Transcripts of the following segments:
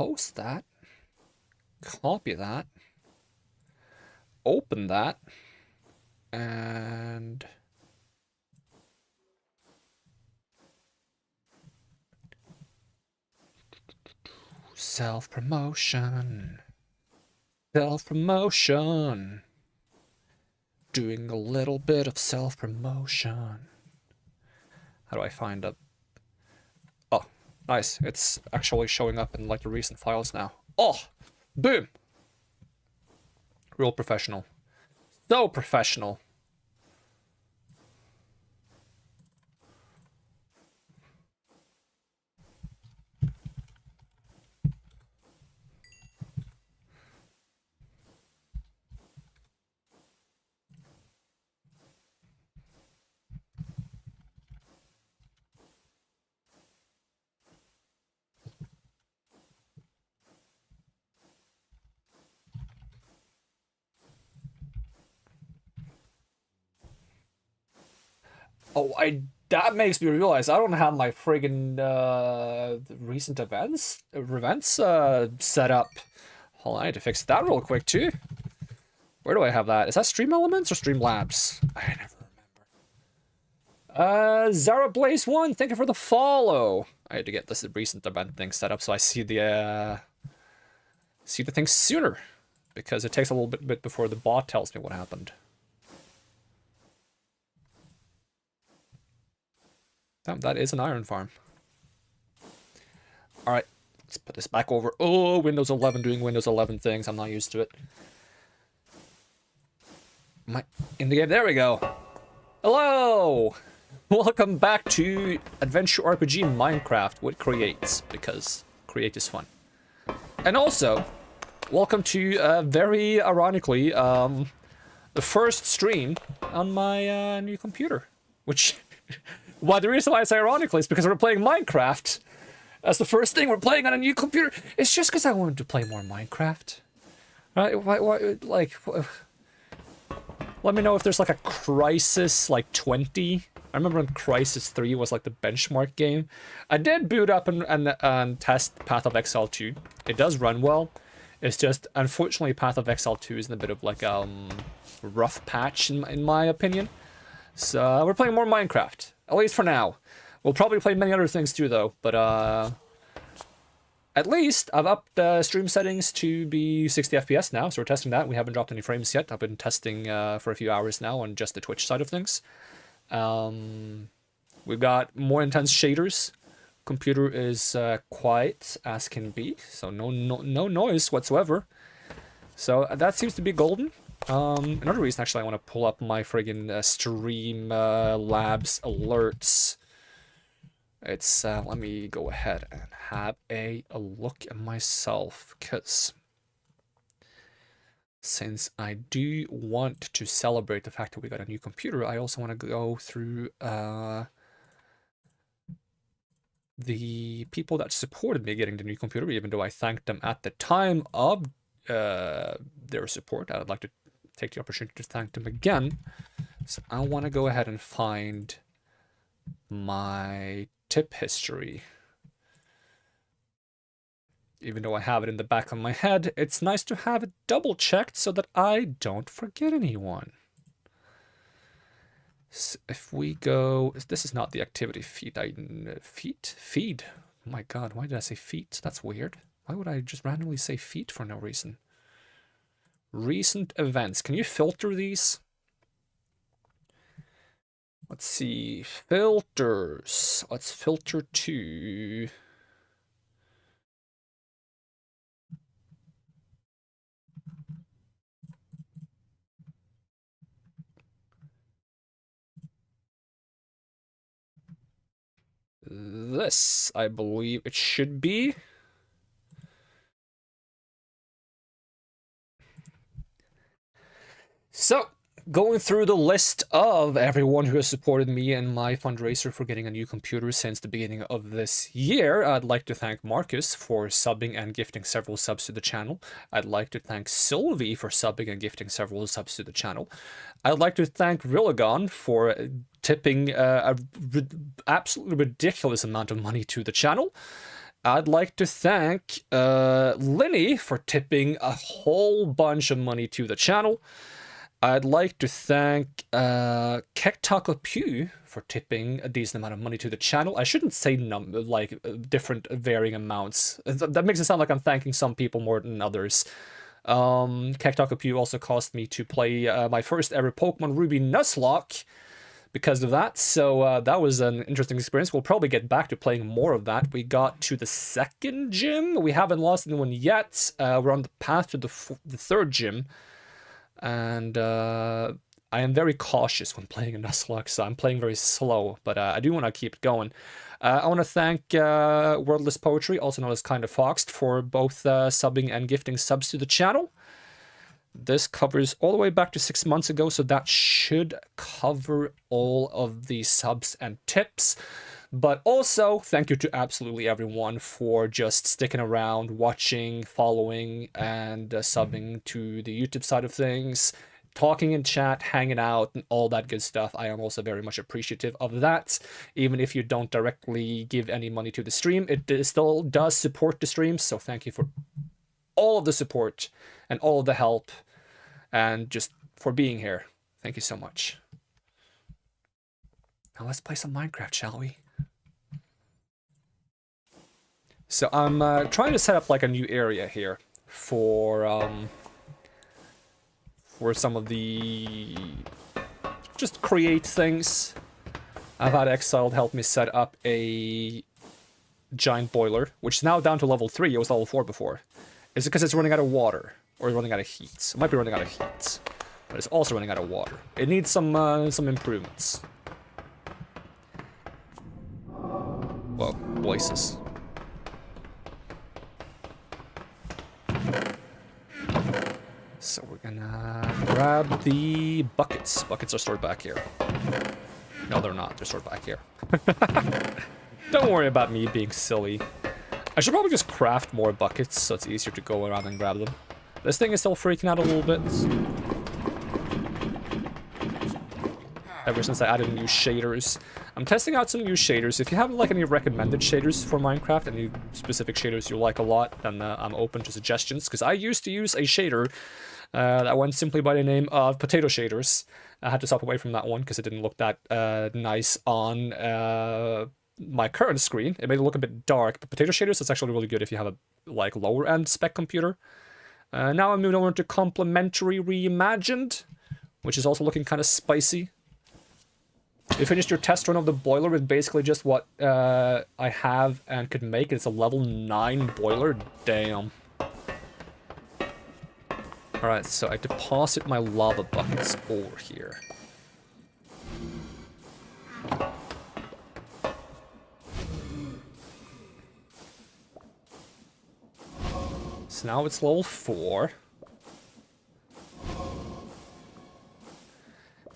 post that, copy that, open that, and self-promotion. Self-promotion. Doing a little bit of self-promotion. How do I find a... Oh, nice. It's actually showing up in like the recent files now. Oh, boom. Real professional. So professional. Oh, that makes me realize I don't have my friggin' recent events set up. Hold on, I need to fix that real quick too. Where do I have that? Is that Stream Elements or Streamlabs? I never remember. Zara Blaze 1, thank you for the follow. I had to get this recent event thing set up so I see the thing sooner, because it takes a little bit before the bot tells me what happened. That is an iron farm. Alright, let's put this back over. Oh, Windows 11 doing Windows 11 things. I'm not used to it. In the game, there we go. Hello! Welcome back to Adventure RPG Minecraft with Create, because Create is fun. And also, welcome to, very ironically, the first stream on my new computer, which... Well, the reason why I say ironically is because we're playing Minecraft as the first thing we're playing on a new computer. It's just because I wanted to play more Minecraft. Right? Let me know if there's like a Crisis like 20. I remember when Crisis 3 was like the benchmark game. I did boot up and test Path of Exile 2. It does run well. It's just, unfortunately, Path of Exile 2 is in a bit of like rough patch in my opinion. So we're playing more Minecraft. At least for now. We'll probably play many other things too, though. But at least I've upped the stream settings to be 60 FPS now, so we're testing that. We haven't dropped any frames yet. I've been testing for a few hours now on just the Twitch side of things. We've got more intense shaders. Computer is quiet as can be, so no noise whatsoever. So that seems to be golden. Another reason, actually, I want to pull up my friggin' Streamlabs alerts. It's, let me go ahead and have a look at myself, because since I do want to celebrate the fact that we got a new computer, I also want to go through, the people that supported me getting the new computer, even though I thanked them at the time of, their support. I'd like to take the opportunity to thank them again. So I want to go ahead and find my tip history. Even though I have it in the back of my head, it's nice to have it double checked so that I don't forget anyone. So if we go, this is not the activity feed. Feed. Oh my god, why did I say feet? That's weird. Why would I just randomly say feet for no reason? Recent events. Can you filter these? Let's see. Filters. Let's filter to... this, I believe it should be. So, going through the list of everyone who has supported me and my fundraiser for getting a new computer since the beginning of this year, I'd like to thank Marcus for subbing and gifting several subs to the channel. I'd like to thank Sylvie for subbing and gifting several subs to the channel. I'd like to thank Rillagon for tipping a absolutely ridiculous amount of money to the channel. I'd like to thank Linny for tipping a whole bunch of money to the channel. I'd like to thank Tarko for tipping a decent amount of money to the channel. I shouldn't say different varying amounts. That makes it sound like I'm thanking some people more than others. Tarko also caused me to play my first ever Pokemon Ruby Nuzlocke because of that, so that was an interesting experience. We'll probably get back to playing more of that. We got to the second gym. We haven't lost anyone yet. We're on the path to the third gym, and I am very cautious when playing a Nuzlocke, so I'm playing very slow, but I do want to keep it going. I want to thank Wordless Poetry, also known as Kinda Foxed, for both subbing and gifting subs to the channel. This covers all the way back to 6 months ago, so that should cover all of the subs and tips. But also, thank you to absolutely everyone for just sticking around, watching, following, and subbing to the YouTube side of things, talking in chat, hanging out, and all that good stuff. I am also very much appreciative of that. Even if you don't directly give any money to the stream, it still does support the stream, so thank you for all of the support and all of the help and just for being here. Thank you so much. Now let's play some Minecraft, shall we? So I'm trying to set up like a new area here for some of the just create things. I've had Exiled help me set up a giant boiler, which is now down to level 3. It was level 4 before. Is it because it's running out of water? Or running out of heat? It might be running out of heat. But it's also running out of water. It needs some improvements. Whoa, voices. So we're gonna grab the buckets. Buckets are stored back here. No, they're not. They're stored back here. Don't worry about me being silly. I should probably just craft more buckets so it's easier to go around and grab them. This thing is still freaking out a little bit. Ever since I added new shaders. I'm testing out some new shaders. If you have like any recommended shaders for Minecraft, any specific shaders you like a lot, then I'm open to suggestions. Because I used to use a shader that went simply by the name of Potato Shaders. I had to step away from that one because it didn't look that nice on my current screen. It made it look a bit dark, but Potato Shaders is actually really good if you have a like lower end spec computer. Now I'm moving over to Complementary Reimagined, which is also looking kind of spicy. You finished your test run of the boiler with basically just what I have and could make. It's a level 9 boiler. Damn. Alright, so I deposit my lava buckets over here. So now it's level 4.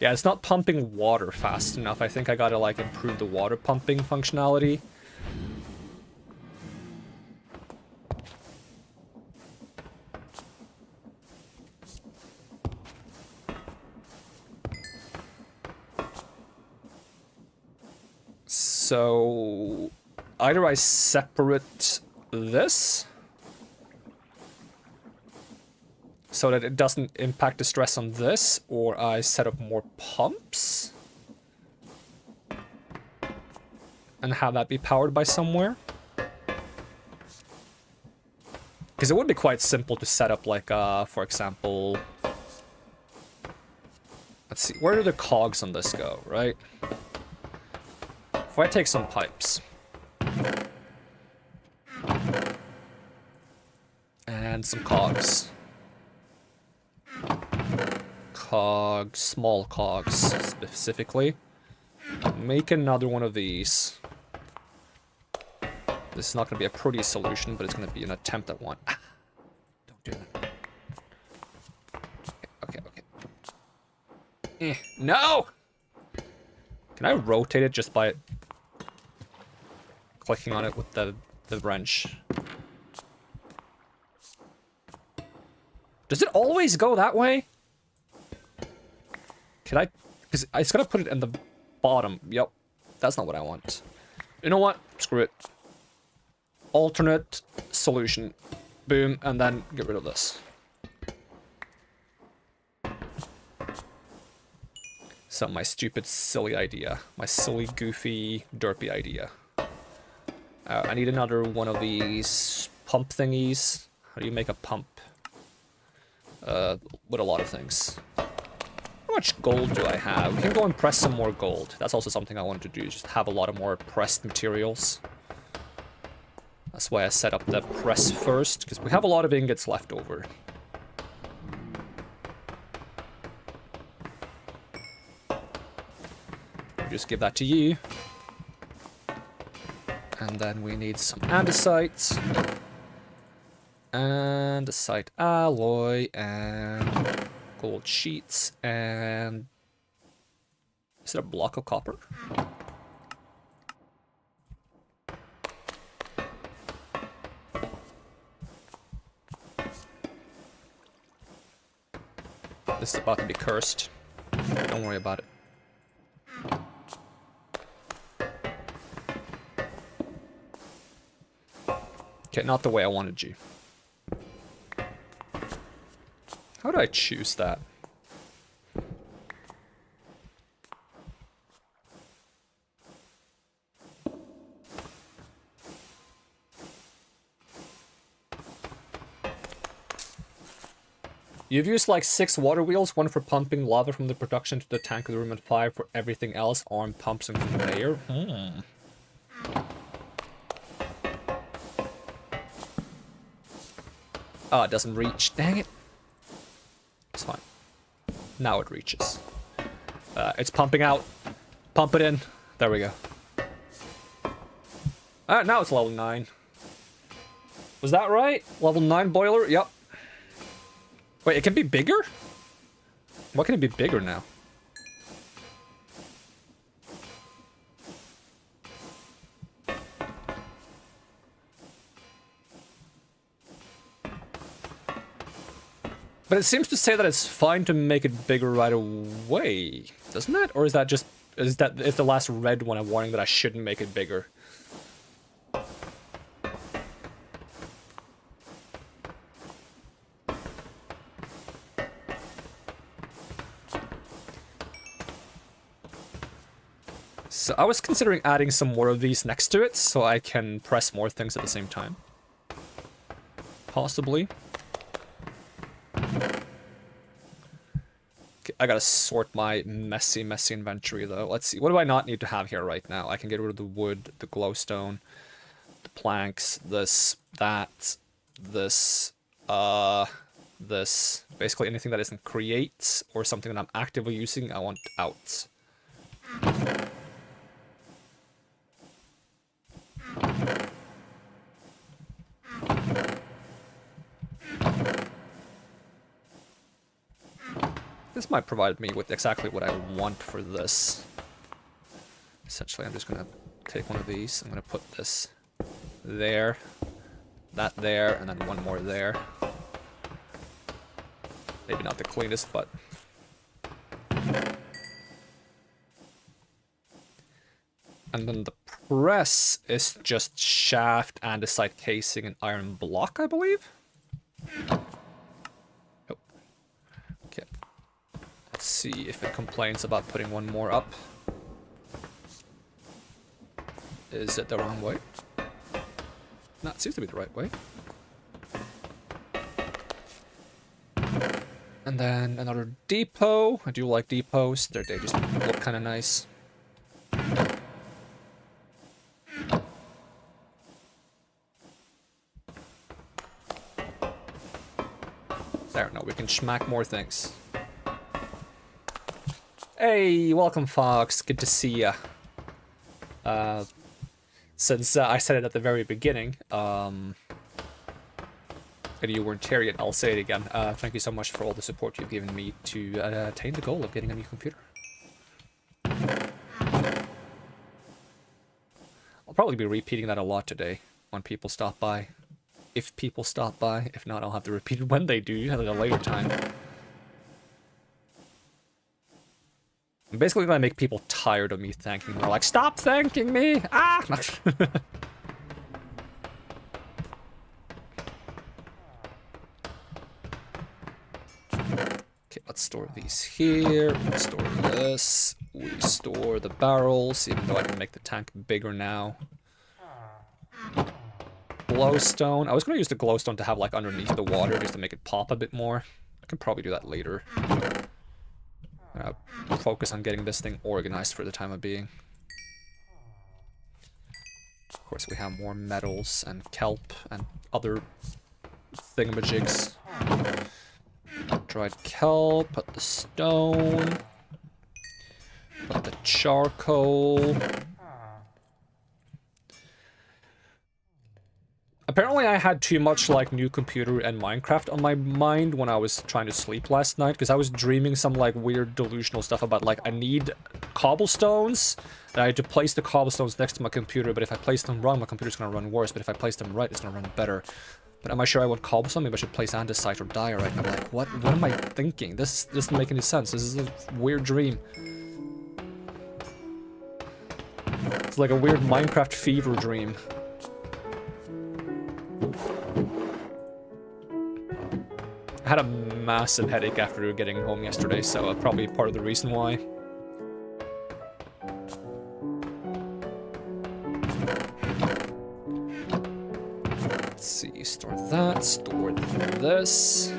Yeah, it's not pumping water fast enough. I think I gotta like improve the water pumping functionality. So either I separate this so that it doesn't impact the stress on this, or I set up more pumps and have that be powered by somewhere. Because it would be quite simple to set up like, for example, let's see, where do the cogs on this go, right? If I take some pipes and some cogs, small cogs specifically, make another one of these. This is not going to be a pretty solution, but it's going to be an attempt at one. Ah, don't do that. Okay. No! Can I rotate it just by clicking on it with the wrench? Does it always go that way? Can I... Because it's gonna put it in the bottom. Yep. That's not what I want. You know what? Screw it. alternate solution. Boom, and then get rid of this. So my stupid, silly idea. My silly, goofy, derpy idea. I need another one of these pump thingies. How do you make a pump? With a lot of things. How much gold do I have? We can go and press some more gold. That's also something I want to do, just have a lot of more pressed materials. That's why I set up the press first, because we have a lot of ingots left over. Just give that to you. And then we need some andesite. Andesite alloy and gold sheets and... Is it a block of copper? This is about to be cursed. Don't worry about it. Okay, not the way I wanted you. How do I choose that? You've used like 6 water wheels, 1 for pumping lava from the production to the tank of the room and 5 for everything else, arm pumps and conveyor. Oh, it doesn't reach. Dang it. It's fine. Now it reaches. It's pumping out. Pump it in. There we go. Now it's level 9. Was that right? Level 9 boiler? Yep. Wait, it can be bigger? What can it be bigger now? But it seems to say that it's fine to make it bigger right away, doesn't it? Or is that just... is the last red one a warning that I shouldn't make it bigger? So I was considering adding some more of these next to it, so I can press more things at the same time. Possibly. I gotta sort my messy inventory, though. Let's see. What do I not need to have here right now? I can get rid of the wood, the glowstone, the planks, this, that, this, this. Basically anything that isn't create or something that I'm actively using, I want out. This might provide me with exactly what I want for this. Essentially, I'm just going to take one of these. I'm going to put this there, that there, and then one more there. Maybe not the cleanest, but... And then the press is just shaft, andesite casing, and iron block, I believe? Oh. Okay. Let's see if it complains about putting one more up. Is it the wrong way? No, it seems to be the right way. And then another depot. I do like depots. They just look kind of nice. There, no, we can schmack more things. Hey, welcome, Fox. Good to see ya. Since I said it at the very beginning, and you weren't here yet, I'll say it again. Thank you so much for all the support you've given me to attain the goal of getting a new computer. I'll probably be repeating that a lot today when people stop by. If people stop by. If not, I'll have to repeat it when they do at a later time. I'm basically gonna make people tired of me thanking them. They're like, stop thanking me! Ah! Let's store these here. We store this. We store the barrels, even though I can make the tank bigger now. Glowstone. I was going to use the glowstone to have like underneath the water just to make it pop a bit more. I can probably do that later. Focus on getting this thing organized for the time of being. Of course, we have more metals and kelp and other thingamajigs. Dried kelp, put the stone, put the charcoal. Apparently I had too much like new computer and Minecraft on my mind when I was trying to sleep last night, because I was dreaming some like weird delusional stuff about like I need cobblestones, and I had to place the cobblestones next to my computer, but if I place them wrong my computer's gonna run worse, but if I place them right it's gonna run better. But am I sure I want cobblestone? Maybe I should place andesite or diorite. I'm like, what am I thinking? This doesn't make any sense. This is a weird dream. It's like a weird Minecraft fever dream. I had a massive headache after getting home yesterday, so probably part of the reason why. Let's see, store that, store this.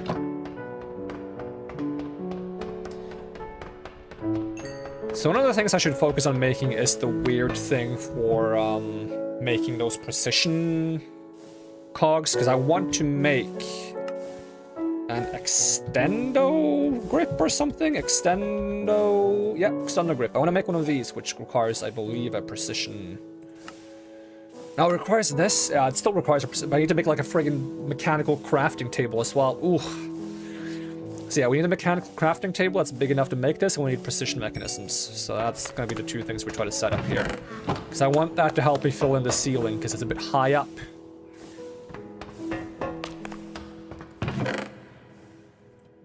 So one of the things I should focus on making is the weird thing for making those precision cogs, because I want to make an extendo grip or something. Extendo grip. I want to make one of these, which requires, I believe, a precision. Now it requires this. It still requires a precision, but I need to make like a friggin' mechanical crafting table as well. Ooh. So yeah, we need a mechanical crafting table that's big enough to make this, and we need precision mechanisms. So that's gonna be the two things we try to set up here. Because I want that to help me fill in the ceiling, because it's a bit high up.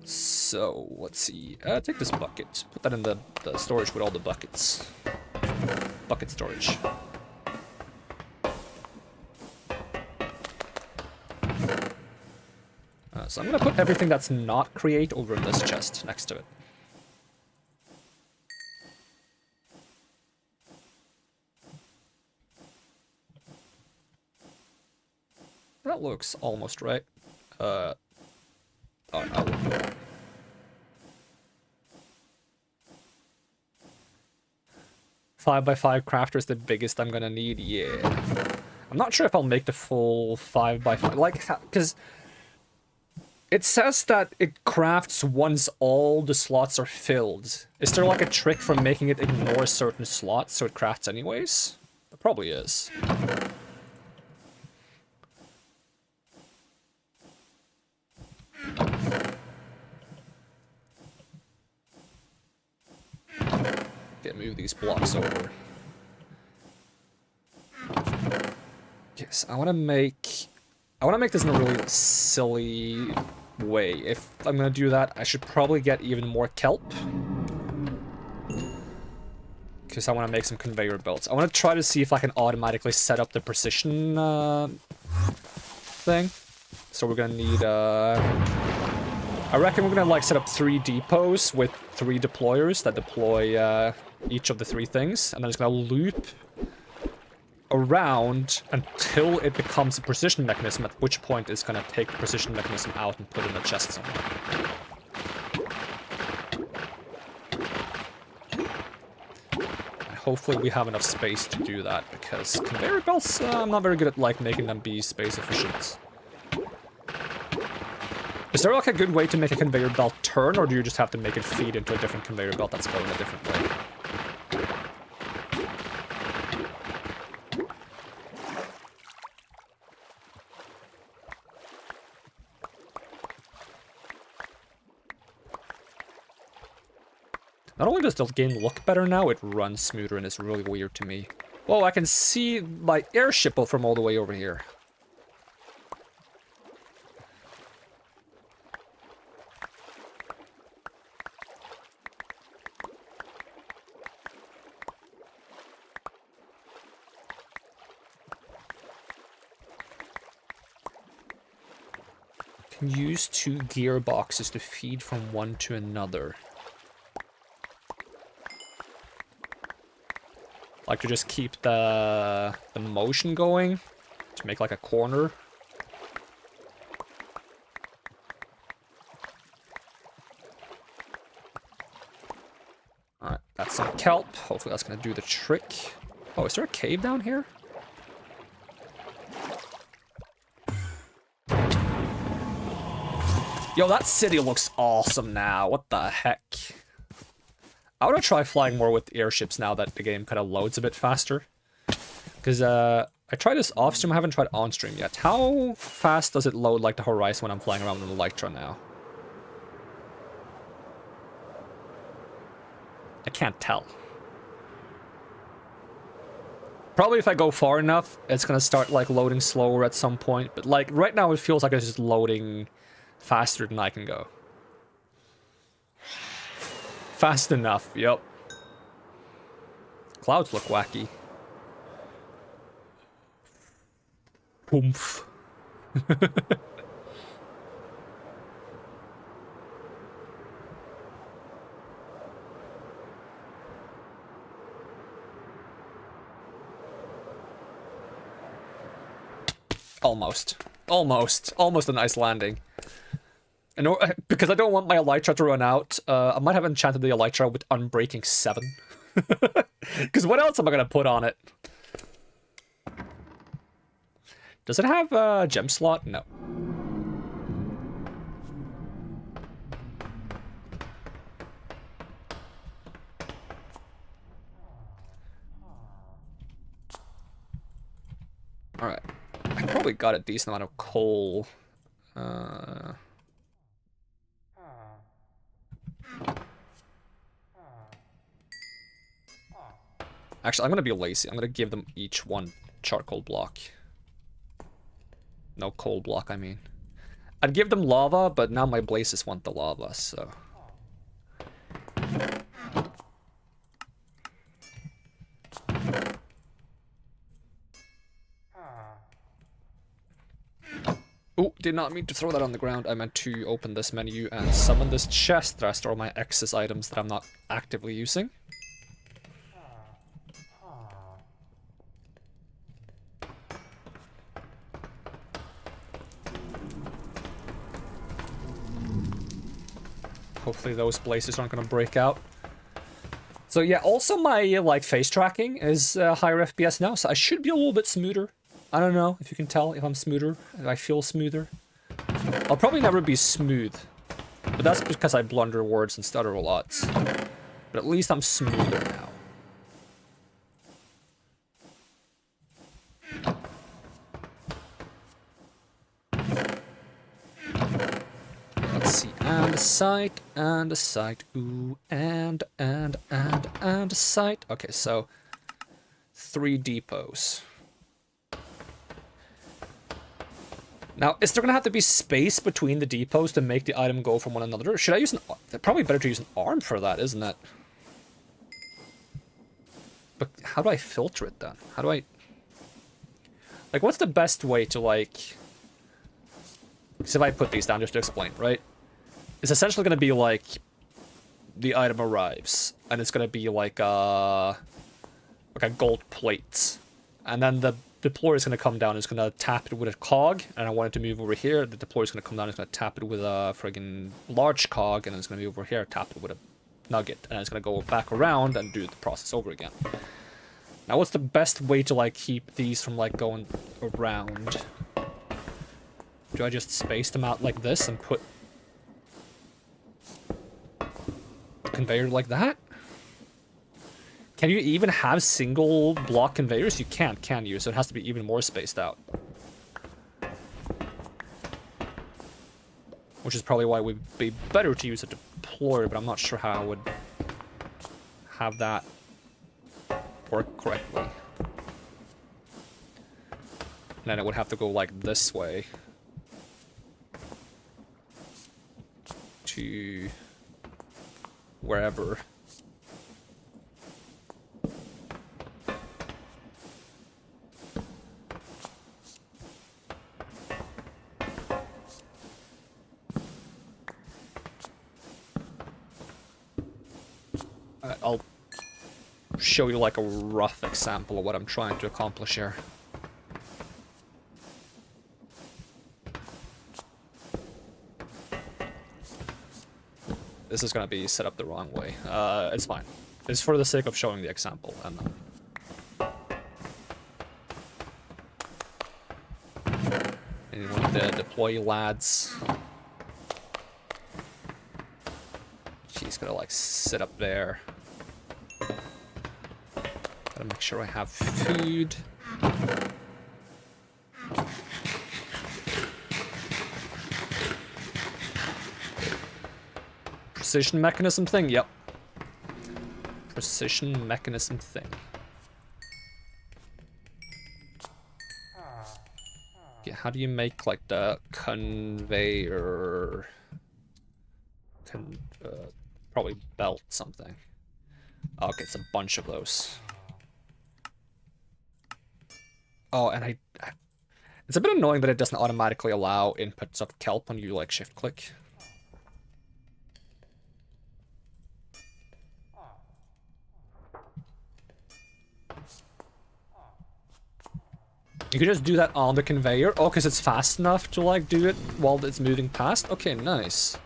So, let's see. Take this bucket. Put that in the storage with all the buckets. Bucket storage. So I'm going to put everything that's not create over in this chest next to it. That looks almost right. Oh, no. 5x5 crafter is the biggest I'm gonna need, yeah. I'm not sure if I'll make the full 5x5, like, because it says that it crafts once all the slots are filled. Is there like a trick for making it ignore certain slots so it crafts anyways? There probably is. Okay, move these blocks over. Yes, I want to make this in a really silly way. If I'm gonna do that, I should probably get even more kelp, because I want to make some conveyor belts. I want to try to see if I can automatically set up the precision thing. So we're gonna need I reckon we're gonna like set up 3 depots with 3 deployers that deploy each of the 3 things, and then it's gonna loop around until it becomes a precision mechanism, at which point it's gonna take the precision mechanism out and put it in a chest somewhere. Hopefully we have enough space to do that, because conveyor belts, I'm not very good at like making them be space efficient. Is there like a good way to make a conveyor belt turn, or do you just have to make it feed into a different conveyor belt that's going a different way? Not only does the game look better now, it runs smoother, and it's really weird to me. Whoa, I can see my airship from all the way over here. can use 2 gearboxes to feed from one to another. Like to just keep the motion going, to make like a corner. Alright, that's some kelp. Hopefully that's gonna do the trick. Oh, is there a cave down here? Yo, that city looks awesome now. What the heck? I want to try flying more with airships now that the game kind of loads a bit faster. Because I tried this off stream, I haven't tried on stream yet. How fast does it load like the horizon when I'm flying around with an Elytra now? I can't tell. Probably if I go far enough, it's gonna start like loading slower at some point. But like right now it feels like it's just loading faster than I can go. Fast enough, yep. Clouds look wacky. Oomph. Almost a nice landing. And because I don't want my Elytra to run out, I might have enchanted the Elytra with Unbreaking 7. Because what else am I going to put on it? Does it have a gem slot? No. Alright. I probably got a decent amount of coal. Actually, I'm gonna be lazy. I'm gonna give them each one charcoal block. No coal block, I mean. I'd give them lava, but now my blazes want the lava, so... Oh, did not mean to throw that on the ground. I meant to open this menu and summon this chest that I store my excess items that I'm not actively using. Hopefully those blazes aren't going to break out. So yeah, also my like face tracking is higher FPS now, so I should be a little bit smoother. I don't know if you can tell if I'm smoother, if I feel smoother. I'll probably never be smooth, but that's because I blunder words and stutter a lot. But at least I'm smoother now. Let's see, and a sight, ooh, and a sight. Okay, so 3 depots. Now, is there gonna have to be space between the depots to make the item go from one another? Should I use an... Probably better to use an arm for that, isn't it? But how do I filter it then? How do I... Like, what's the best way to, like... Because if I put these down just to explain, right? It's essentially gonna be like... The item arrives, and it's gonna be like a gold plate. And then the deployer is going to come down, it's going to tap it with a cog, and I want it to move over here. The deployer is going to come down, it's going to tap it with a friggin' large cog, and it's going to move over here, tap it with a nugget, and it's going to go back around and do the process over again. Now, what's the best way to, like, keep these from, like, going around? Do I just space them out like this and put the conveyor like that? Can you even have single block conveyors? You can't, can you? So it has to be even more spaced out. Which is probably why it would be better to use a deployer, but I'm not sure how I would have that work correctly. And then it would have to go like this way. To wherever. I'll show you like a rough example of what I'm trying to accomplish here. This is gonna be set up the wrong way. It's fine. It's for the sake of showing the example. And you want to deploy lads. She's gonna like sit up there. Gotta make sure I have food. Precision mechanism thing, yep. Precision mechanism thing. Yeah, how do you make like the conveyor? Probably belt something. Okay, it's a bunch of those. Oh, and it's a bit annoying that it doesn't automatically allow inputs of kelp when you like shift click. You could just do that on the conveyor. Oh, because it's fast enough to like do it while it's moving past. Okay, nice.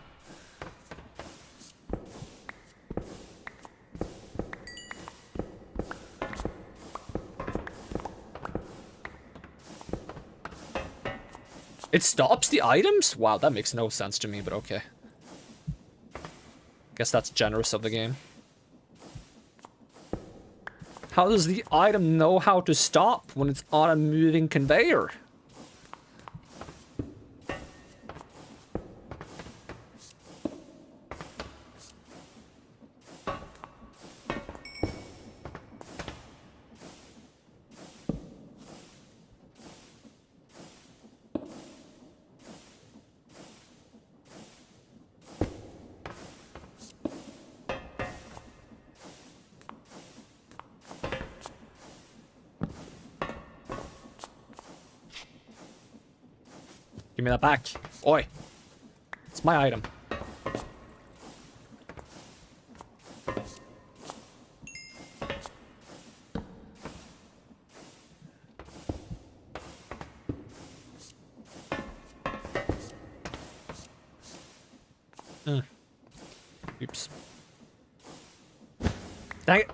It stops the items? Wow, that makes no sense to me, but okay. Guess that's generous of the game. How does the item know how to stop when it's on a moving conveyor? Give me that back. Oi. It's my item. Oops. Dang it.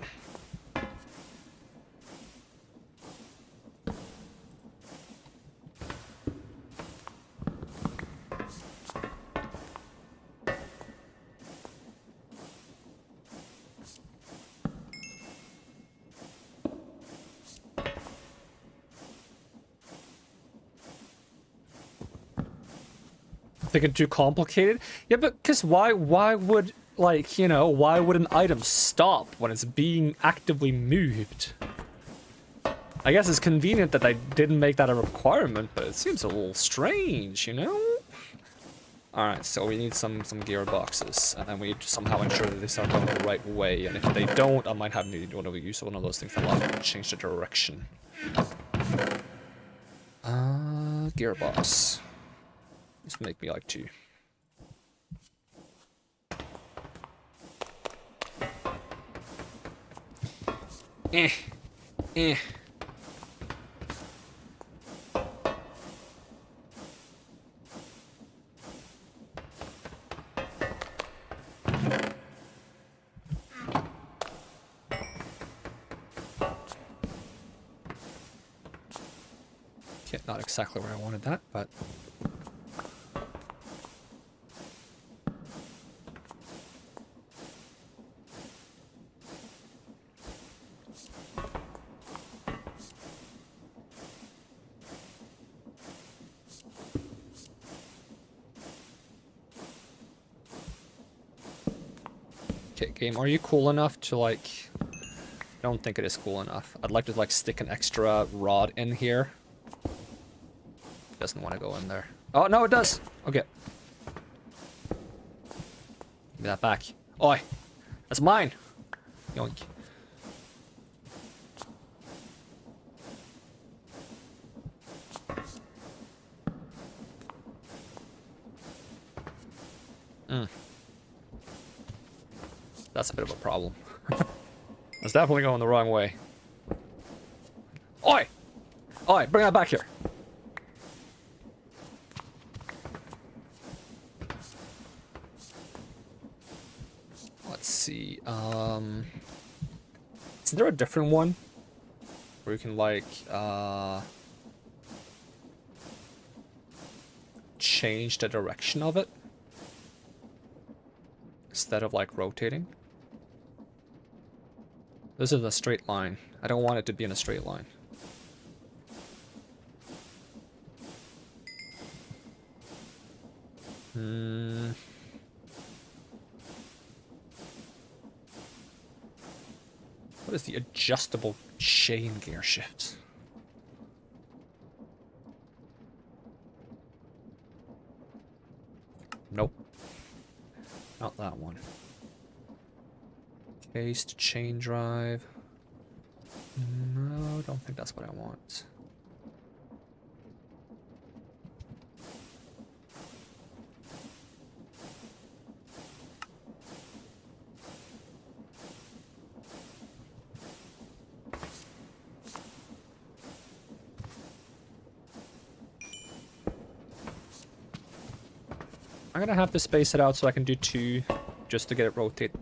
Thinking too complicated? Yeah, but because why would, like, you know, why would an item stop when it's being actively moved? I guess it's convenient that I didn't make that a requirement, but it seems a little strange, you know? Alright, so we need some gearboxes, and then we need to somehow ensure that they start going the right way, and if they don't, I might have to use one of those things that allows me to change the direction. Gearbox. Just make me like 2. Eh. Okay, not exactly where I wanted that, but... Game, are you cool enough to like... I don't think it is cool enough. I'd like to like stick an extra rod in here. It doesn't want to go in there. Oh, no, it does. Okay. Give me that back. Oi. That's mine. Yoink. That's a bit of a problem. It's definitely going the wrong way. Oi! Oi, bring that back here. Let's see, is there a different one? Where you can, like, change the direction of it? Instead of, like, rotating? This is a straight line. I don't want it to be in a straight line. What is the adjustable chain gear shift? Nope. Not that one. Cased chain drive. No, I don't think that's what I want. I'm gonna have to space it out so I can do 2, just to get it rotating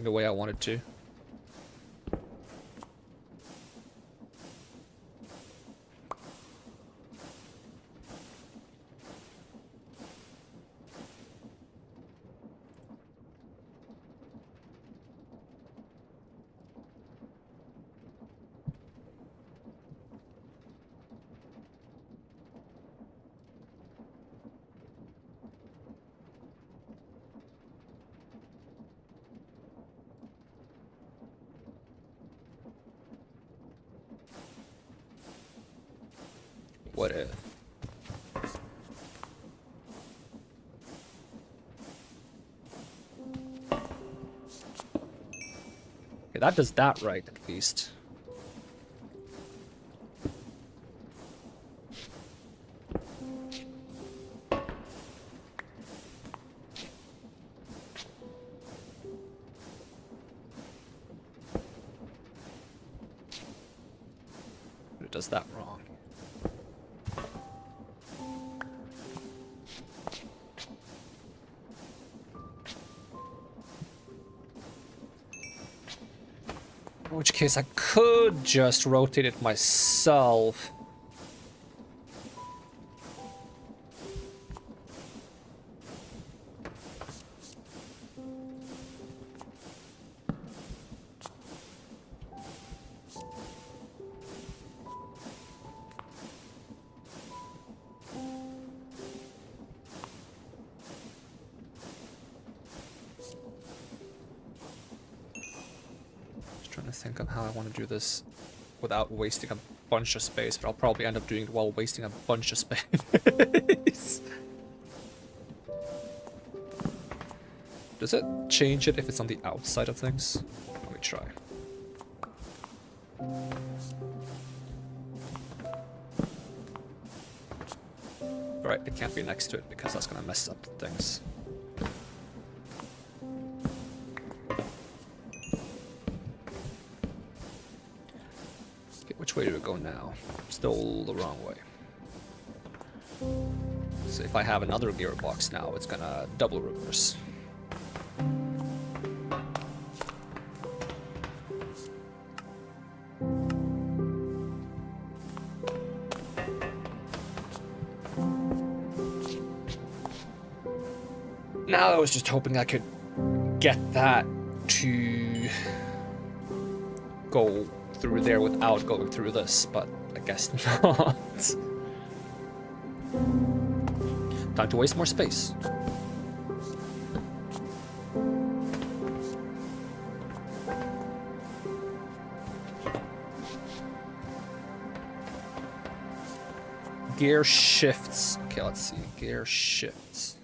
the way I want it to. What if? Okay, that does that right, at least. But it does that wrong. In which case I could just rotate it myself. Think of how I want to do this without wasting a bunch of space, but I'll probably end up doing it while wasting a bunch of space. Does it change it if it's on the outside of things? Let me try. Alright, it can't be next to it because that's gonna mess up things. Which way do we go now? Still the wrong way. So if I have another gearbox now, it's gonna double reverse. Now I was just hoping I could get that to go through there without going through this, but I guess not. Time to waste more space. Gear shifts. Okay, let's see. Gear shifts.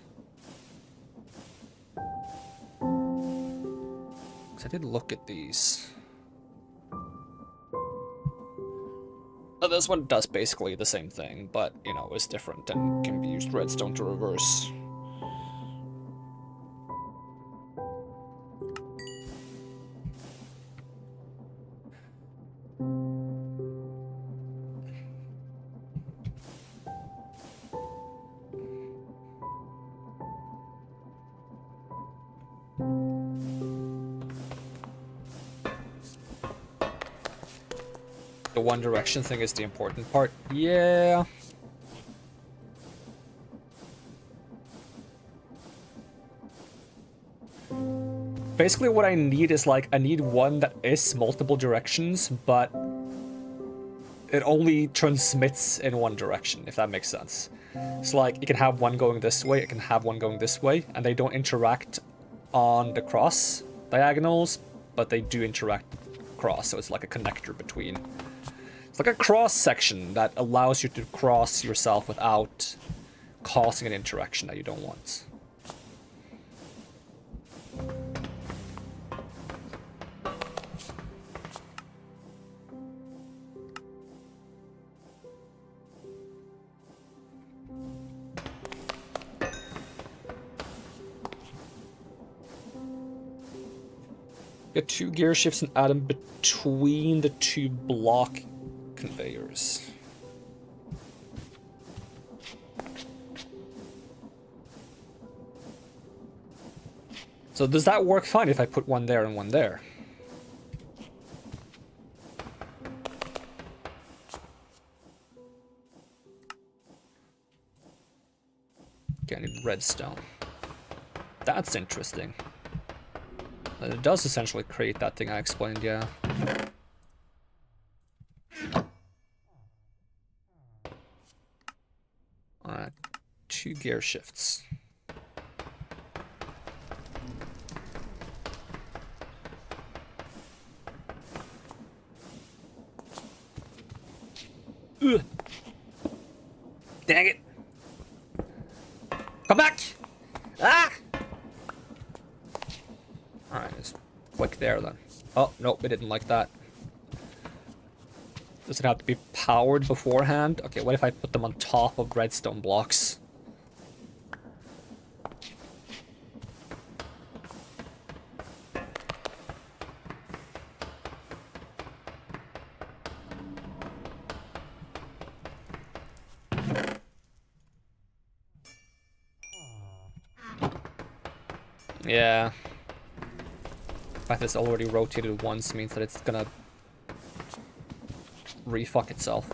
Because I did look at these. This one does basically the same thing, but, you know, is different and can be used redstone to reverse. The one direction thing is the important part. Yeah. Basically what I need is like, I need one that is multiple directions, but it only transmits in one direction, if that makes sense. It's like, it can have one going this way, it can have one going this way, and they don't interact on the cross diagonals, but they do interact across, so it's like a connector between. It's like a cross section that allows you to cross yourself without causing an interaction that you don't want. Get 2 gear shifts and add them between the 2 block conveyors. So does that work fine if I put one there and one there? Okay, I need redstone. That's interesting. It does essentially create that thing I explained, yeah. Alright, 2 gear shifts. Ugh. Dang it! Come back! Ah! Alright, just click there then. Oh, nope, it didn't like that. Does it have to be powered beforehand? Okay, what if I put them on top of redstone blocks? Yeah. The fact that it's already rotated once means that it's gonna re-fuck itself.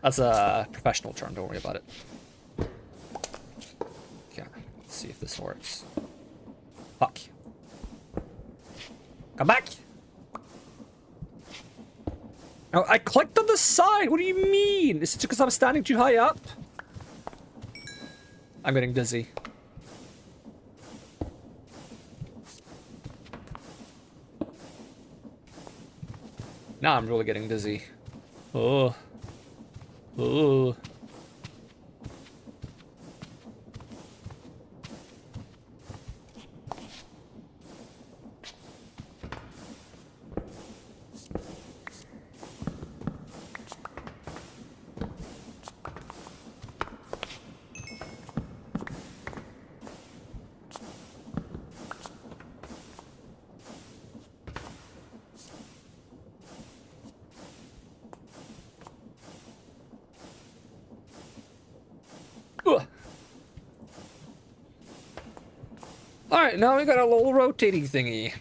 That's a professional term, don't worry about it. Okay, let's see if this works. Fuck. Come back! Oh, I clicked on the side! What do you mean? Is it because I'm standing too high up? I'm getting dizzy. Now I'm really getting dizzy. Oh. Oh. Alright, now we got a little rotating thingy.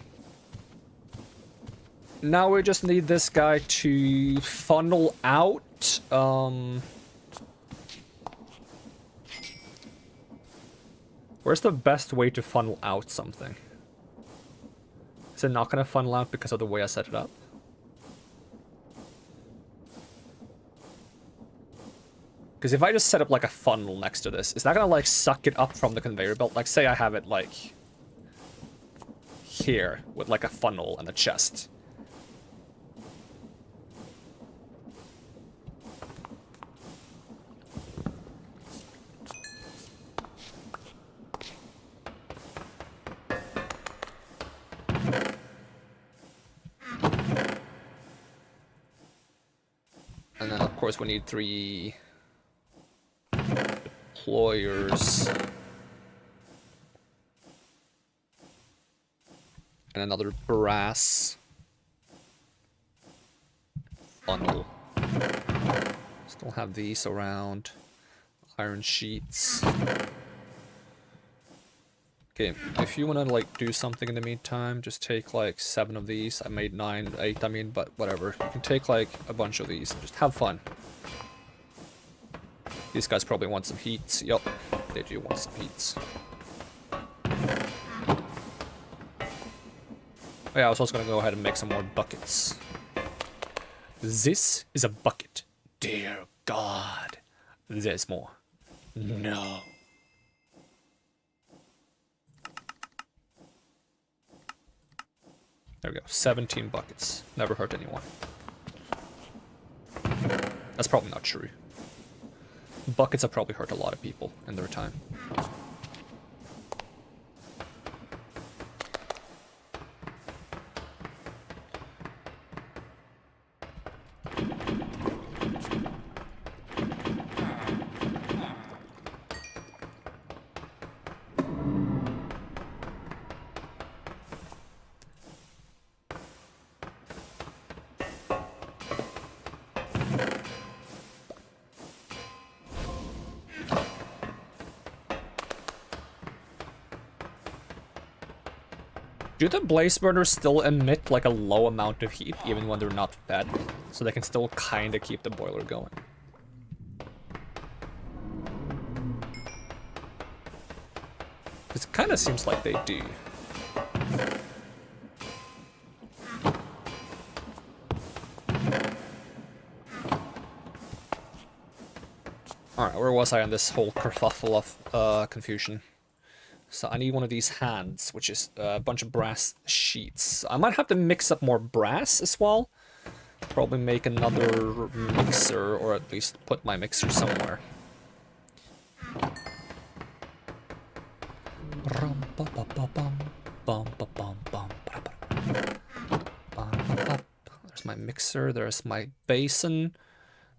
Now we just need this guy to funnel out. Where's the best way to funnel out something? Is it not going to funnel out because of the way I set it up? Because if I just set up like a funnel next to this, is that going to like suck it up from the conveyor belt? Like say I have it like here with like a funnel and a chest. And then of course we need 3 deployers. And another brass funnel. Still have these around. Iron sheets. Okay, if you wanna like do something in the meantime, just take like 7 of these. I made 9, 8 I mean, but whatever. You can take like a bunch of these and just have fun. These guys probably want some heats. Yup, they do want some heats. Oh yeah, I was also gonna go ahead and make some more buckets. This is a bucket. Dear God. There's more. No. There we go. 17 buckets. Never hurt anyone. That's probably not true. Buckets have probably hurt a lot of people in their time. Do the blaze burners still emit like a low amount of heat even when they're not fed? So they can still kind of keep the boiler going. It kind of seems like they do. Alright, where was I on this whole kerfuffle of confusion? So I need one of these hands, which is a bunch of brass sheets. I might have to mix up more brass as well. Probably make another mixer, or at least put my mixer somewhere. There's my mixer, there's my basin.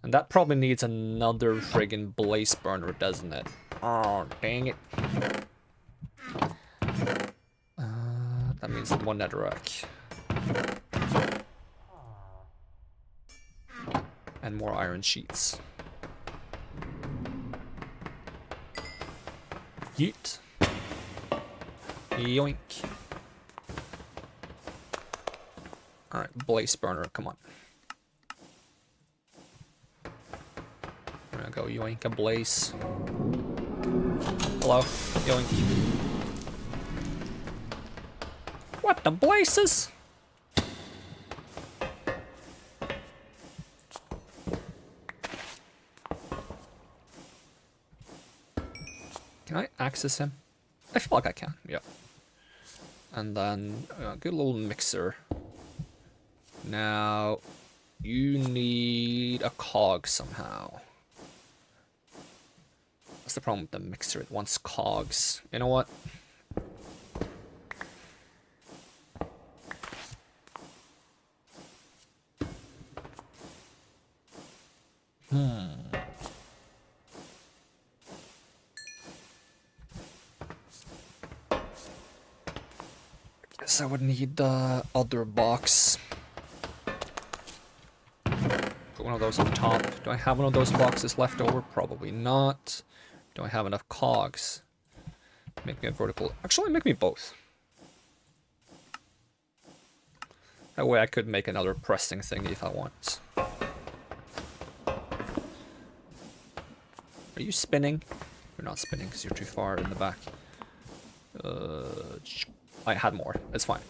And that probably needs another friggin' blaze burner, doesn't it? Oh, dang it. That means one netherrack. And more iron sheets. Yeet. Yoink. Alright, blaze burner, come on. We're gonna go yoink a blaze. Hello, yoink. What the blazes? Can I access him? I feel like I can, yeah. And then, good little mixer. Now, you need a cog somehow. What's the problem with the mixer? It wants cogs. You know what? Guess I would need the other box. Put one of those on top. Do I have one of those boxes left over? Probably not. Do I have enough cogs? Make me a vertical. Actually, make me both. That way I could make another pressing thing if I want. Are you spinning? You're not spinning because you're too far in the back. I had more. It's fine.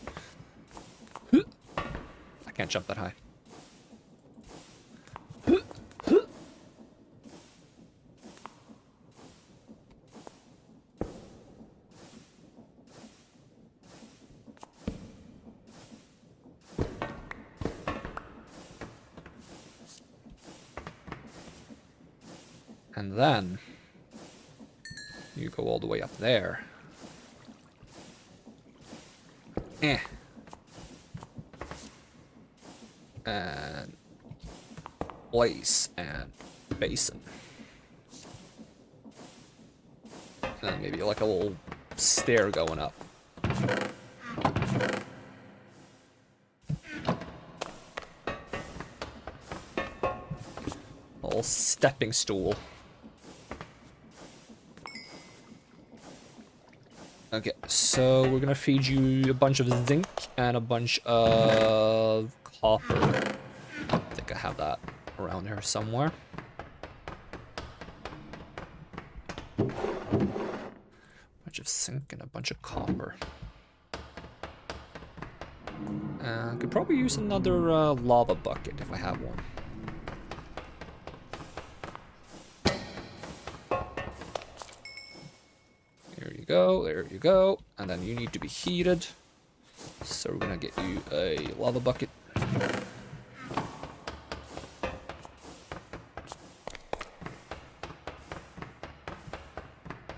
I can't jump that high. And then you go all the way up there. And place and basin. And maybe like a little stair going up. A little stepping stool. Okay, so we're gonna feed you a bunch of zinc and a bunch of copper. I think I have that around here somewhere. Bunch of zinc and a bunch of copper. Could probably use another lava bucket if I have one. There you go, there you go. And then you need to be heated. So we're gonna get you a lava bucket.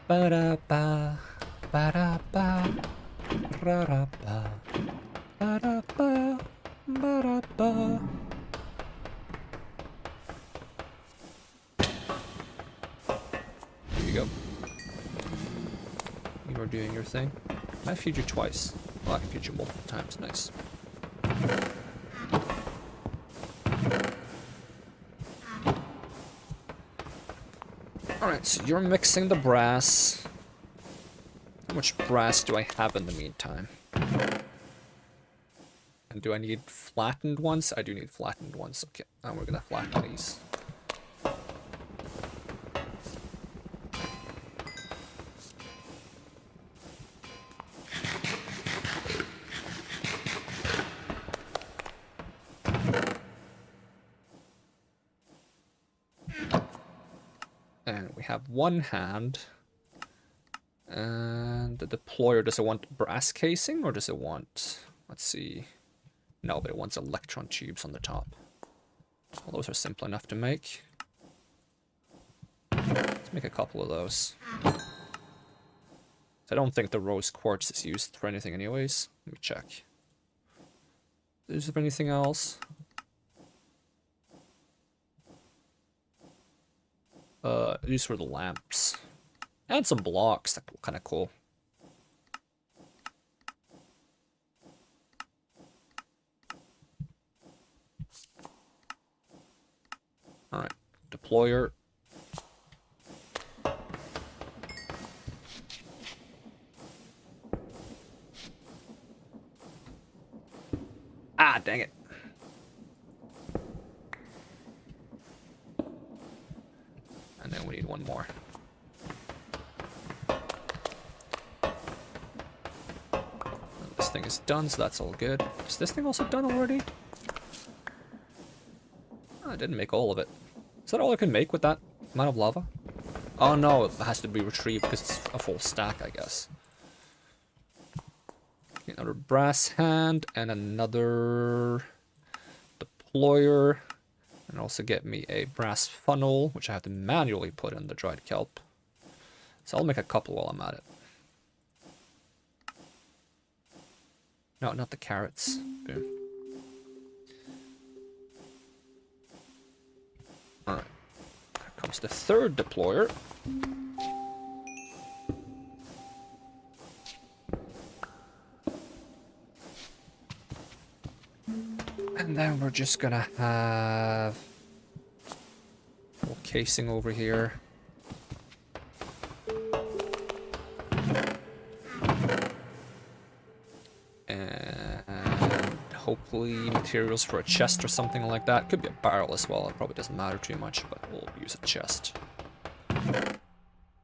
Ba-da-ba, ba-da-ba, ra-ra-ba, ba-da-ba, ba-da-ba. Here you go. You are doing your thing. I feed you twice. Well, I can feed you multiple times. Nice. Alright, so you're mixing the brass. How much brass do I have in the meantime? And do I need flattened ones? I do need flattened ones. Okay, now we're gonna flatten these. And we have one hand. And the deployer, does it want brass casing or does it want, let's see. No, but it wants electron tubes on the top. Well, those are simple enough to make. Let's make a couple of those. I don't think the rose quartz is used for anything anyways. Let me check. Is there anything else? These were the lamps. And some blocks, that's kind of cool. Alright, deployer. Ah, dang it. And then we need one more. This thing is done, so that's all good. Is this thing also done already? Oh, I didn't make all of it. Is that all I can make with that amount of lava? Oh no, it has to be retrieved because it's a full stack, I guess. Another brass hand and another deployer. And also get me a brass funnel, which I have to manually put in the dried kelp. So I'll make a couple while I'm at it. No, not the carrots. Boom. Alright. Here comes the third deployer. And then we're just gonna have a little casing over here. And hopefully materials for a chest or something like that. Could be a barrel as well, it probably doesn't matter too much, but we'll use a chest. Do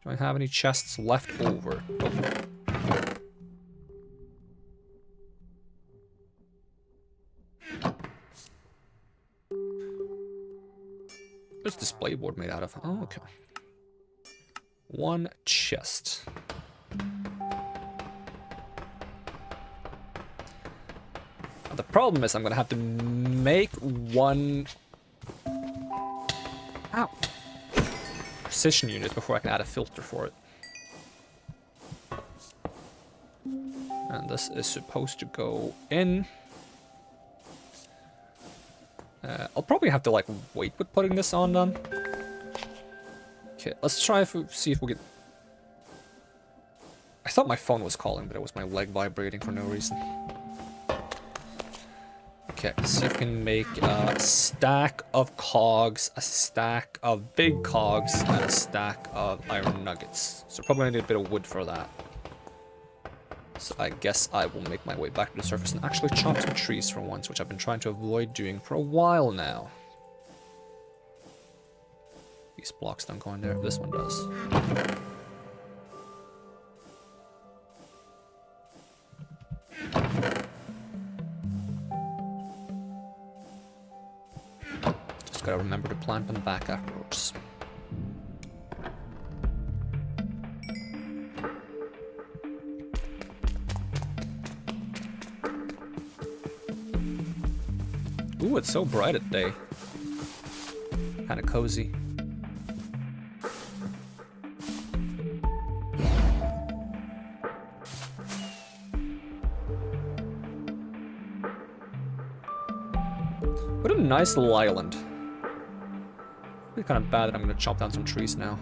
I have any chests left over? Oh. What's this display board made out of? Oh, okay. One chest. Now, the problem is I'm gonna have to make one... Ow! Precision unit before I can add a filter for it. And this is supposed to go in. I'll probably have to like wait with putting this on then. Okay, let's try see if we can... I thought my phone was calling, but it was my leg vibrating for no reason. Okay, see if we can make a stack of cogs, a stack of big cogs, and a stack of iron nuggets. So probably need a bit of wood for that. So I guess I will make my way back to the surface and actually chop some trees for once, which I've been trying to avoid doing for a while now. These blocks don't go in there. This one does. Just gotta remember to plant them back afterwards. Ooh, it's so bright at day. Kind of cozy. What a nice little island. It's kind of bad that I'm going to chop down some trees now.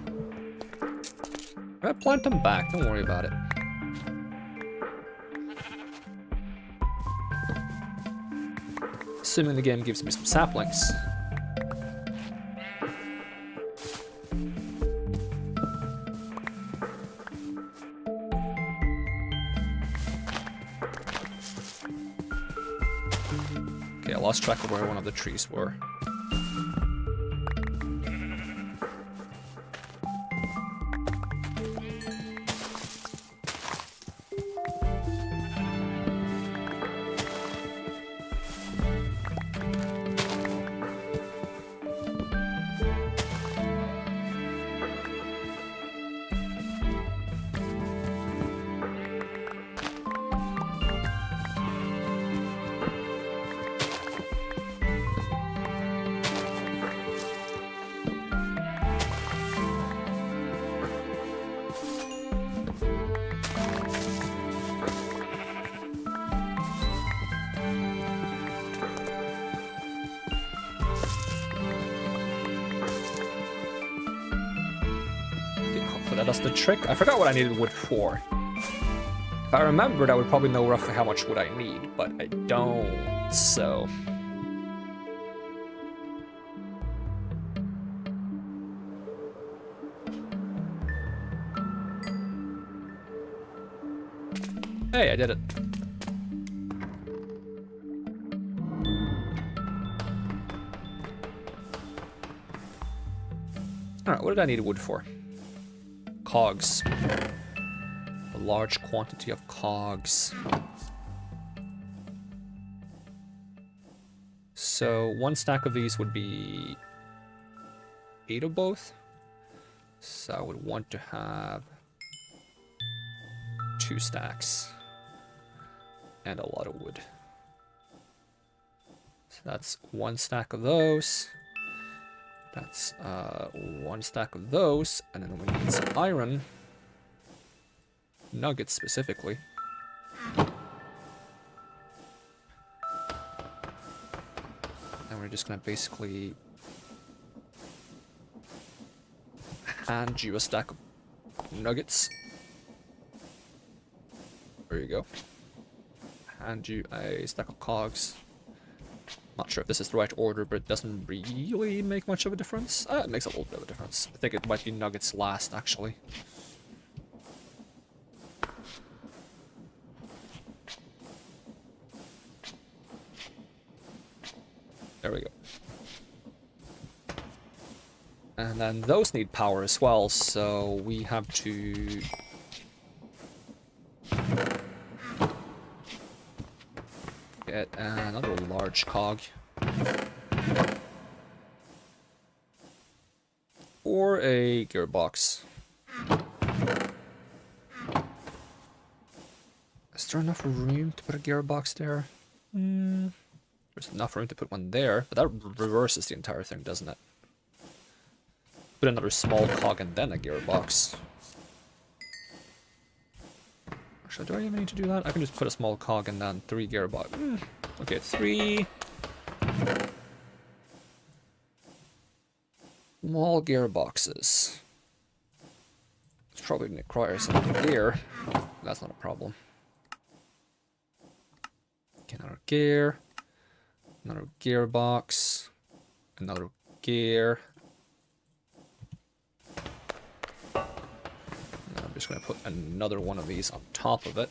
I'm going to plant them back, don't worry about it. Assuming the game gives me some saplings. Okay, I lost track of where one of the trees were. That's the trick. I forgot what I needed wood for. If I remembered, I would probably know roughly how much wood I need, but I don't, so... Hey, I did it. Alright, what did I need wood for? Cogs. A large quantity of cogs. So 1 stack of these would be 8 of both. So I would want to have 2 stacks and a lot of wood. So that's 1 stack of those. That's 1 stack of those, and then we need some iron. Nuggets specifically. And we're just gonna basically hand you a stack of nuggets. There you go. Hand you a stack of cogs. Not sure if this is the right order, but it doesn't really make much of a difference. It makes a little bit of a difference. I think it might be nuggets last, actually. There we go. And then those need power as well, so we have to... get another large cog. Or a gearbox. Is there enough room to put a gearbox there? There's enough room to put one there, but that reverses the entire thing, doesn't it? Put another small cog and then a gearbox. Actually, do I even need to do that? I can just put a small cog and then 3 gearbox. Okay, 3 small gearboxes. It's probably going to require some gear. That's not a problem. Okay, another gear. Another gearbox. Another gear. I'm just going to put another one of these on top of it.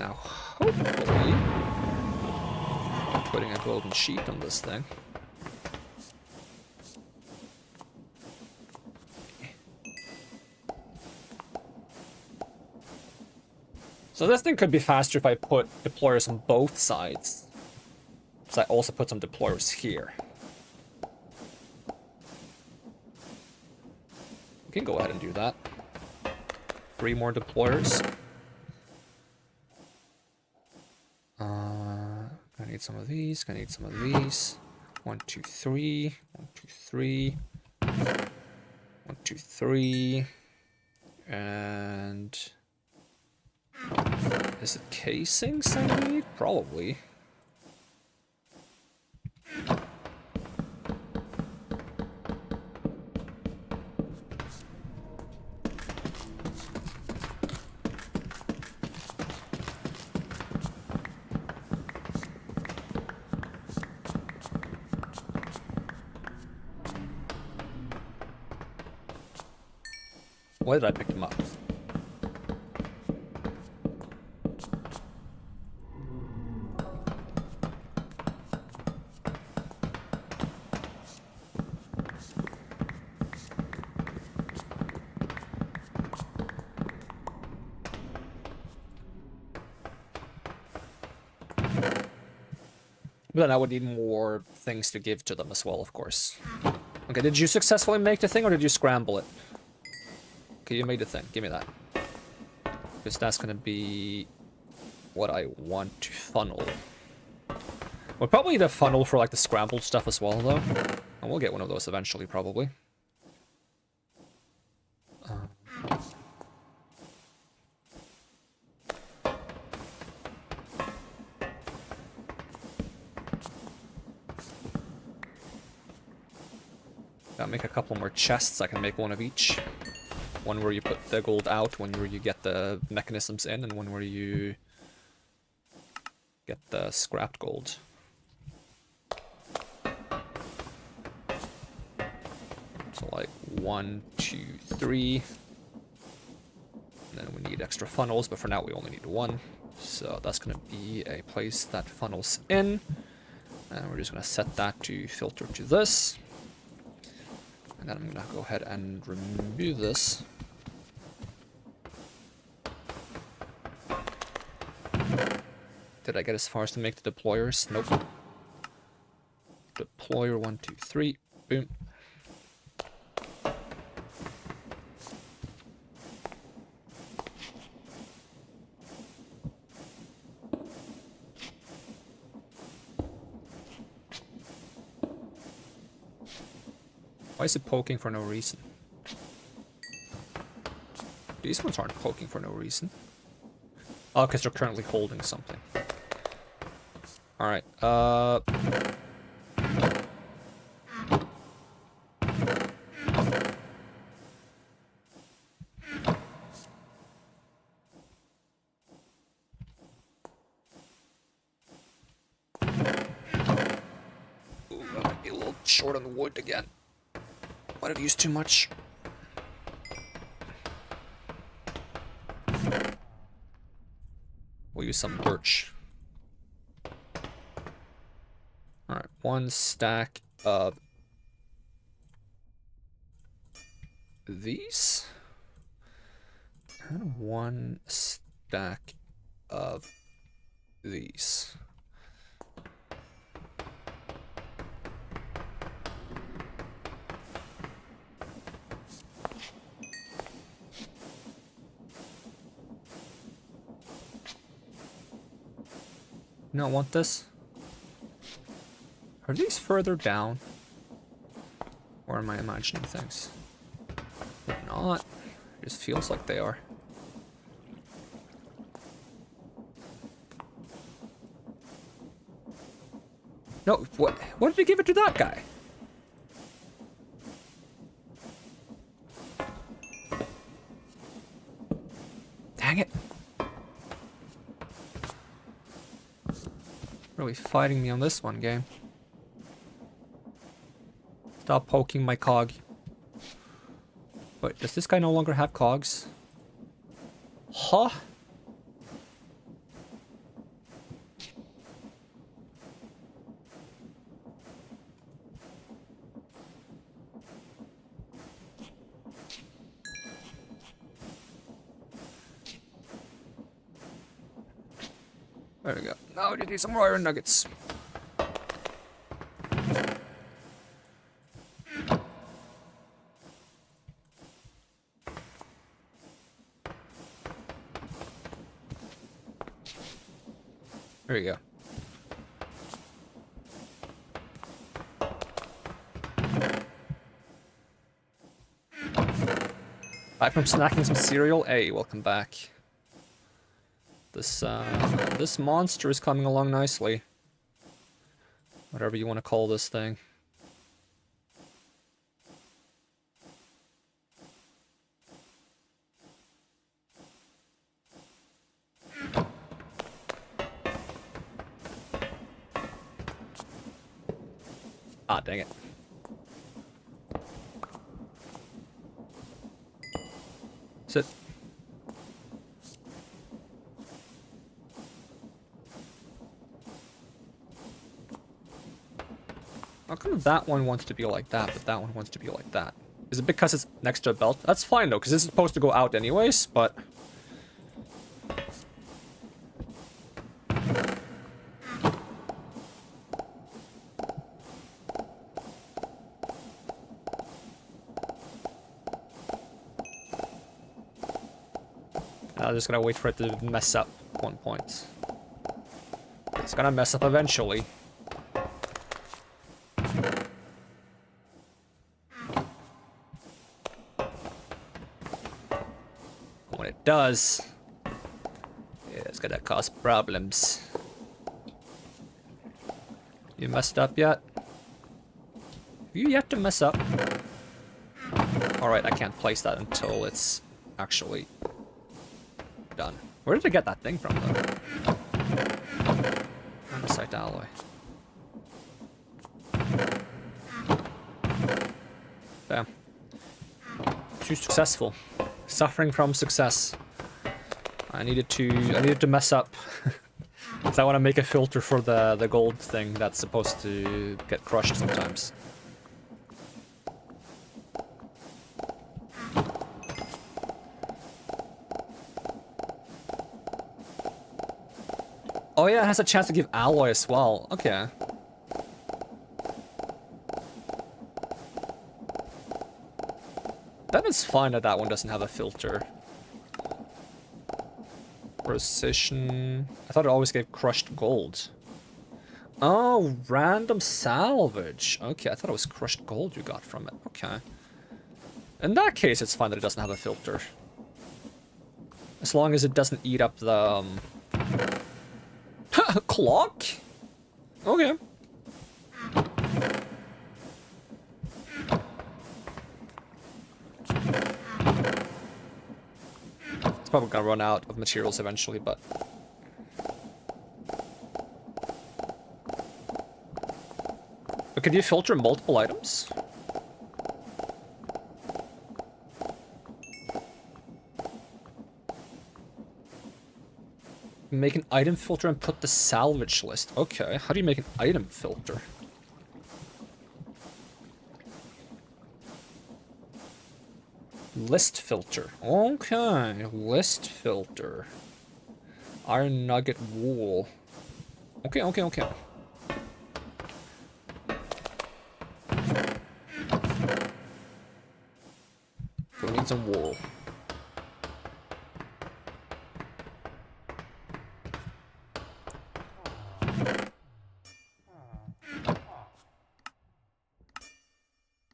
Now, hopefully, putting a golden sheet on this thing. So this thing could be faster if I put deployers on both sides. So I also put some deployers here. We can go ahead and do that. 3 more deployers. I need some of these. I need some of these. 1, 2, 3. 1, 2, 3. 1, 2, 3. And is it casings I need? Probably. Why did I pick them up? But then I would need more things to give to them as well, of course. Okay, did you successfully make the thing or did you scramble it? Okay, you made the thing. Give me that. Because that's gonna be what I want to funnel. We'll probably need a funnel for like the scrambled stuff as well, though. And we'll get one of those eventually, probably. Gotta make a couple more chests. I can make one of each. One where you put the gold out, one where you get the mechanisms in, and one where you get the scrapped gold. So like 1, 2, 3. And then we need extra funnels, but for now we only need 1. So that's gonna be a place that funnels in. And we're just gonna set that to filter to this. And then I'm gonna go ahead and remove this. Did I get as far as to make the deployers? Nope. Deployer 1, 2, 3. Boom. Why is it poking for no reason? These ones aren't poking for no reason. Oh, because they're currently holding something. Alright, Ooh, I might be a little short on the wood again. Might have used too much. We'll use some birch. Alright, 1 stack of these. And 1 stack of these. You don't want this? Are these further down? Or am I imagining things? They're not. It just feels like they are. No, what did you give it to that guy? Dang it. Really fighting me on this one, game. Stop poking my cog. Wait, does this guy no longer have cogs? Huh? There we go. Now we need some more iron nuggets. There you go. Back from snacking some cereal. Hey, welcome back. This monster is coming along nicely. Whatever you want to call this thing. Ah, dang it. Sit. How come that one wants to be like that, but that one wants to be like that? Is it because it's next to a belt? That's fine though, because this is supposed to go out anyways, but... I'm just gonna wait for it to mess up at one point. It's gonna mess up eventually. When it does, it's gonna cause problems. You messed up yet? Have you yet to mess up? Alright, I can't place that until it's actually done. Where did I get that thing from, though? Andesite alloy. Damn. Too successful. Suffering from success. I needed to mess up. Because I want to make a filter for the gold thing that's supposed to get crushed sometimes. Oh yeah, it has a chance to give alloy as well. Okay. Then it's fine that that one doesn't have a filter. Precision... I thought it always gave crushed gold. Oh, random salvage. Okay, I thought it was crushed gold you got from it. Okay. In that case, it's fine that it doesn't have a filter. As long as it doesn't eat up the... clock? Okay. It's probably gonna run out of materials eventually, but... But could you filter multiple items? Make an item filter and put the salvage list. Okay, how do you make an item filter? List filter. Okay, list filter. Iron nugget wool. Okay, okay, okay. We need some wool.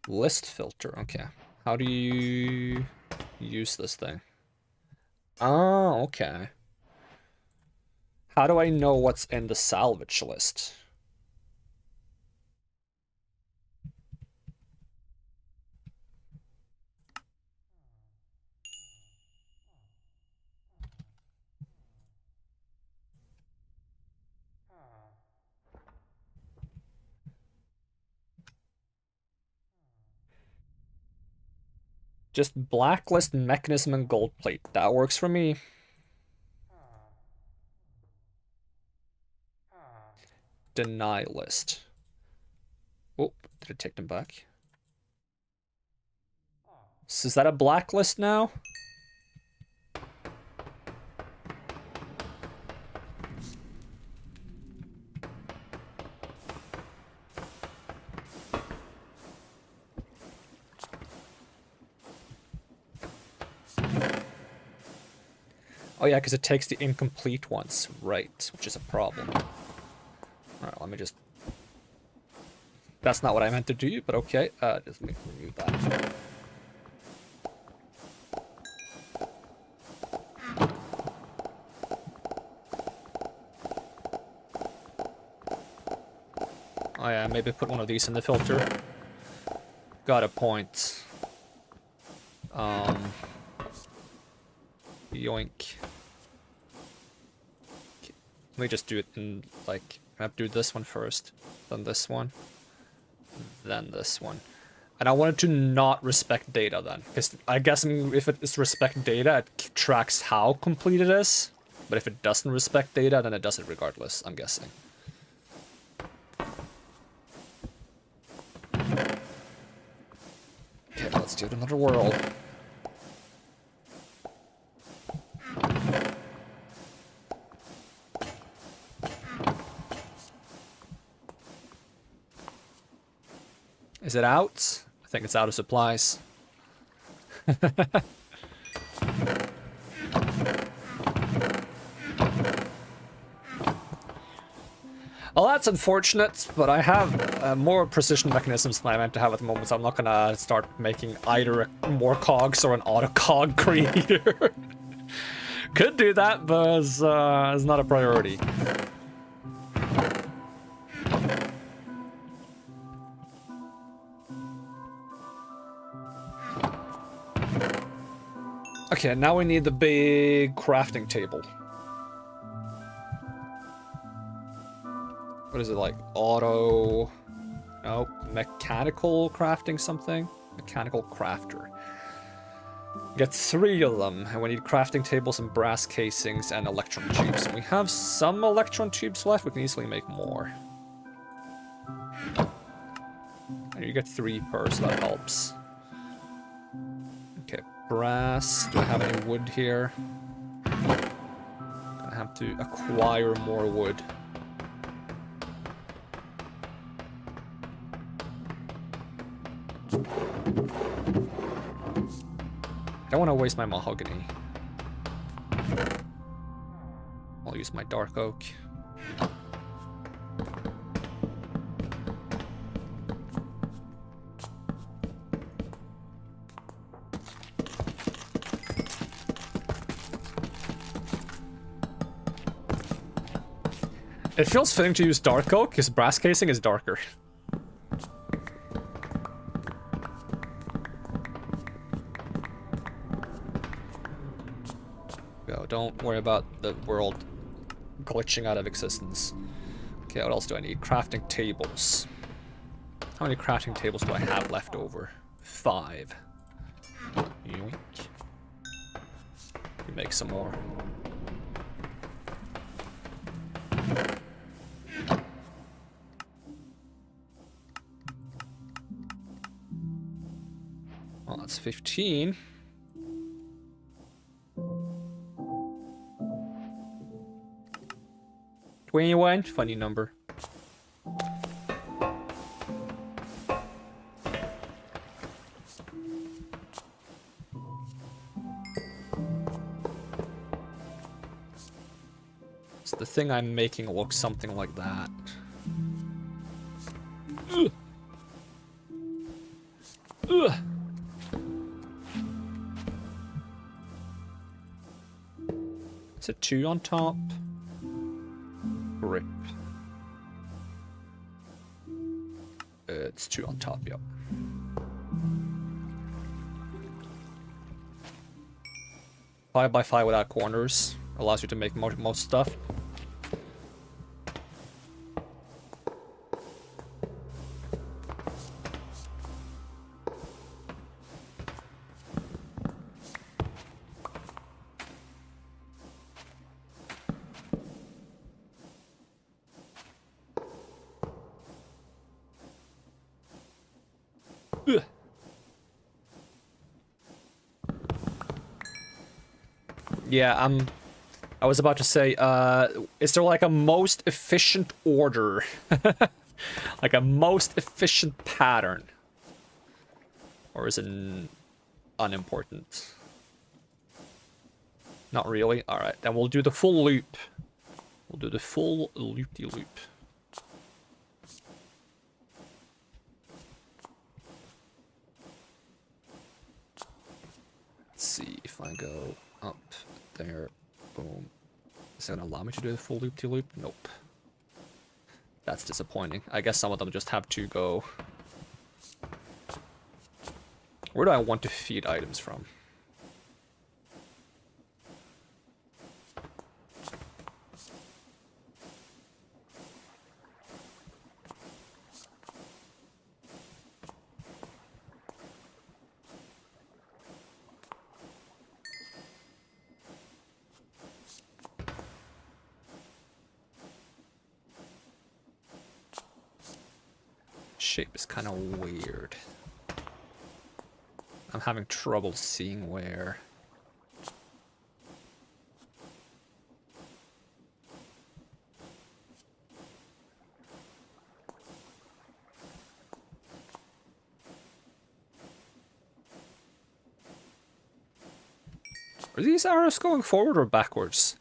List filter, okay. How do you use this thing? Oh, okay. How do I know what's in the salvage list? Just blacklist mechanism and gold plate. That works for me. Deny list. Oh, did it take them back? So is that a blacklist now? Oh yeah, because it takes the incomplete ones, right, which is a problem. Alright, let me just... That's not what I meant to do, but okay, just let me remove that. Oh yeah, maybe put one of these in the filter. Got a point. Yoink. Let me just do it in, like, I have to do this one first, then this one, then this one. And I wanted to not respect data then, because I guess if it is respect data, it tracks how complete it is. But if it doesn't respect data, then it does it regardless, I'm guessing. Okay, let's do another world. Is it out? I think it's out of supplies. Well, that's unfortunate, but I have more precision mechanisms than I meant to have at the moment, so I'm not gonna start making either more cogs or an auto cog creator. Could do that, but it's not a priority. Okay, now we need the big crafting table. What is it, like auto... No, mechanical crafting something? Mechanical crafter. Get 3 of them, and we need crafting tables and brass casings and electron tubes. We have some electron tubes left, we can easily make more. And you get 3 per, so that helps. Okay, brass. Do I have any wood here? I have to acquire more wood. I don't want to waste my mahogany. I'll use my dark oak. It feels fitting to use dark oak because brass casing is darker. Don't worry about the world glitching out of existence. Okay, what else do I need? Crafting tables. How many crafting tables do I have left over? 5. Yoink. We make some more. Well, that's 15. 21, funny number. So the thing I'm making looks something like that. Ugh. Ugh. Is it 2 on top? Rip. It's 2 on top, yep. Five by 5 without corners allows you to make most stuff. Yeah, I was about to say, is there like a most efficient order? Like a most efficient pattern? Or is it unimportant? Not really? Alright, then we'll do the full loop. We'll do the full loop-de-loop. Let's see if I go up there. Boom. Is it gonna allow me to do the full loop-de-loop? Nope. That's disappointing. I guess some of them just have to go... Where do I want to feed items from? Shape is kind of weird. I'm having trouble seeing where. Are these arrows going forward or backwards?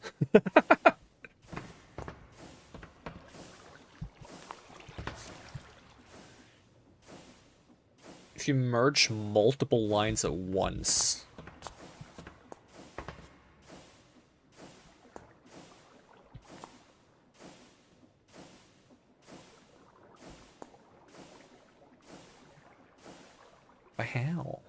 If you merge multiple lines at once. But how?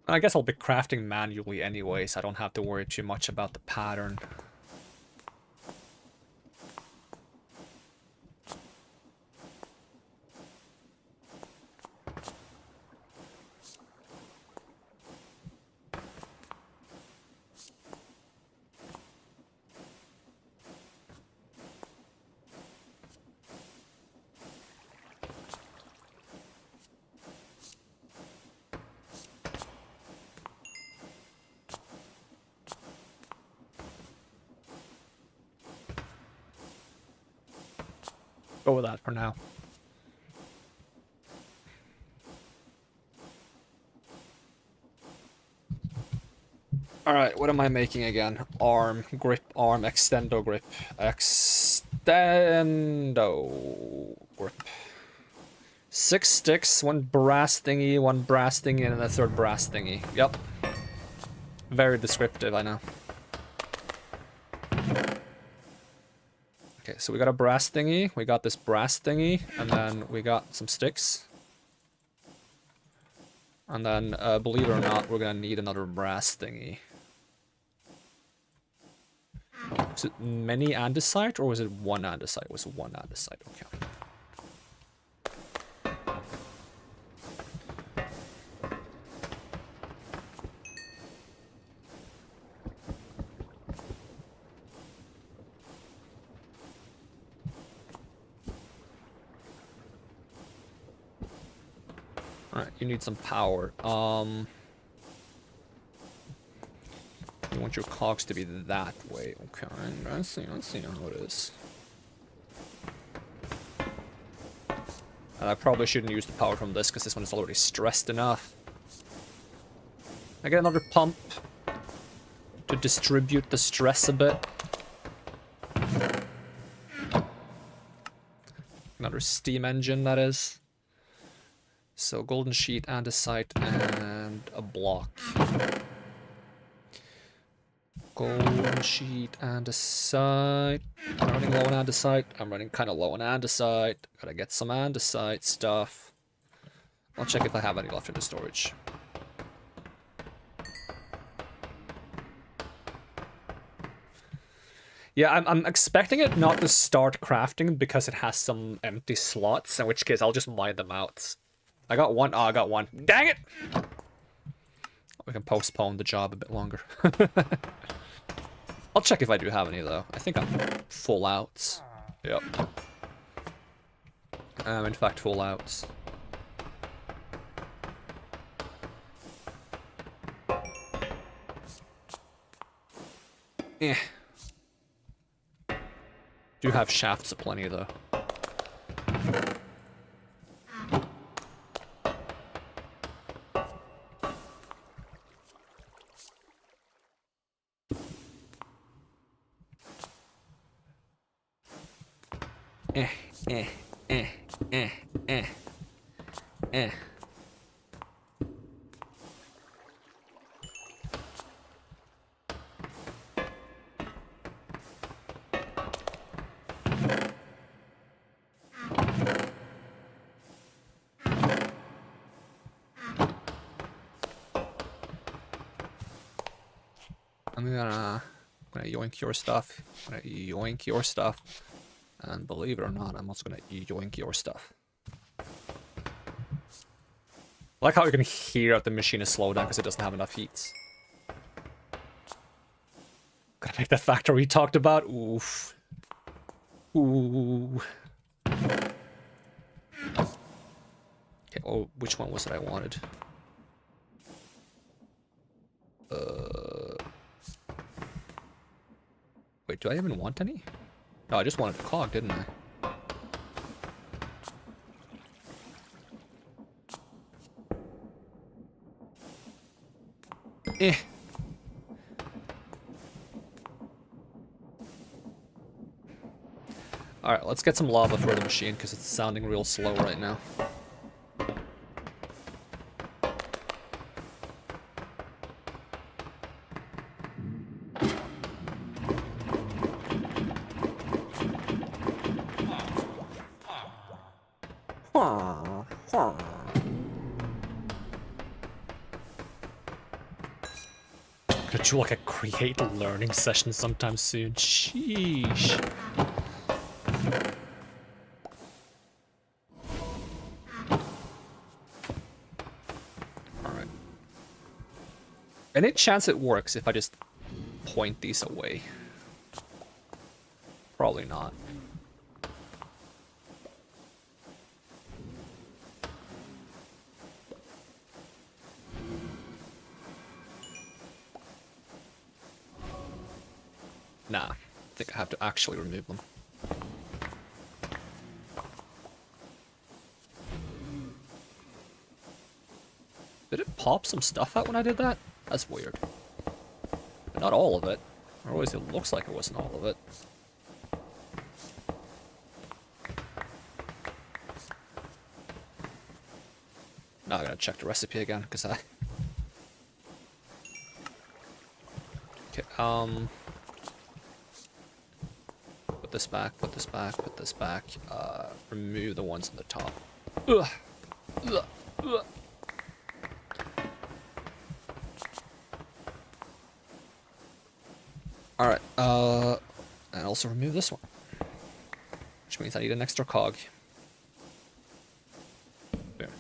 I guess I'll be crafting manually anyways. I don't have to worry too much about the pattern. Go with that for now. Alright, what am I making again? Arm, grip, arm, extendo grip. Extendo grip. 6 sticks, 1 brass thingy, 1 brass thingy, and then a 3rd brass thingy. Yep. Very descriptive, I know. Okay, so we got a brass thingy, we got this brass thingy, and then we got some sticks. And then, believe it or not, we're gonna need another brass thingy. Was it many andesite, or was it 1 andesite? It was 1 andesite, okay. Alright, you need some power. You want your cogs to be that way. Okay, let's see how it is. And I probably shouldn't use the power from this because this one is already stressed enough. I get another pump to distribute the stress a bit. Another steam engine, that is. So golden sheet, andesite, and a block. Golden sheet, andesite. I'm running low on andesite. I'm running kind of low on andesite. Gotta get some andesite stuff. I'll check if I have any left in the storage. Yeah, I'm expecting it not to start crafting because it has some empty slots, in which case I'll just mine them out. I got one. Oh, I got one. Dang it! We can postpone the job a bit longer. I'll check if I do have any, though. I think I'm full out. Yep. I'm in fact full out. Eh. Do have shafts aplenty, though. Eh, eh, eh, eh, eh, eh. I'm gonna yoink your stuff. I'm gonna yoink your stuff. And believe it or not, I'm also gonna yoink your stuff. I like how you can hear that the machine is slowed down because it doesn't have enough heat. Gonna make that factory we talked about. Oof. Ooh. Okay, oh, which one was it I wanted? Wait, do I even want any? No, I just wanted a cog, didn't I? Eh. Alright, let's get some lava for the machine, because it's sounding real slow right now. Gonna do like a create learning session sometime soon. Sheesh. Alright. Any chance it works if I just point these away? Probably not. Nah, I think I have to actually remove them. Did it pop some stuff out when I did that? That's weird. But not all of it. Or always it looks like it wasn't all of it. Now I gotta check the recipe again, because I... Okay, put this back, put this back, put this back. Remove the ones on the top. Ugh. Ugh. Ugh. Alright, and also remove this one. Which means I need an extra cog. Boom.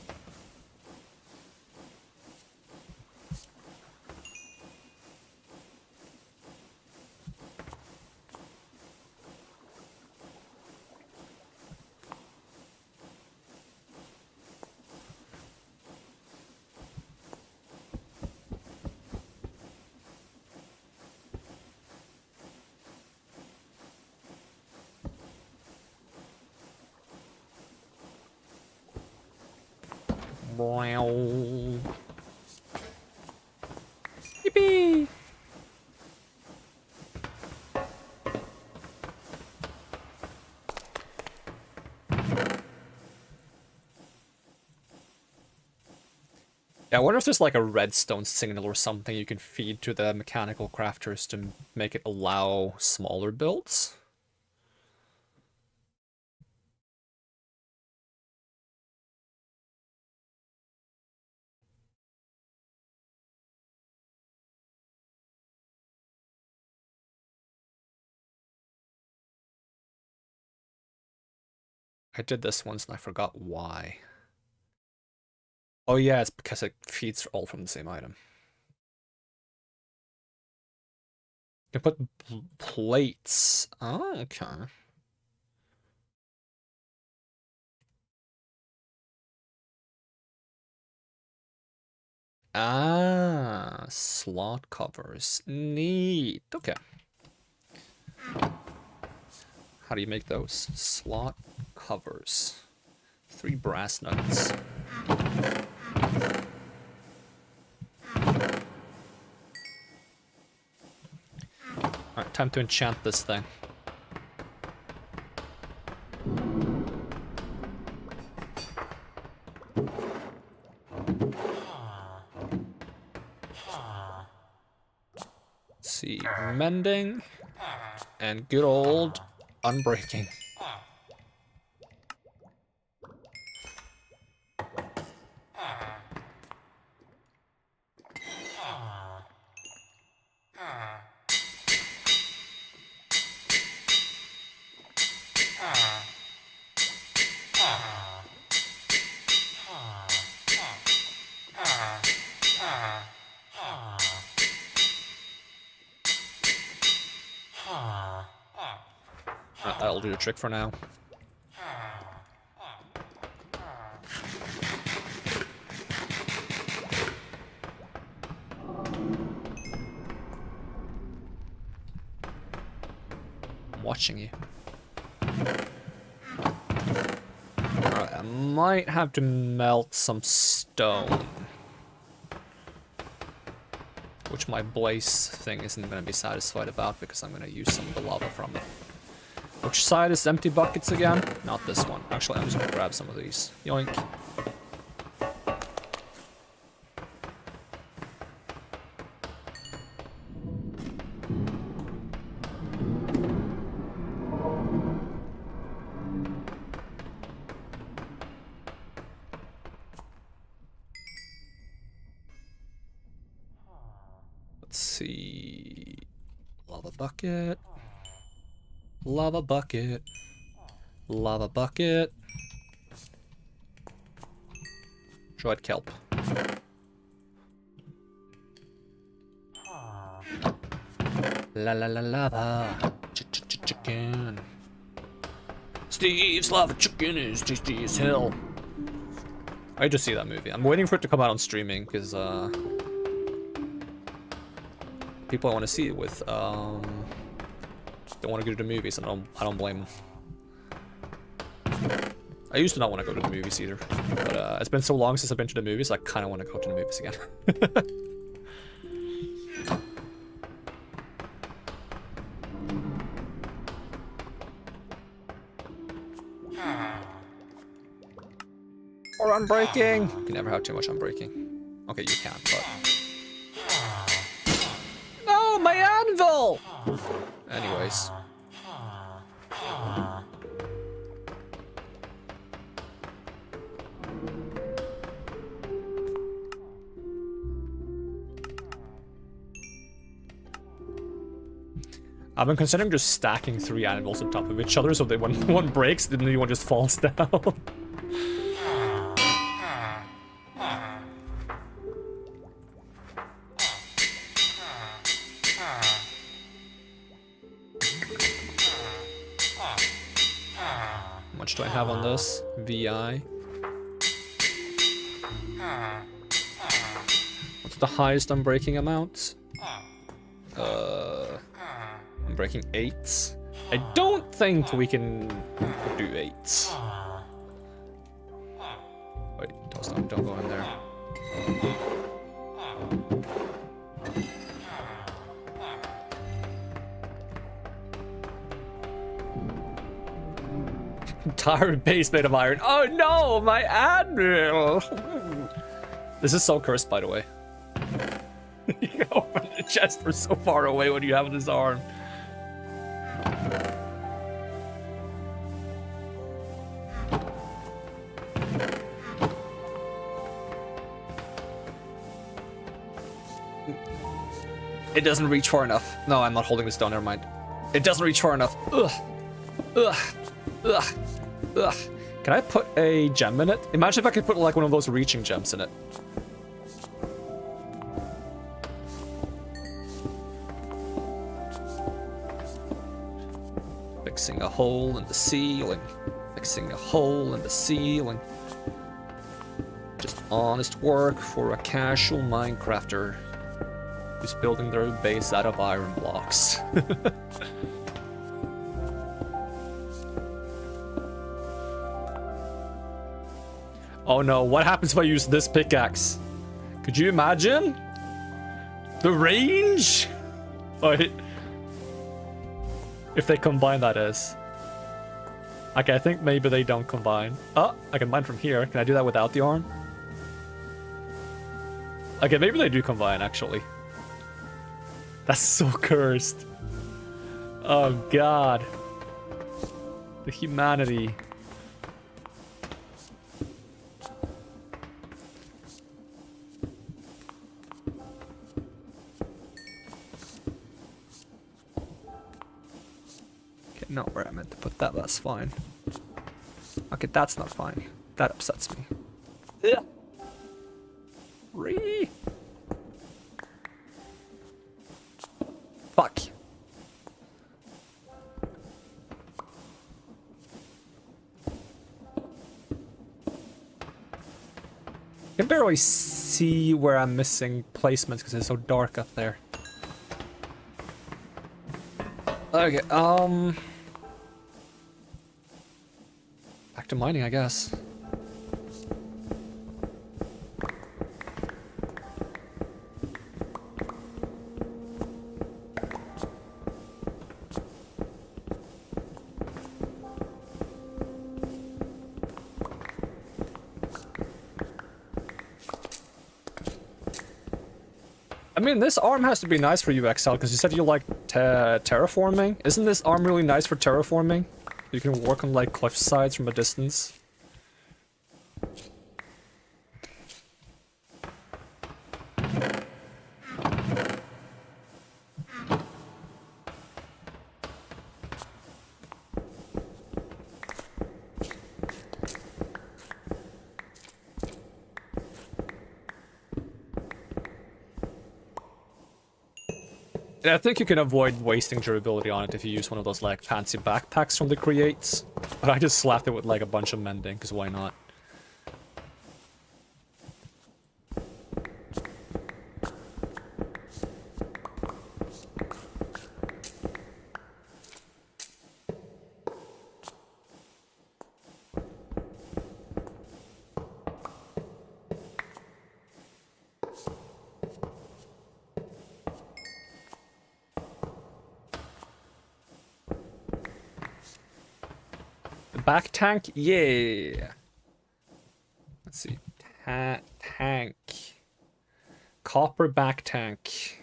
Yippee! Yeah, I wonder if there's like a redstone signal or something you can feed to the mechanical crafters to make it allow smaller builds. I did this once and I forgot why. Oh yeah, it's because it feeds all from the same item. You can put plates. Oh, okay. Ah, slot covers. Neat. Okay. How do you make those? Slot covers. 3 brass nuggets. Alright, time to enchant this thing. Let's see, mending and good old unbreaking. That'll do the trick for now. I'm watching you. Alright, I might have to melt some stone. Which my blaze thing isn't going to be satisfied about because I'm going to use some of the lava from it. Which side is empty buckets again? Not this one. Actually, I'm just going to grab some of these. Yoink. Let's see. Lava bucket. Lava bucket. Lava bucket. Dried kelp. La la la lava. Chicken. Steve's lava chicken is tasty as hell. I just see that movie. I'm waiting for it to come out on streaming because people I want to see it with don't want to go to the movies, and I don't blame them. I used to not want to go to the movies either, but it's been so long since I've been to the movies, I kind of want to go to the movies again. Or unbreaking! You can never have too much unbreaking. Okay, you can, but... No, my anvil! Anyways. I've been considering just stacking 3 anvils on top of each other so that when one breaks, the new one just falls down. Do I have on this? VI. What's the highest unbreaking amount? I'm breaking 8s. I don't think we can do 8s. Wait, don't go in there. Entire base made of iron. Oh no, my admiral! This is so cursed, by the way. You can open the chest for so far away when you have this arm. It doesn't reach far enough. No, I'm not holding this down, never mind. It doesn't reach far enough. Ugh. Ugh. Ugh. Ugh. Can I put a gem in it? Imagine if I could put like one of those reaching gems in it. Fixing a hole in the ceiling. Fixing a hole in the ceiling. Just honest work for a casual Minecrafter who's building their base out of iron blocks. Oh no, what happens if I use this pickaxe? Could you imagine? The range? Wait. If they combine, that is. Okay, I think maybe they don't combine. Oh, I can mine from here. Can I do that without the arm? Okay, maybe they do combine, actually. That's so cursed. Oh god. The humanity. Not where I meant to put that, that's fine. Okay, that's not fine. That upsets me. Yeah. Fuck. I can barely see where I'm missing placements because it's so dark up there. Okay, back to mining, I guess. I mean, this arm has to be nice for you, XL, because you said you like terraforming. Isn't this arm really nice for terraforming? You can work on, like, cliff sides from a distance. I think you can avoid wasting durability on it if you use one of those, like, fancy backpacks from the creates. But I just slapped it with, like, a bunch of mending, because why not? Back tank? Yeah. Let's see. Tank. Copper back tank.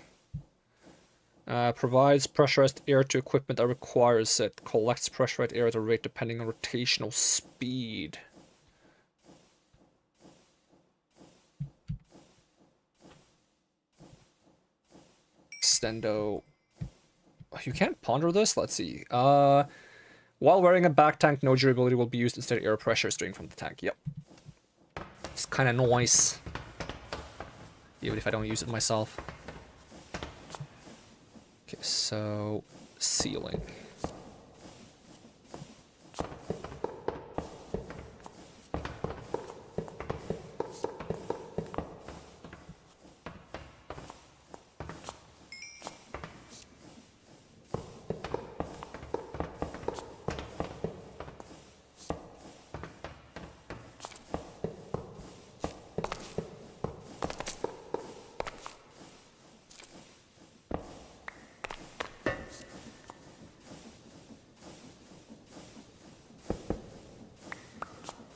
Provides pressurized air to equipment that requires it. Collects pressurized air at a rate depending on rotational speed. Extendo. You can't ponder this? Let's see. While wearing a back tank, no durability will be used. Instead, air pressure is drained from the tank. Yep. It's kind of nice. Even if I don't use it myself. Okay, so... ceiling.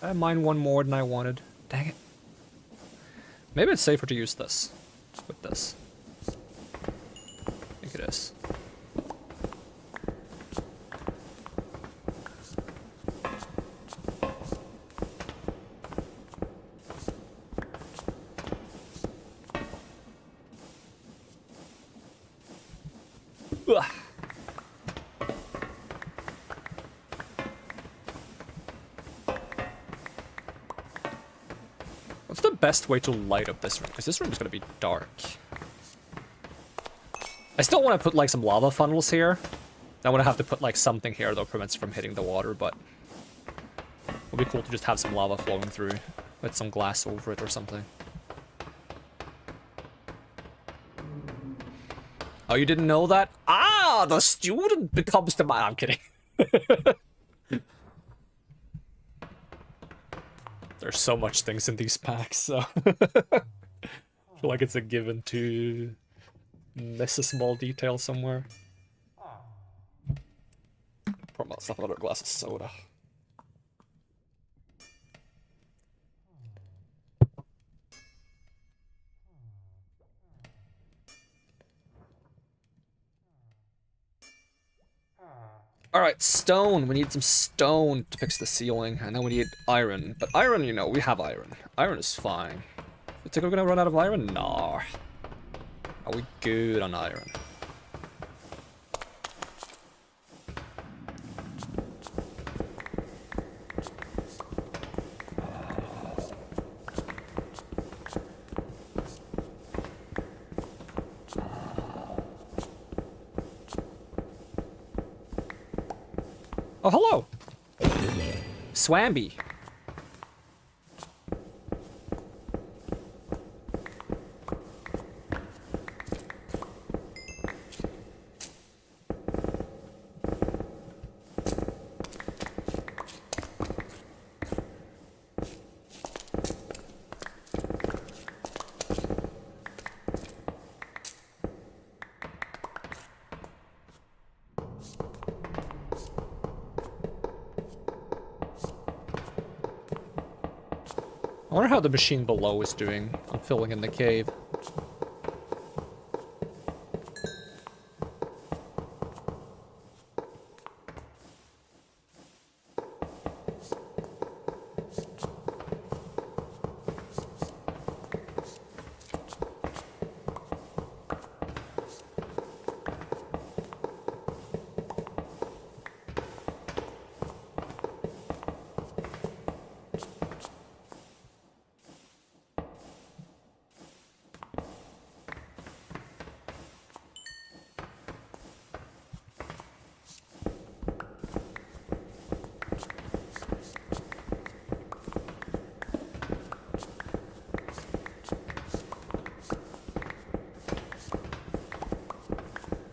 I mined one more than I wanted. Dang it. Maybe it's safer to use this. With this. I think it is. Ugh. What's the best way to light up this room? Because this room is going to be dark. I still want to put like some lava funnels here. I want to have to put like something here that prevents it from hitting the water, but it would be cool to just have some lava flowing through with some glass over it or something. Oh, you didn't know that? Ah, the student becomes the man. I'm kidding. There's so much things in these packs, so I feel like it's a given to miss a small detail somewhere. Pour myself another glass of soda. Alright, stone. We need some stone to fix the ceiling. And then we need iron. But iron, you know, we have iron. Iron is fine. You think we're gonna run out of iron? Nah. Are we good on iron? Oh, hello! Swamby. I wonder how the machine below is doing on filling in the cave.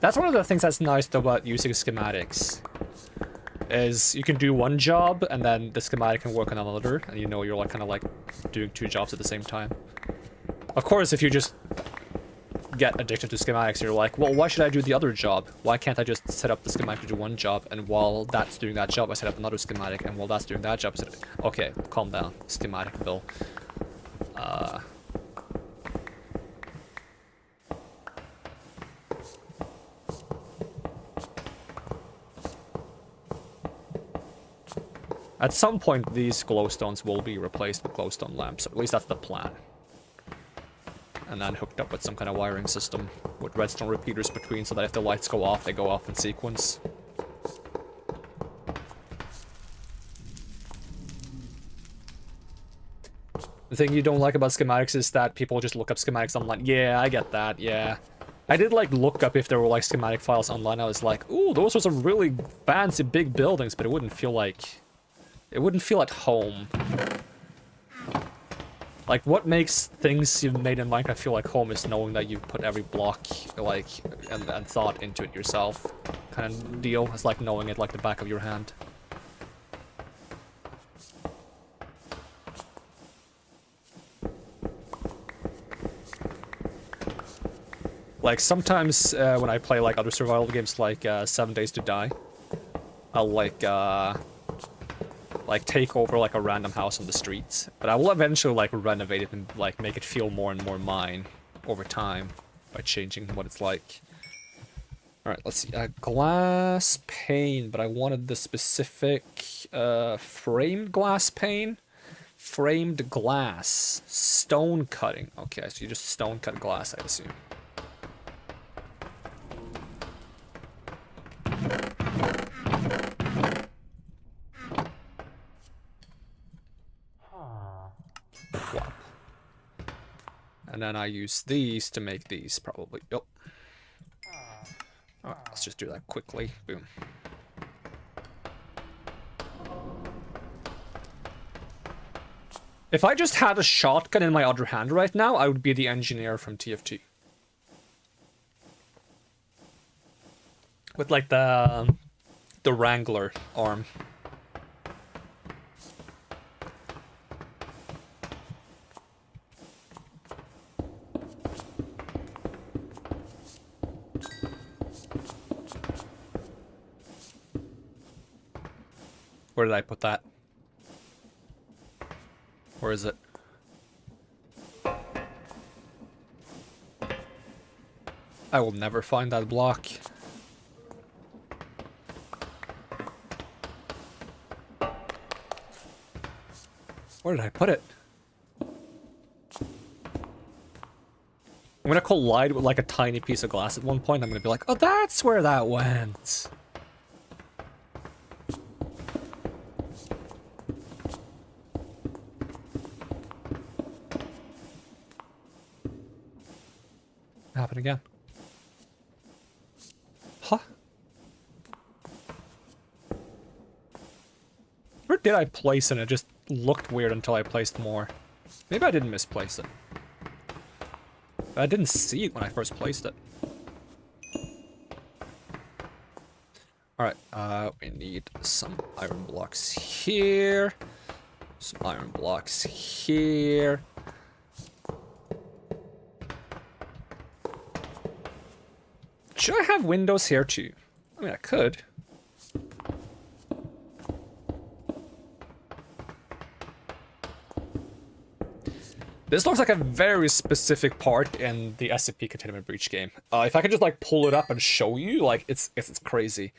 That's one of the things that's nice though about using schematics, is you can do one job and then the schematic can work on another, and you know you're like kind of like doing two jobs at the same time. Of course, if you just get addicted to schematics, you're like, well, why should I do the other job? Why can't I just set up the schematic to do one job, and while that's doing that job, I set up another schematic, and while that's doing that job, I set up... Okay, calm down, schematic bill. At some point, these glowstones will be replaced with glowstone lamps. At least that's the plan. And then hooked up with some kind of wiring system with redstone repeaters between, so that if the lights go off, they go off in sequence. The thing you don't like about schematics is that people just look up schematics online. Yeah, I get that, yeah. I did like look up if there were like schematic files online. I was like, ooh, those are some really fancy big buildings, but it wouldn't feel like... It wouldn't feel at home. Like, what makes things you've made in Minecraft feel like home is knowing that you've put every block, like, and thought into it yourself. Kind of deal. It's like knowing it like the back of your hand. Like, sometimes when I play, like, other survival games like 7 Days to Die, I'll, like take over like a random house on the streets, but I will eventually like renovate it and like make it feel more and more mine over time by changing what it's like. All right, let's see. Glass pane, but I wanted the specific framed glass pane. Framed glass. Stone cutting. Okay, so you just stone cut glass, I assume. And then I use these to make these, probably. Yep. Alright, let's just do that quickly. Boom. If I just had a shotgun in my other hand right now, I would be the engineer from TFT. With like the Wrangler arm. Where did I put that? Where is it? I will never find that block. Where did I put it? I'm gonna collide with like a tiny piece of glass at one point. I'm gonna be like, oh, that's where that went. Happen again. Huh? Where did I place it? It just looked weird until I placed more. Maybe I didn't misplace it. But I didn't see it when I first placed it. Alright, we need some iron blocks here. Some iron blocks here. Should I have windows here too? I mean, I could. This looks like a very specific part in the SCP Containment Breach game. If I could just like pull it up and show you, like it's crazy.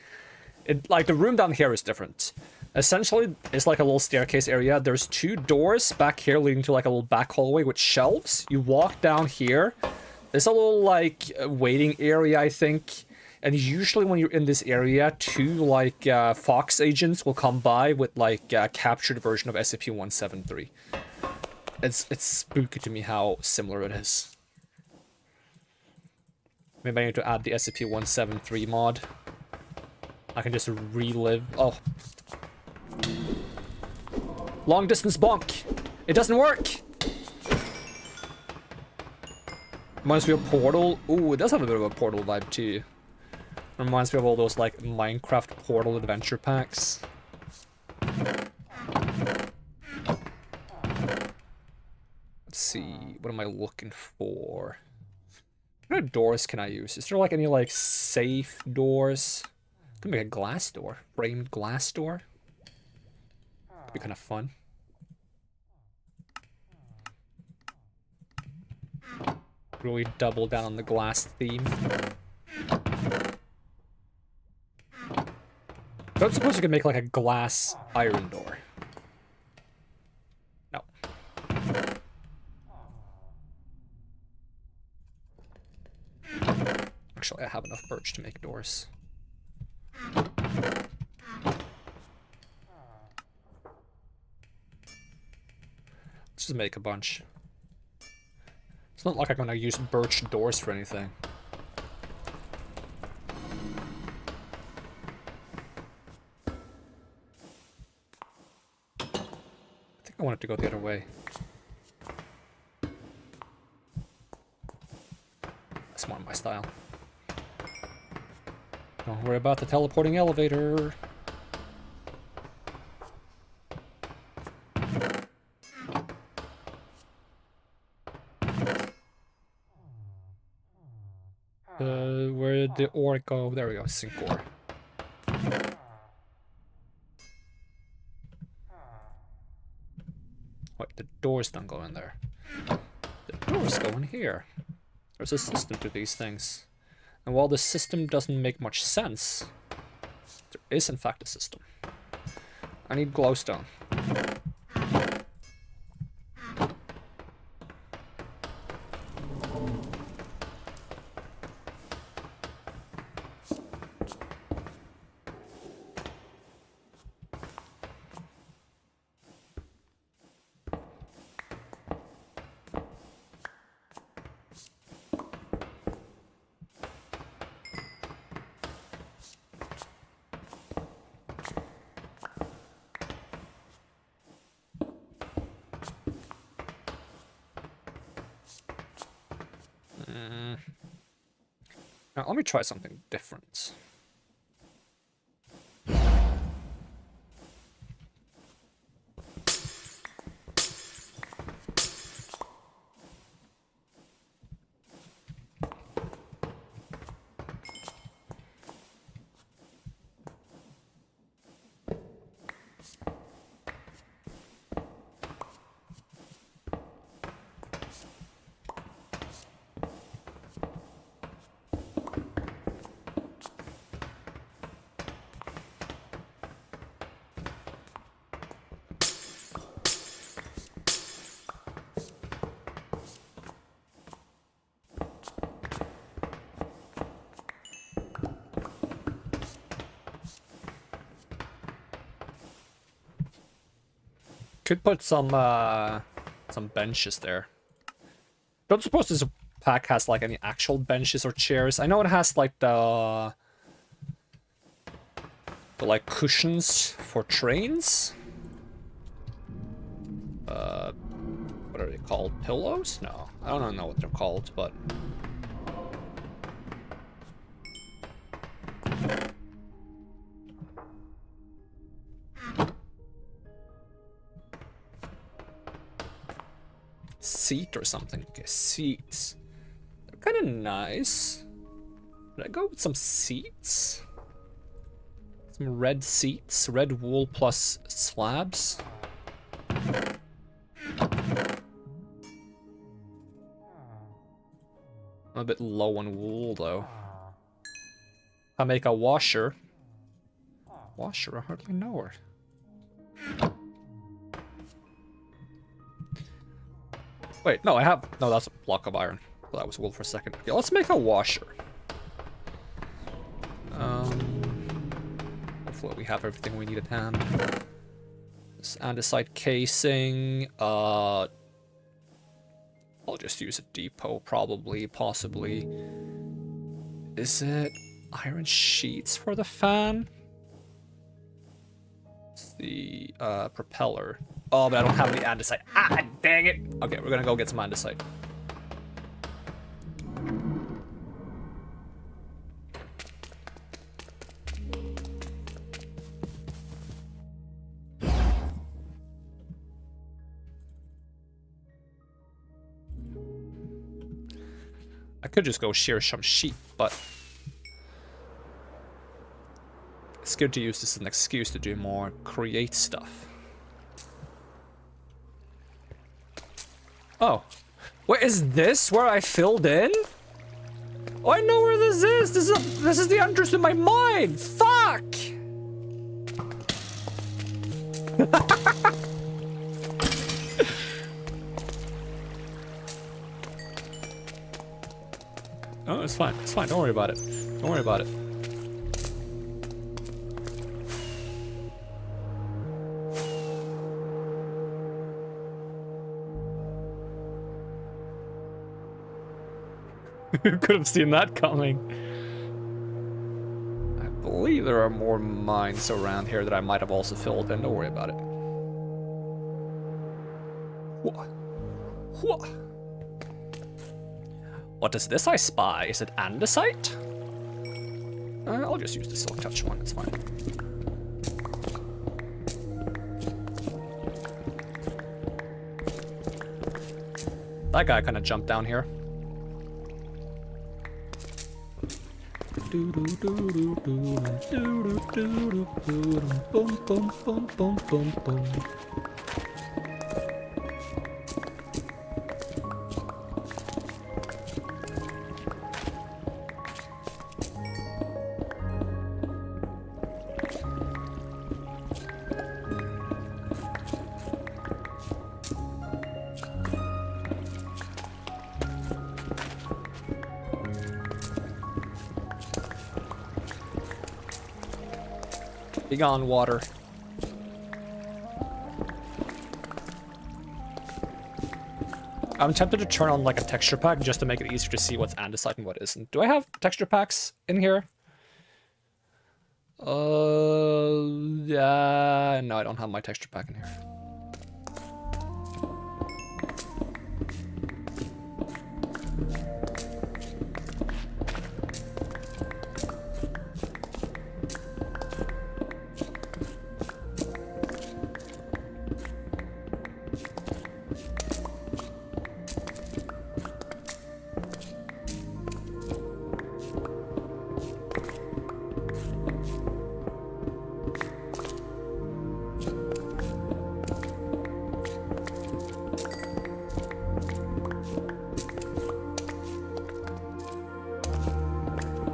Like the room down here is different. Essentially, it's like a little staircase area. There's two doors back here leading to like a little back hallway with shelves. You walk down here. There's a little like waiting area, I think. And usually when you're in this area, two like Fox agents will come by with like a captured version of SCP-173. It's spooky to me how similar it is. Maybe I need to add the SCP-173 mod. I can just relive. Oh. Long distance bonk. It doesn't work. Reminds me of Portal. Ooh, it does have a bit of a Portal vibe too. Reminds me of all those like Minecraft Portal adventure packs. Let's see, what am I looking for? What kind of doors can I use? Is there like any like safe doors? Could make a glass door, framed glass door. Could be kind of fun. Really double down on the glass theme. I don't suppose you could make like a glass iron door. No. Actually, I have enough birch to make doors. Let's just make a bunch. It's not like I'm gonna use birch doors for anything. I think I want it to go the other way. That's more my style. Don't worry about the teleporting elevator. Where did the ore go? There we go, sink ore. Wait, the doors don't go in there. The doors go in here. There's a system to these things. And while the system doesn't make much sense, there is in fact a system. I need glowstone. Now, let me try something different. Could put some benches there. Don't suppose this pack has like any actual benches or chairs. I know it has like the like cushions for trains. What are they called? Pillows? No, I don't know what they're called, but. Seat or something. Okay, seats. They're kind of nice. Should I go with some seats? Some red seats. Red wool plus slabs. I'm a bit low on wool though. I make a washer. Washer? I hardly know her. Wait, no, I have... No, that's a block of iron. Well, that was wool for a second. Okay, let's make a washer. Hopefully we have everything we need at hand. This andesite casing. I'll just use a depot, probably, possibly. Is it iron sheets for the fan? It's the propeller. Oh, but I don't have any andesite. Ah, dang it! Okay, we're gonna go get some andesite. I could just go shear some sheep, but it's good to use this as an excuse to do more create stuff. Oh, what is this? Where I filled in? Oh, I know where this is. This is the entrance to my mind. Fuck. Oh, it's fine. It's fine. Don't worry about it. Don't worry about it. Who could have seen that coming? I believe there are more mines around here that I might have also filled in. Don't worry about it. What is this I spy? Is it andesite? I'll just use the silk touch one. It's fine. That guy kind of jumped down here. Be gone, water. I'm tempted to turn on like a texture pack just to make it easier to see what's andesite and what isn't. Do I have texture packs in here? Yeah, no, I don't have my texture pack in here.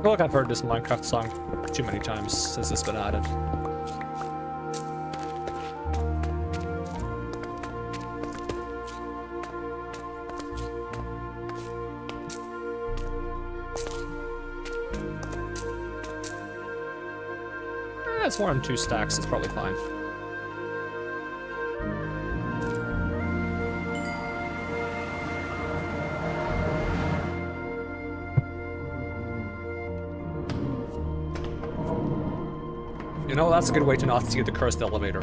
feel like I've heard this Minecraft song too many times since it's been added. It's more than 2 stacks, it's probably fine. You know, that's a good way to not see the cursed elevator.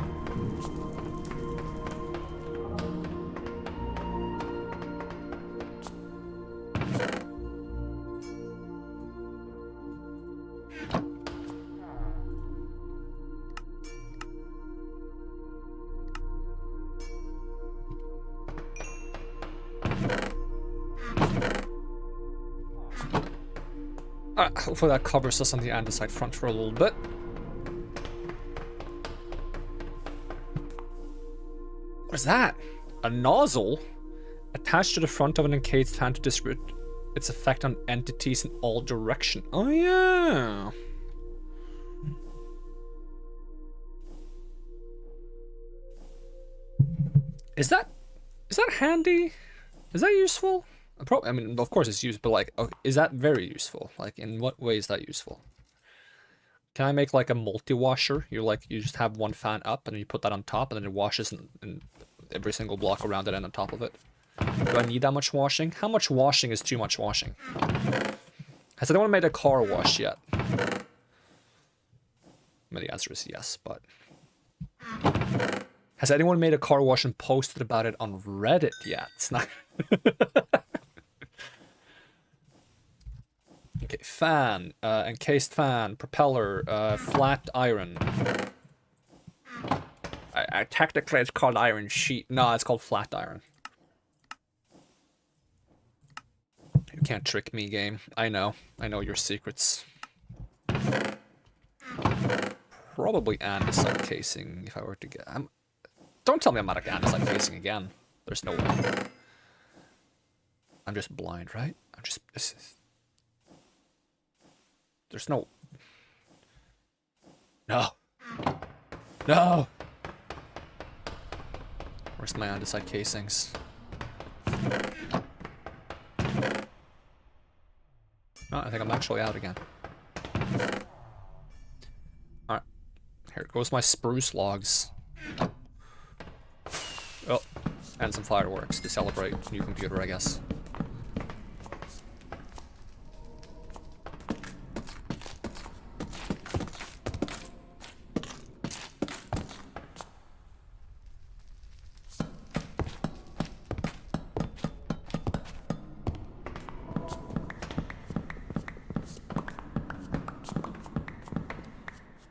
Hopefully that covers us on the andesite front for a little bit. What is that? A nozzle attached to the front of an encased fan to distribute its effect on entities in all directions. Oh yeah. Is that handy? Is that useful? I mean, of course it's used, but like, okay, is that very useful? Like, in what way is that useful? Can I make like a multi-washer? You just have one fan up and then you put that on top and then it washes in every single block around it and on top of it. Do I need that much washing? How much washing is too much washing? Has anyone made a car wash yet? I mean, the answer is yes, but... Has anyone made a car wash and posted about it on Reddit yet? It's not... Okay, fan, encased fan, propeller, flat iron. Technically it's called iron sheet. No, it's called flat iron. You can't trick me, game. I know your secrets. Probably andesite casing if I were to get... Don't tell me I'm out of andesite casing again. There's no way. I'm just blind, right? There's no... No. No! Where's my andesite casings? Oh, I think I'm actually out again. Alright. Here goes my spruce logs. Oh, and some fireworks to celebrate new computer, I guess.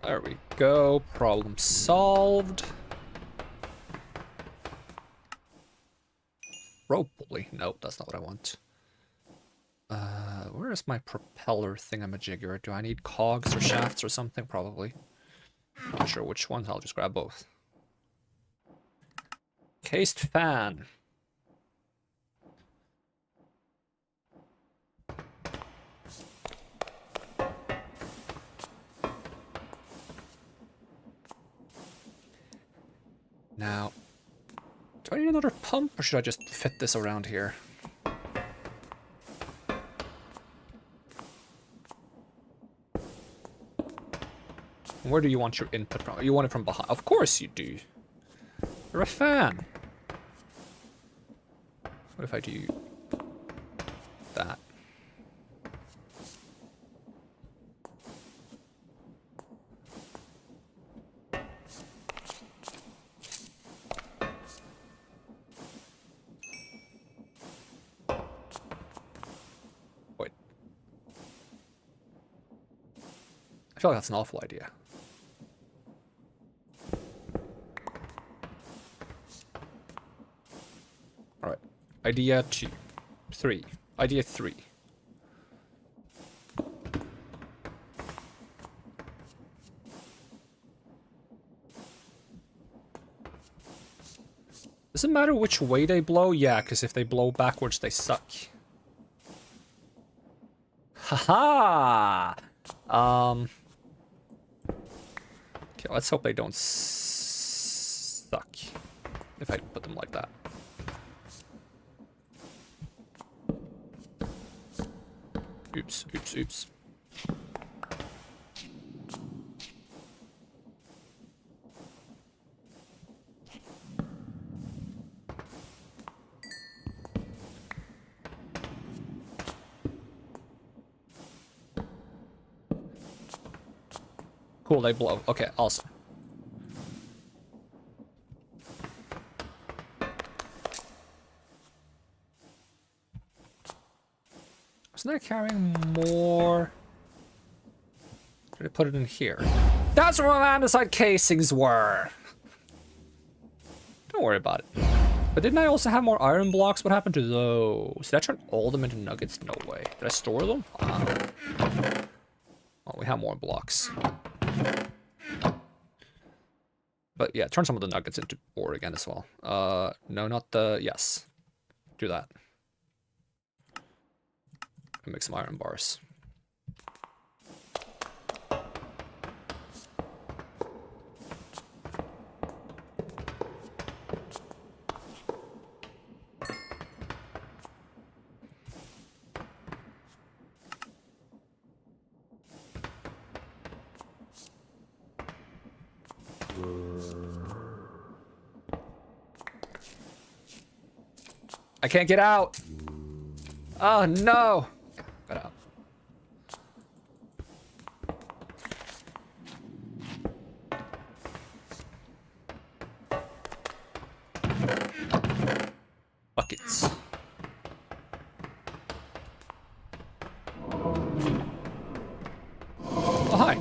There we go, problem solved. Rope pulley. Nope, that's not what I want. Where is my propeller thingamajigger? Do I need cogs or shafts or something? Probably. Not sure which ones, I'll just grab both. Cased fan. Now, do I need another pump, or should I just fit this around here? Where do you want your input from? You want it from behind? Of course you do. You're a fan. What if I do that? I feel like that's an awful idea. Alright. Idea 2. 3. Idea 3. Does it matter which way they blow? Yeah, because if they blow backwards, they suck. Haha! Okay, let's hope they don't suck. If I put them like that. Oops, oops, oops. Cool, they blow. Okay, awesome. Wasn't I carrying more? Did I put it in here? That's where my andesite casings were! Don't worry about it. But didn't I also have more iron blocks? What happened to those? Did I turn all of them into nuggets? No way. Did I store them? Oh, we have more blocks. But yeah, turn some of the nuggets into ore again as well. No, not the... Yes. Do that. And make some iron bars. I can't get out. Oh no. Got out. Buckets. Oh, hi.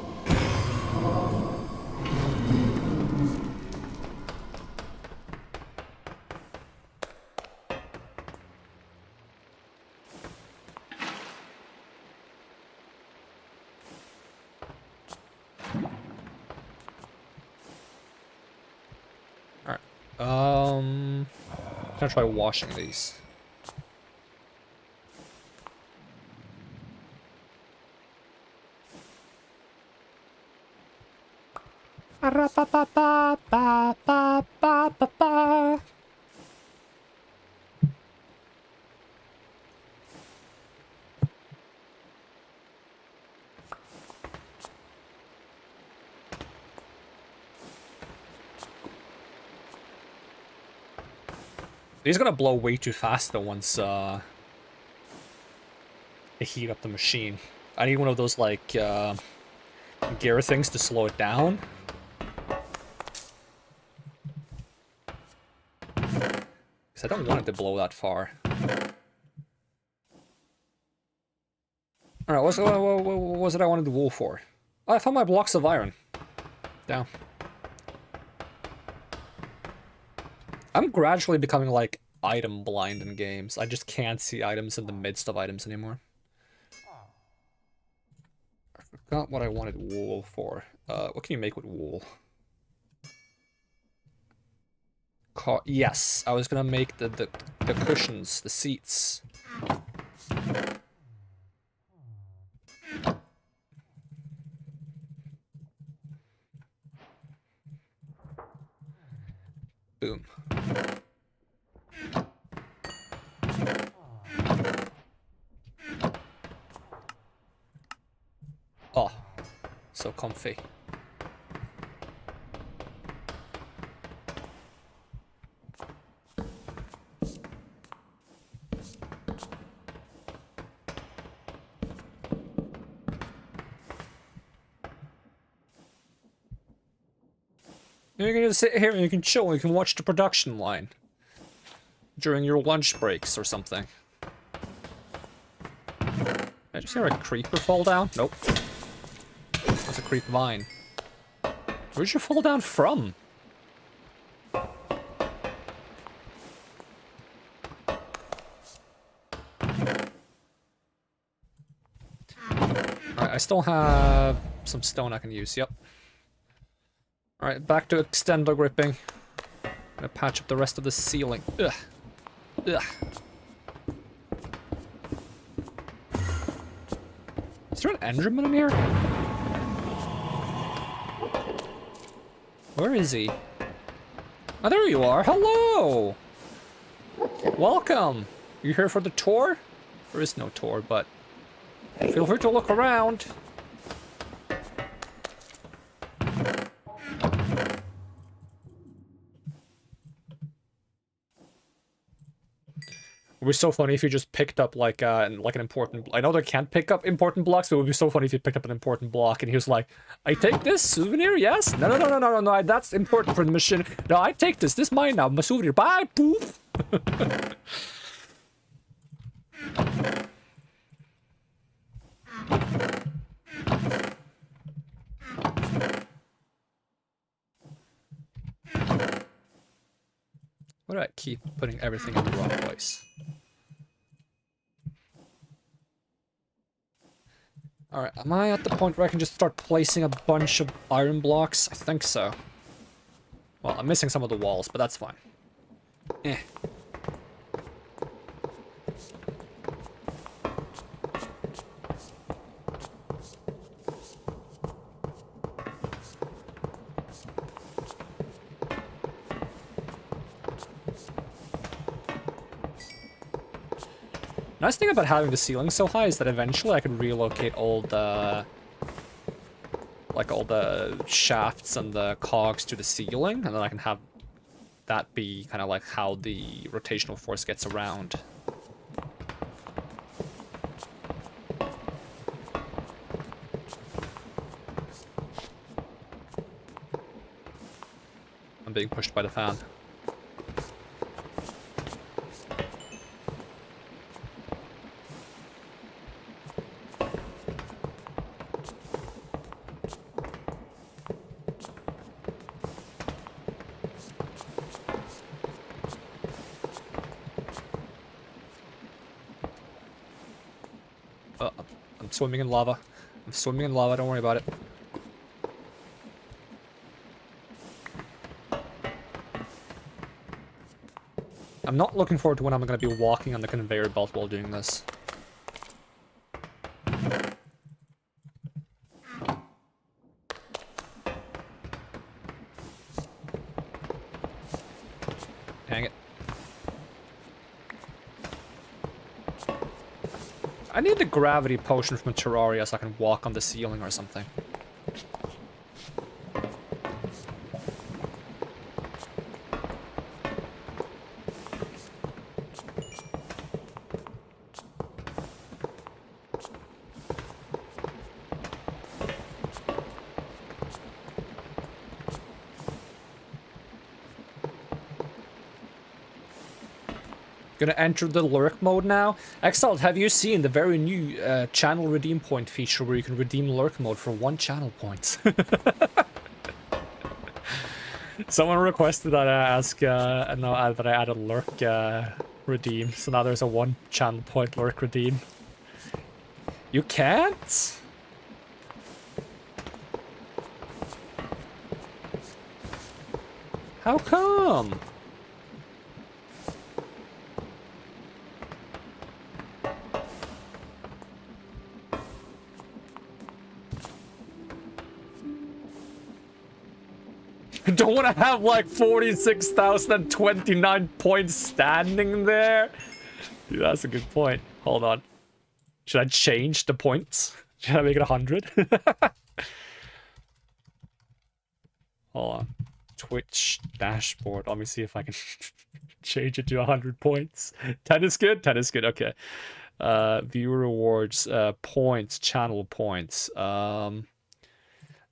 I'm gonna try washing these. He's gonna blow way too fast though once they heat up the machine. I need one of those like gear things to slow it down. Cause I don't want it to blow that far. Alright, what was it I wanted the wool for? Oh, I found my blocks of iron. Down. I'm gradually becoming like item blind in games. I just can't see items in the midst of items anymore. I forgot what I wanted wool for. What can you make with wool? Yes, I was gonna make the cushions, the seats. Boom. Oh, so comfy. You can just sit here and you can chill and you can watch the production line during your lunch breaks or something. Did I just hear a creeper fall down? Nope. That's a creep vine. Where'd you fall down from? Alright, I still have some stone I can use, yep. Alright, back to extender gripping. Gonna patch up the rest of the ceiling. Ugh. Ugh. Is there an Enderman in here? Where is he? Oh, there you are. Hello! Welcome! You here for the tour? There is no tour, but feel free to look around. It would be so funny if you just picked up like an important... I know they can't pick up important blocks, but it would be so funny if you picked up an important block and he was like, I take this souvenir, yes? No, that's important for the mission. No, I take this. This is mine now. My souvenir. Bye, poof. Why do I keep putting everything in the wrong place? Alright, am I at the point where I can just start placing a bunch of iron blocks? I think so. Well, I'm missing some of the walls, but that's fine. Eh. Nice thing about having the ceiling so high is that eventually I can relocate all the... like all the shafts and the cogs to the ceiling, and then I can have that be kind of like how the rotational force gets around. I'm being pushed by the fan. I'm swimming in lava. I'm swimming in lava, don't worry about it. I'm not looking forward to when I'm going to be walking on the conveyor belt while doing this. Dang it. I need the gravity potion from Terraria so I can walk on the ceiling or something. Gonna enter the lurk mode now. Exiled, have you seen the very new channel redeem point feature where you can redeem lurk mode for 1 channel point? Someone requested that I ask, no, that I add a lurk redeem, so now there's a 1 channel point lurk redeem. You can't? How come? Don't want to have like 46,029 points standing there. Dude, that's a good point. Hold on. Should I change the points? Should I make it 100? Hold on. Twitch dashboard. Let me see if I can change it to 100 points. 10 is good? 10 is good. Okay. Viewer rewards. Points. Channel points.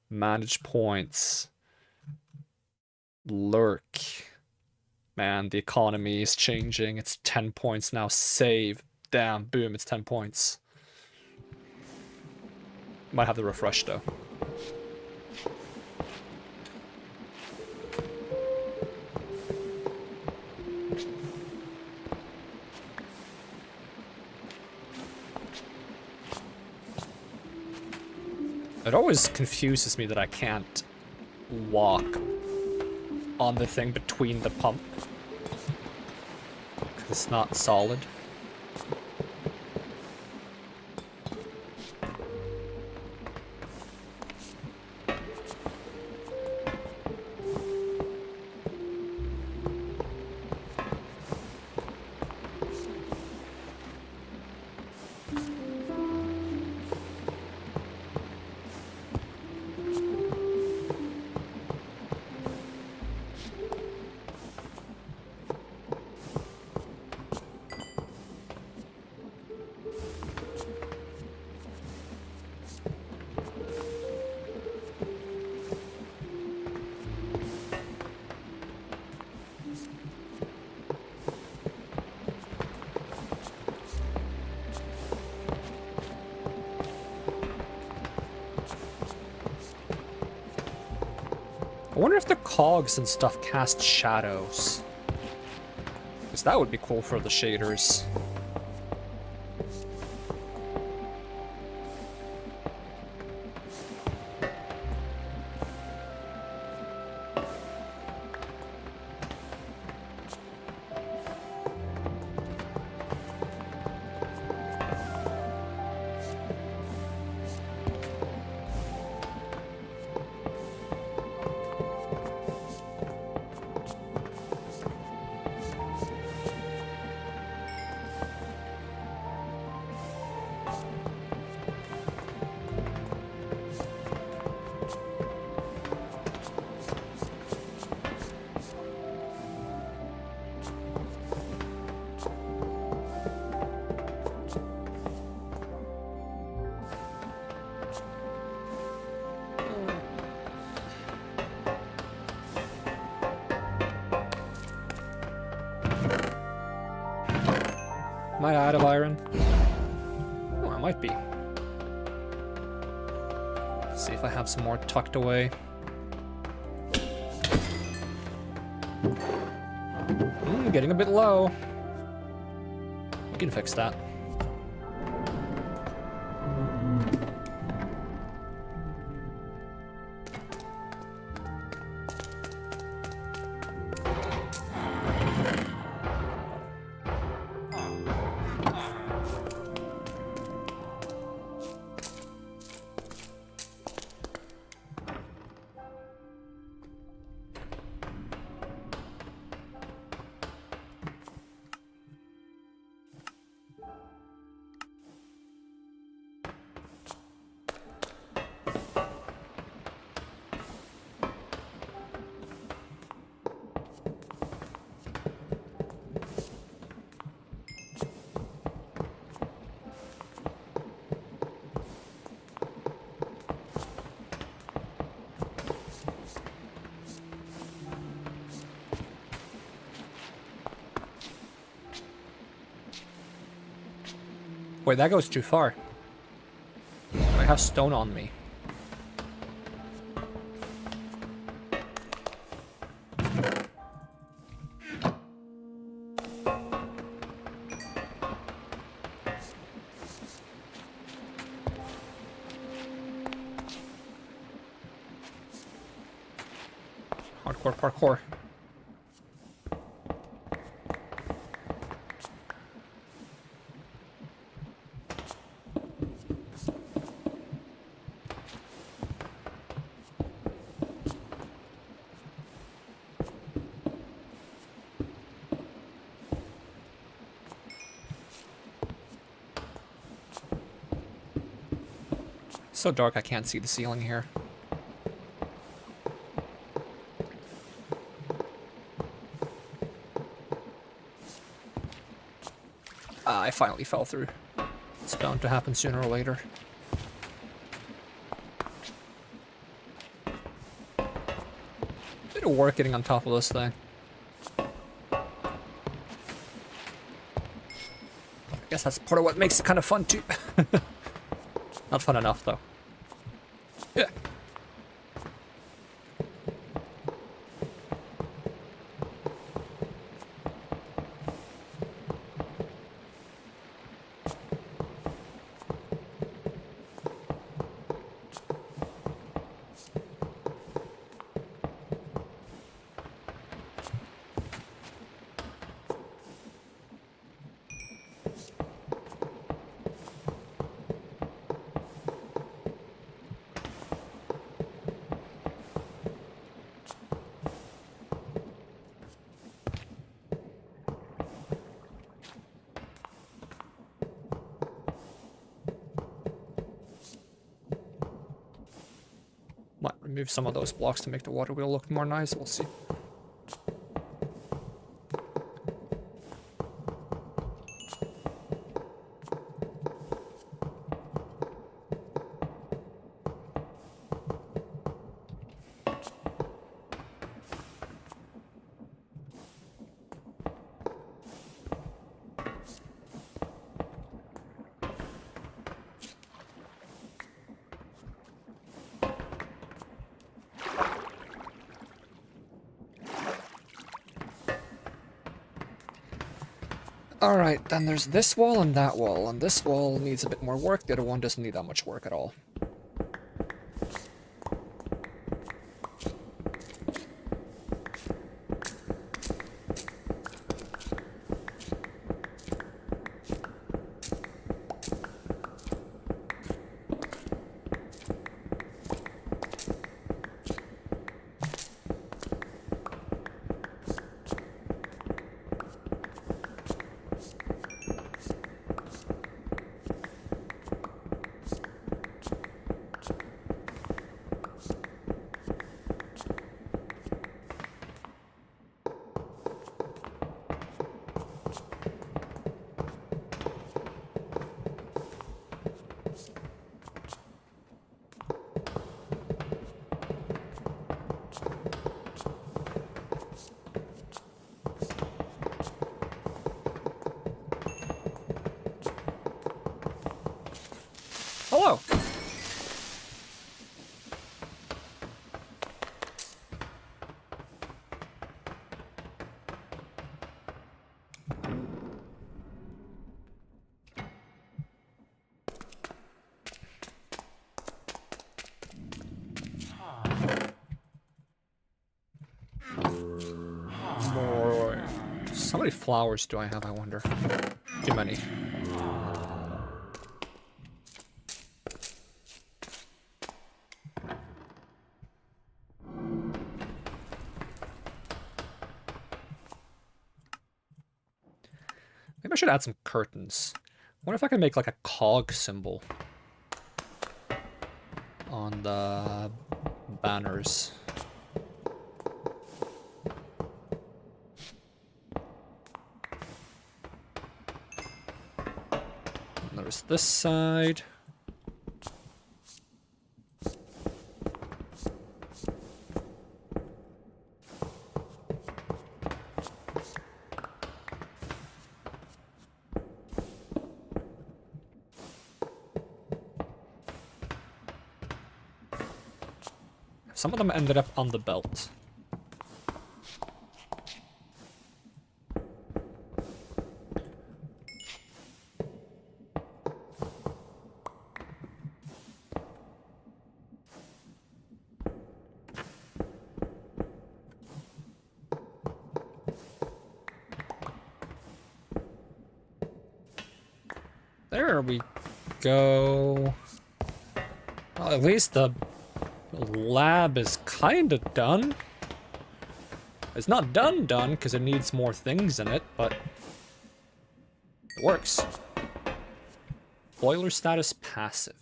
Manage points. Lurk. Man, the economy is changing. It's 10 points now. Save. Damn, boom, it's 10 points. Might have to refresh though. It always confuses me that I can't walk on the thing between the pump. Because it's not solid. I wonder if the cogs and stuff cast shadows. Because that would be cool for the shaders. Am I out of iron? Oh, I might be. See if I have some more tucked away. Getting a bit low. We can fix that. Wait, that goes too far. I have stone on me. Hardcore parkour. So dark I can't see the ceiling here. I finally fell through. It's bound to happen sooner or later. Bit of work getting on top of this thing. I guess that's part of what makes it kind of fun too. Not fun enough though. Yeah. Might remove some of those blocks to make the water wheel look more nice, we'll see. Alright, then there's this wall and that wall, and this wall needs a bit more work, the other one doesn't need that much work at all. Hello. More. How many flowers do I have, I wonder? Too many. Maybe I should add some curtains. I wonder if I can make like a cog symbol on the banners. And there's this side. Some of them ended up on the belt. There we go. Well, at least the lab is kind of done. It's not done because it needs more things in it, but it works. Boiler status passive.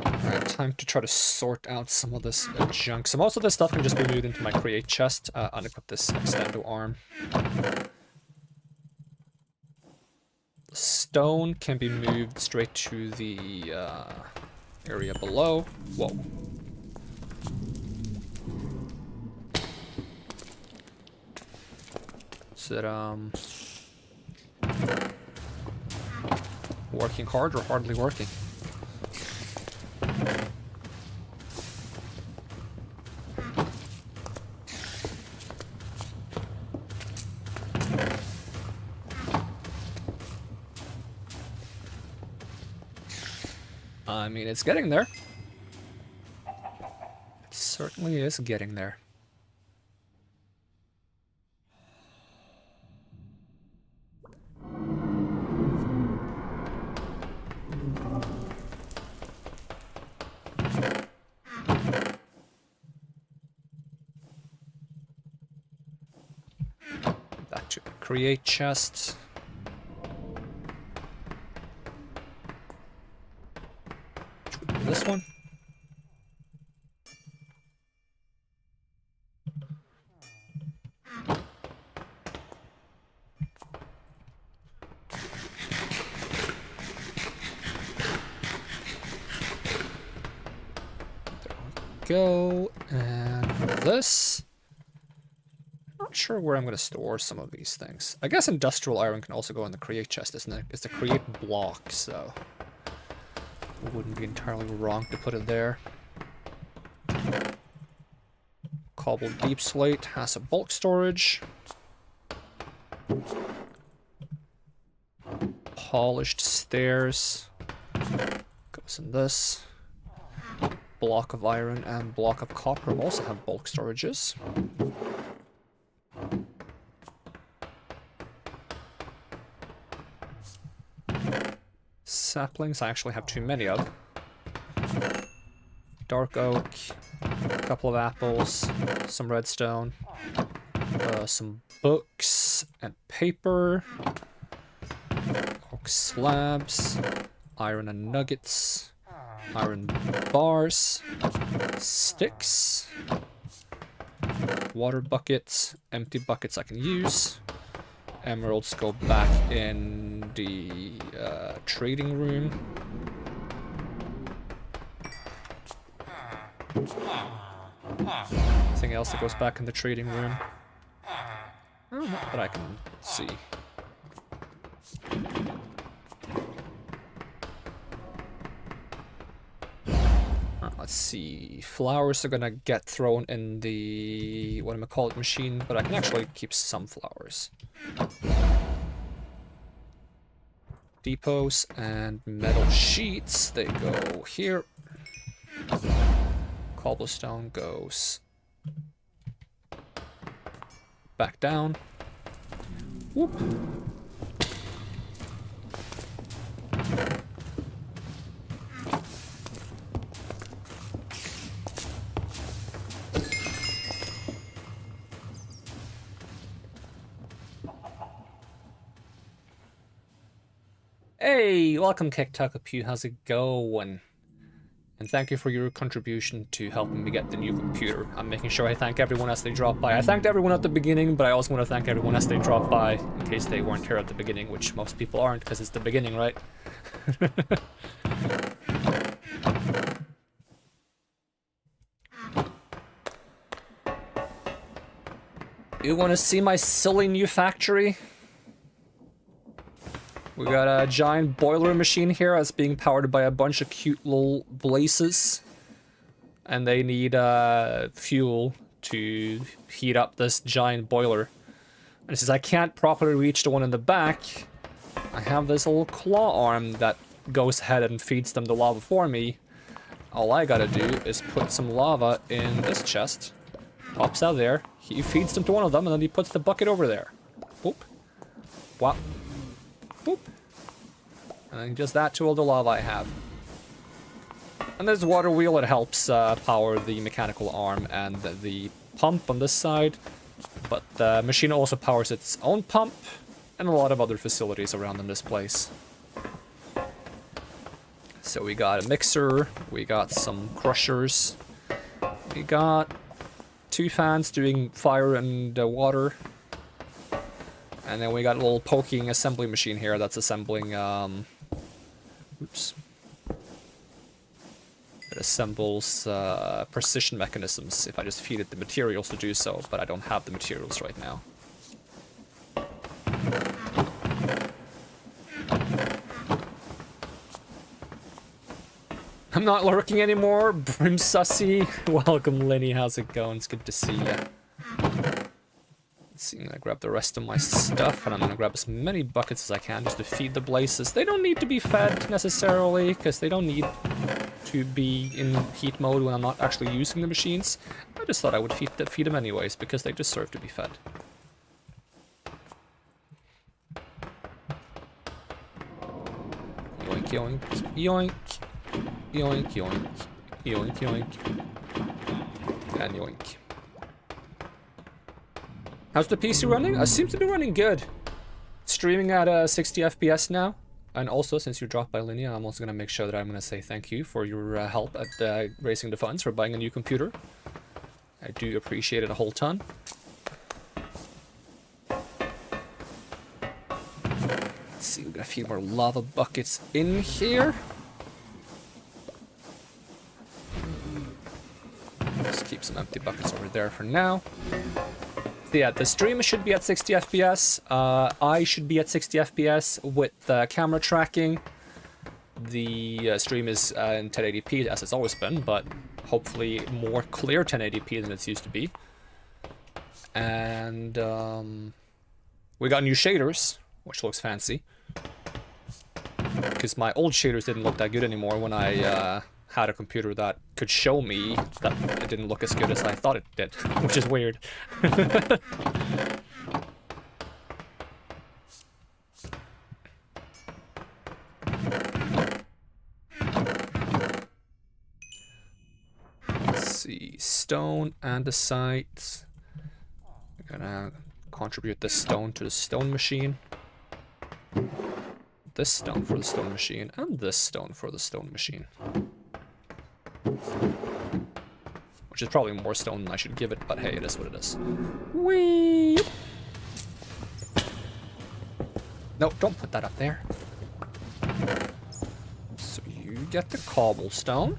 Alright, time to try to sort out some of this junk. So most of this stuff can just be moved into my create chest. Unequip this extendo arm. The stone can be moved straight to the area below. Whoa. Is it working hard or hardly working? I mean, it's getting there. It certainly is getting there. Back to create chest. This one. There we go. And this. Not sure where I'm going to store some of these things. I guess industrial iron can also go in the create chest, isn't it? It's the create block, so. It wouldn't be entirely wrong to put it there. Cobbled deep slate has a bulk storage. Polished stairs goes in this. Block of iron and block of copper also have bulk storages. Saplings I actually have too many of. Dark oak, a couple of apples, some redstone, some books and paper, oak slabs, iron and nuggets, iron bars, sticks, water buckets, empty buckets I can use. Emeralds go back in the trading room. Anything else that goes back in the trading room? Oh, not that I can see. Let's see. Flowers are gonna get thrown in the what am I call it machine, but I can actually keep some flowers. Depots and metal sheets, they go here. Cobblestone goes back down. Whoop. Hey, welcome Tarko, how's it going? And thank you for your contribution to helping me get the new computer. I'm making sure I thank everyone as they drop by. I thanked everyone at the beginning, but I also want to thank everyone as they drop by, in case they weren't here at the beginning, which most people aren't, because it's the beginning, right? You want to see my silly new factory? We got a giant boiler machine here that's being powered by a bunch of cute little blazes. And they need fuel to heat up this giant boiler. And since I can't properly reach the one in the back, I have this little claw arm that goes ahead and feeds them the lava for me. All I gotta do is put some lava in this chest. Pops out there. He feeds them to one of them and then he puts the bucket over there. Boop. Wow. Boop. And then just that to all the lava I have. And there's a water wheel that helps power the mechanical arm and the pump on this side. But the machine also powers its own pump and a lot of other facilities around in this place. So we got a mixer, we got some crushers, we got 2 fans doing fire and water. And then we got a little poking assembly machine here that's assembling, oops. It assembles precision mechanisms if I just feed it the materials to do so, but I don't have the materials right now. I'm not lurking anymore, Brim Sussy. Welcome, Lenny, how's it going? It's good to see ya. Let's see, I'm gonna grab the rest of my stuff, and I'm gonna grab as many buckets as I can just to feed the blazes. They don't need to be fed, necessarily, because they don't need to be in heat mode when I'm not actually using the machines. I just thought I would feed them anyways, because they deserve to be fed. Yoink, yoink, yoink, yoink, yoink, yoink, yoink, and yoink. How's the PC running? It seems to be running good. Streaming at 60 FPS now. And also, since you dropped by Linnea, I'm also going to make sure that I'm going to say thank you for your help at raising the funds for buying a new computer. I do appreciate it a whole ton. Let's see, we've got a few more lava buckets in here. Just keep some empty buckets over there for now. Yeah, the stream should be at 60 FPS. I should be at 60 FPS with the camera tracking. the stream is in 1080p as it's always been, but hopefully more clear 1080p than it's used to be. And we got new shaders, which looks fancy. Because my old shaders didn't look that good anymore when I had a computer that could show me that it didn't look as good as I thought it did, which is weird. Let's see, stone andesite. I'm gonna contribute this stone to the stone machine. This stone for the stone machine, and this stone for the stone machine. Which is probably more stone than I should give it, but hey, it is what it is. Whee! No, don't put that up there. So you get the cobblestone.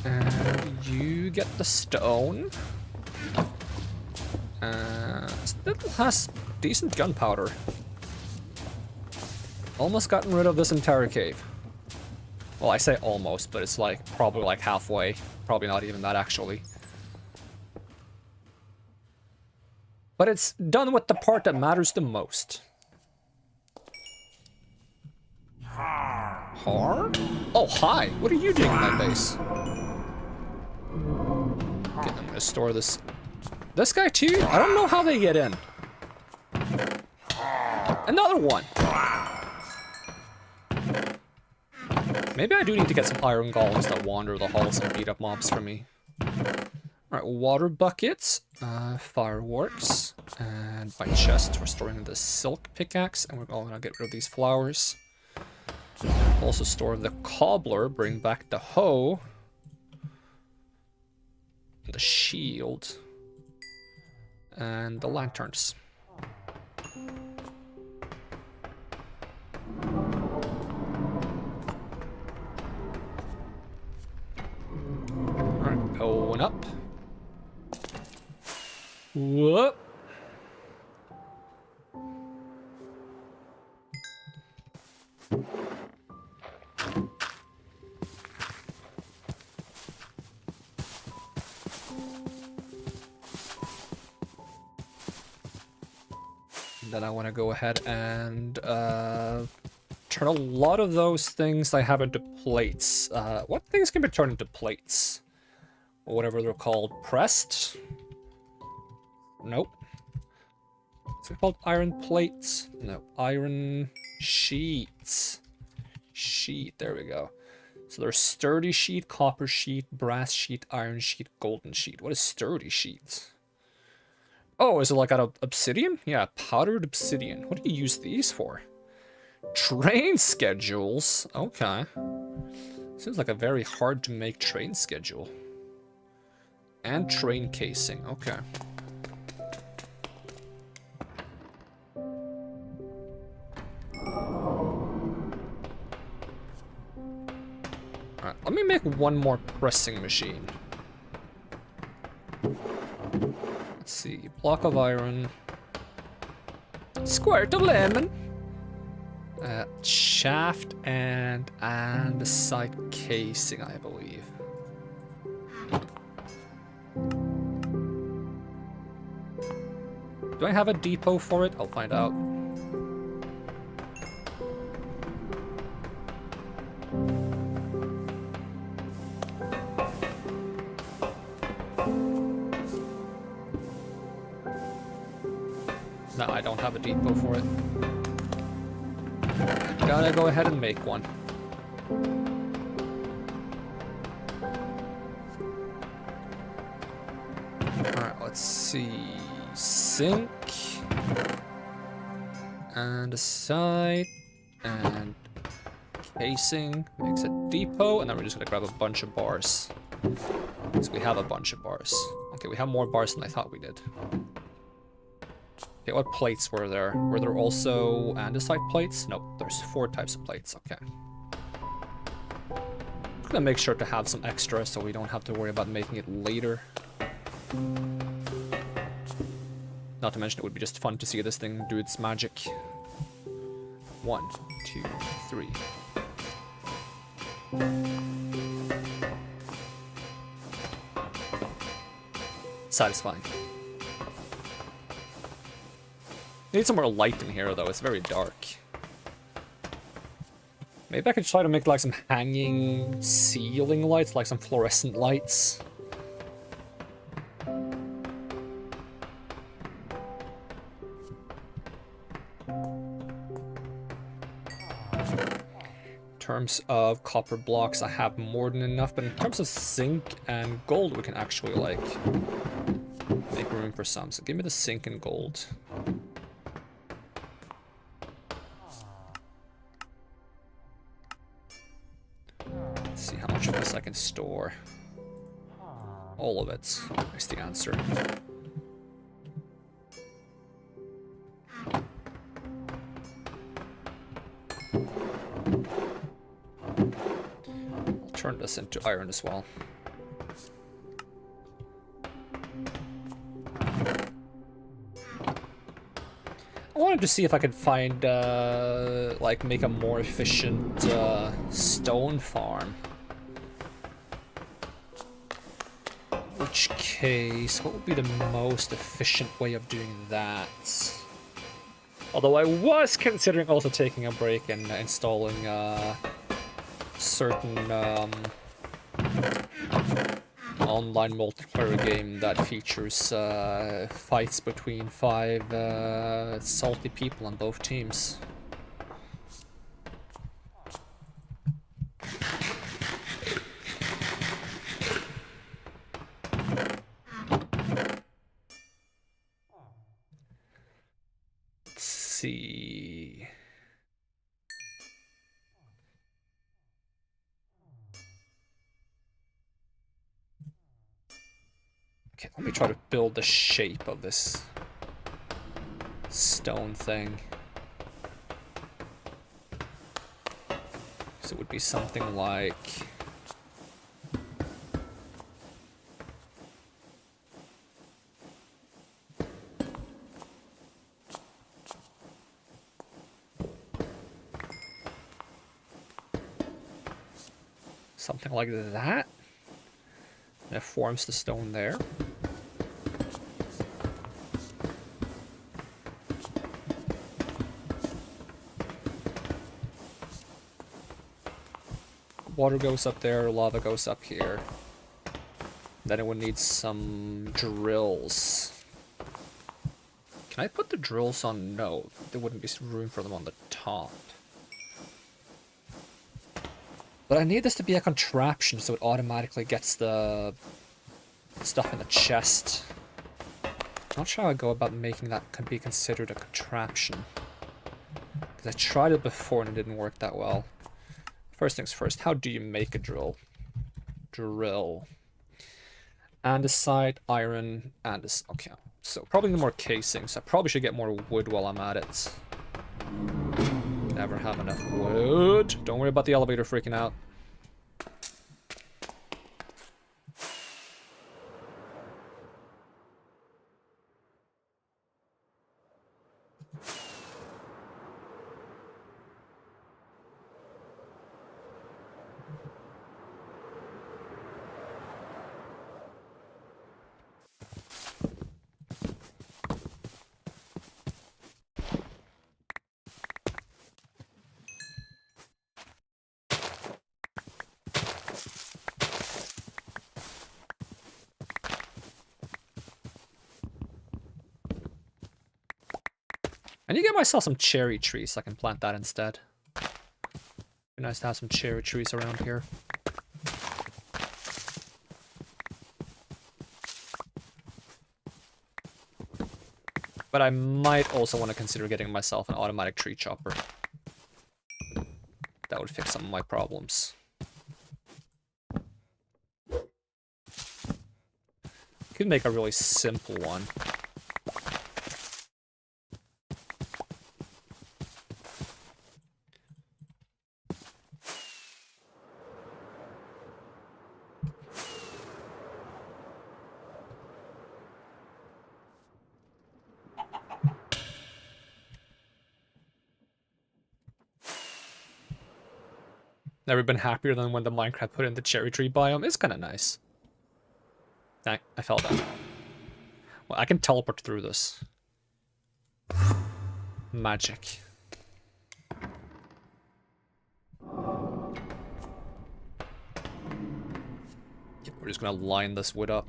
And you get the stone. It has decent gunpowder. Almost gotten rid of this entire cave. Well, I say almost, but it's like probably like halfway. Probably not even that actually. But it's done with the part that matters the most. Hard? Oh, hi. What are you doing in my base? Okay, I'm gonna store this. This guy too? I don't know how they get in. Another one. Maybe I do need to get some iron golems that wander the halls and beat up mobs for me. Alright, water buckets, fireworks, and my chest for storing the silk pickaxe, and we're gonna get rid of these flowers. Also store the cobbler, bring back the hoe, the shield, and the lanterns. Alright, going up. Whoop. Then I want to go ahead and turn a lot of those things I have into plates. What things can be turned into plates? Or whatever they're called. Pressed? Nope. Is it called iron plates? No. Iron sheets. Sheet. There we go. So there's sturdy sheet, copper sheet, brass sheet, iron sheet, golden sheet. What is sturdy sheet? Oh, is it like out of obsidian? Yeah, powdered obsidian. What do you use these for? Train schedules? Okay. Seems like a very hard to make train schedule. And train casing, okay. Alright, let me make one more pressing machine. Let's see, block of iron. Squirt of lemon. Shaft and andesite casing, I believe. Do I have a depot for it? I'll find out. No, I don't have a depot for it. Gotta go ahead and make one. Alright, let's see. Sink. Andesite. And casing. Makes a depot. And then we're just gonna grab a bunch of bars. Because we have a bunch of bars. Okay, we have more bars than I thought we did. Okay, what plates were there? Were there also andesite plates? Nope, there's 4 types of plates, okay. I'm gonna make sure to have some extra so we don't have to worry about making it later. Not to mention it would be just fun to see this thing do its magic. 1, 2, 3. Satisfying. Need some more light in here though, it's very dark. Maybe I could try to make like some hanging ceiling lights, like some fluorescent lights. In terms of copper blocks, I have more than enough, but in terms of zinc and gold, we can actually like make room for some. So give me the zinc and gold. Let's see how much of this I can store. All of it is the answer. I'll turn this into iron as well. I wanted to see if I could find, like, make a more efficient stone farm. In which case, what would be the most efficient way of doing that? Although I was considering also taking a break and installing certain online multiplayer game that features fights between 5 salty people on both teams. Let's see. Okay, let me try to build the shape of this stone thing. So it would be something like... something like that. And it forms the stone there. Water goes up there, lava goes up here. Then it would need some drills. Can I put the drills on? No, there wouldn't be room for them on the top. But I need this to be a contraption so it automatically gets the stuff in the chest. Not sure how I go about making that can be considered a contraption. Because I tried it before and it didn't work that well. First things first, how do you make a drill? Drill. Andesite, iron, andesite. Okay, so probably need more casings. I probably should get more wood while I'm at it. Never have enough wood. Don't worry about the elevator freaking out. I need to get myself some cherry trees so I can plant that instead. Be nice to have some cherry trees around here. But I might also want to consider getting myself an automatic tree chopper. That would fix some of my problems. Could make a really simple one. Never been happier than when the Minecraft put in the cherry tree biome. It's kind of nice. I fell down. Well, I can teleport through this. Magic. We're just gonna line this wood up.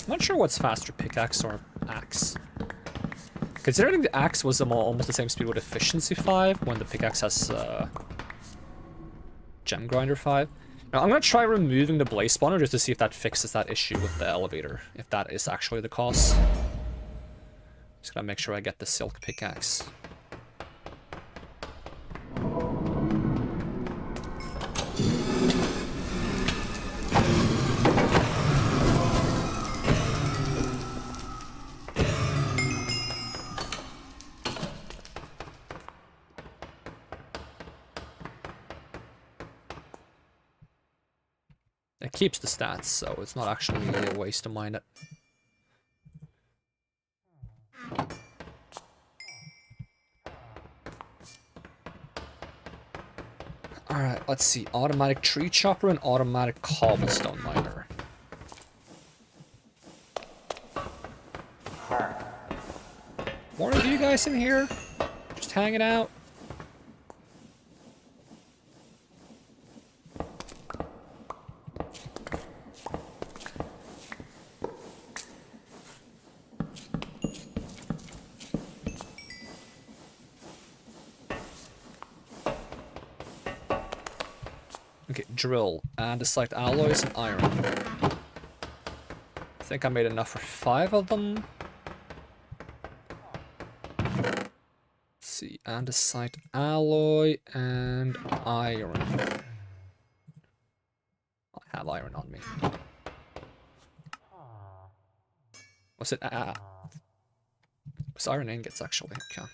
I'm not sure what's faster, pickaxe or axe. Considering the axe was almost the same speed with efficiency 5, when the pickaxe has gem grinder 5. Now I'm gonna try removing the blaze spawner just to see if that fixes that issue with the elevator, if that is actually the cause. Just gotta make sure I get the silk pickaxe. It keeps the stats, so it's not actually a waste to mine it. Alright, let's see. Automatic tree chopper and automatic cobblestone miner. More of you guys in here? Just hanging out? Okay, drill, andesite alloys, and iron. I think I made enough for 5 of them. Let's see, andesite alloy and iron. I have iron on me. What's it? What's iron ingots actually? Okay.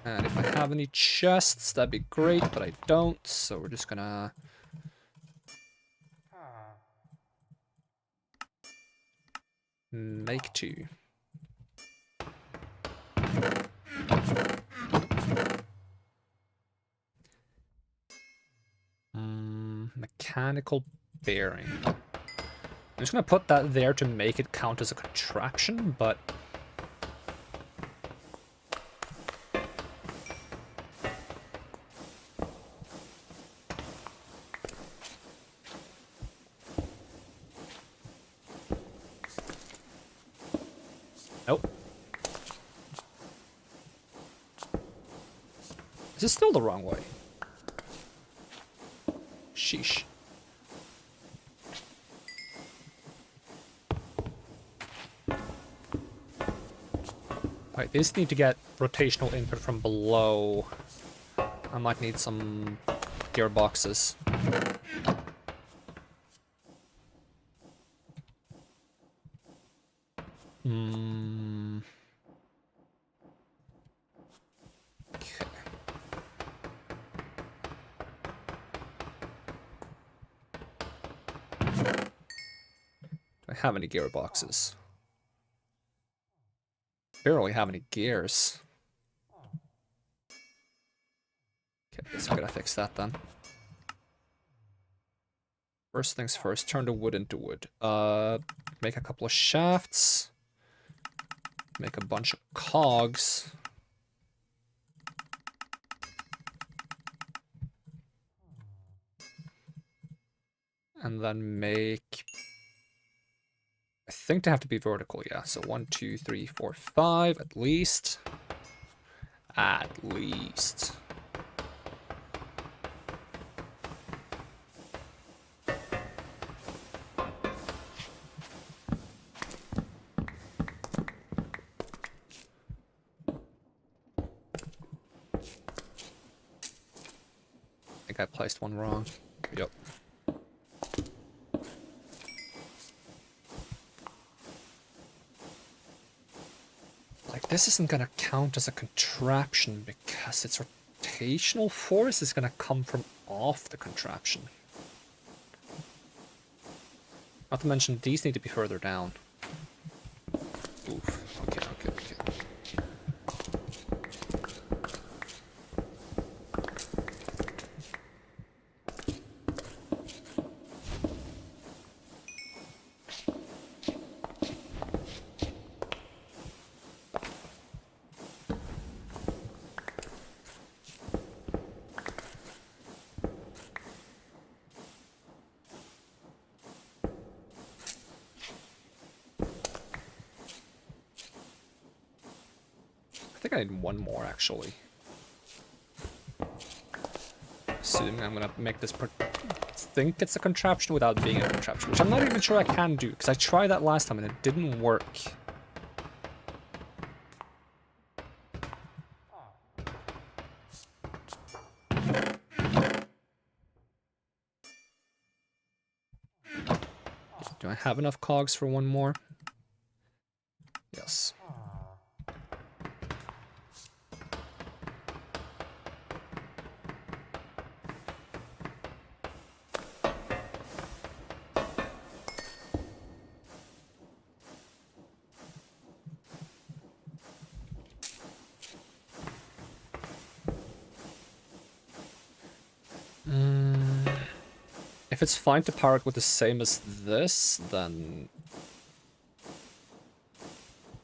And if I have any chests, that'd be great, but I don't, so we're just gonna... make 2. Mechanical bearing. I'm just gonna put that there to make it count as a contraption, but... Nope. Is this still the wrong way? Sheesh. Alright, these need to get rotational input from below. I might need some gearboxes. Okay. Do I have any gearboxes? Barely have any gears. Okay, I guess I'm gonna fix that then. First things first, turn the wood into wood. Make a couple of shafts. Make a bunch of cogs. And then make... I think they have to be vertical, yeah. So 1, 2, 3, 4, 5 at least. At least. I think I placed one wrong. Yep. Like, this isn't gonna count as a contraption because its rotational force is gonna come from off the contraption. Not to mention, these need to be further down. Oof. Okay, okay, okay. I think I need one more, actually. Assuming I'm gonna make this think it's a contraption without being a contraption, which I'm not even sure I can do, because I tried that last time and it didn't work. Do I have enough cogs for one more? Yes. If it's fine to power it with the same as this, then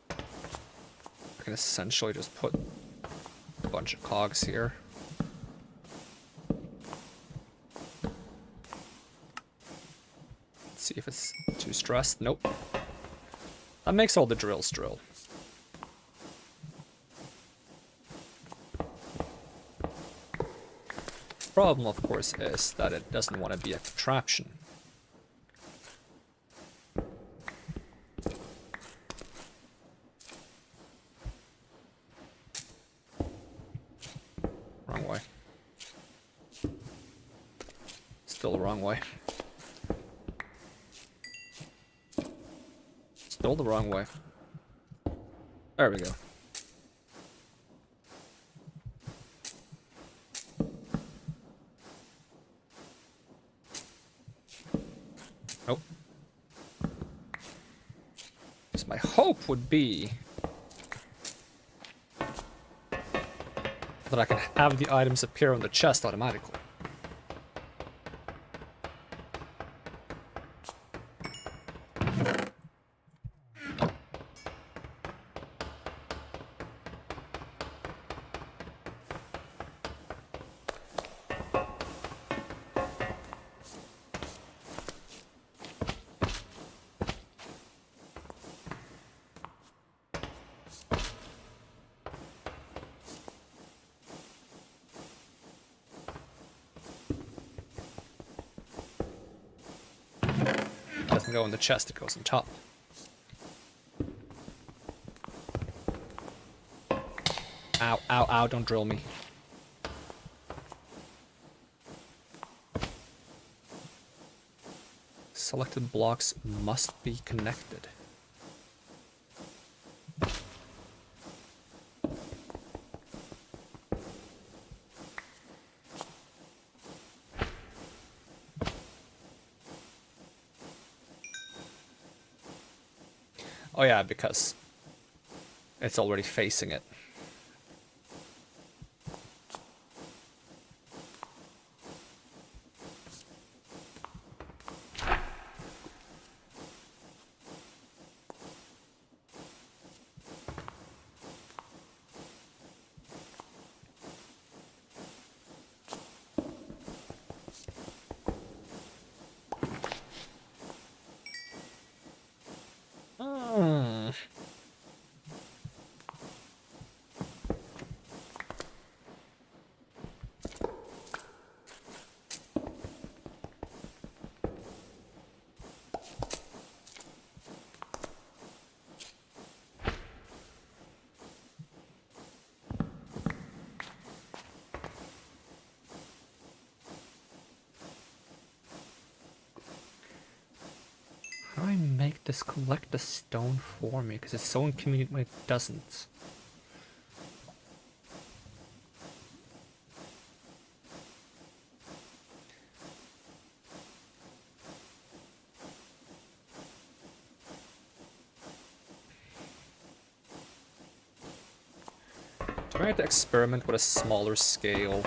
I can essentially just put a bunch of cogs here. Let's see if it's too stressed. Nope. That makes all the drills drill. Problem, of course, is that it doesn't want to be a contraption. Wrong way. Still the wrong way. Still the wrong way. There we go. Nope. So my hope would be that I can have the items appear on the chest automatically. Doesn't go in the chest, it goes on top. Ow, ow, ow, don't drill me. Selected blocks must be connected. Oh yeah, because it's already facing it. this collect the stone for me? Because it's so inconvenient when it doesn't. Trying to experiment with a smaller scale.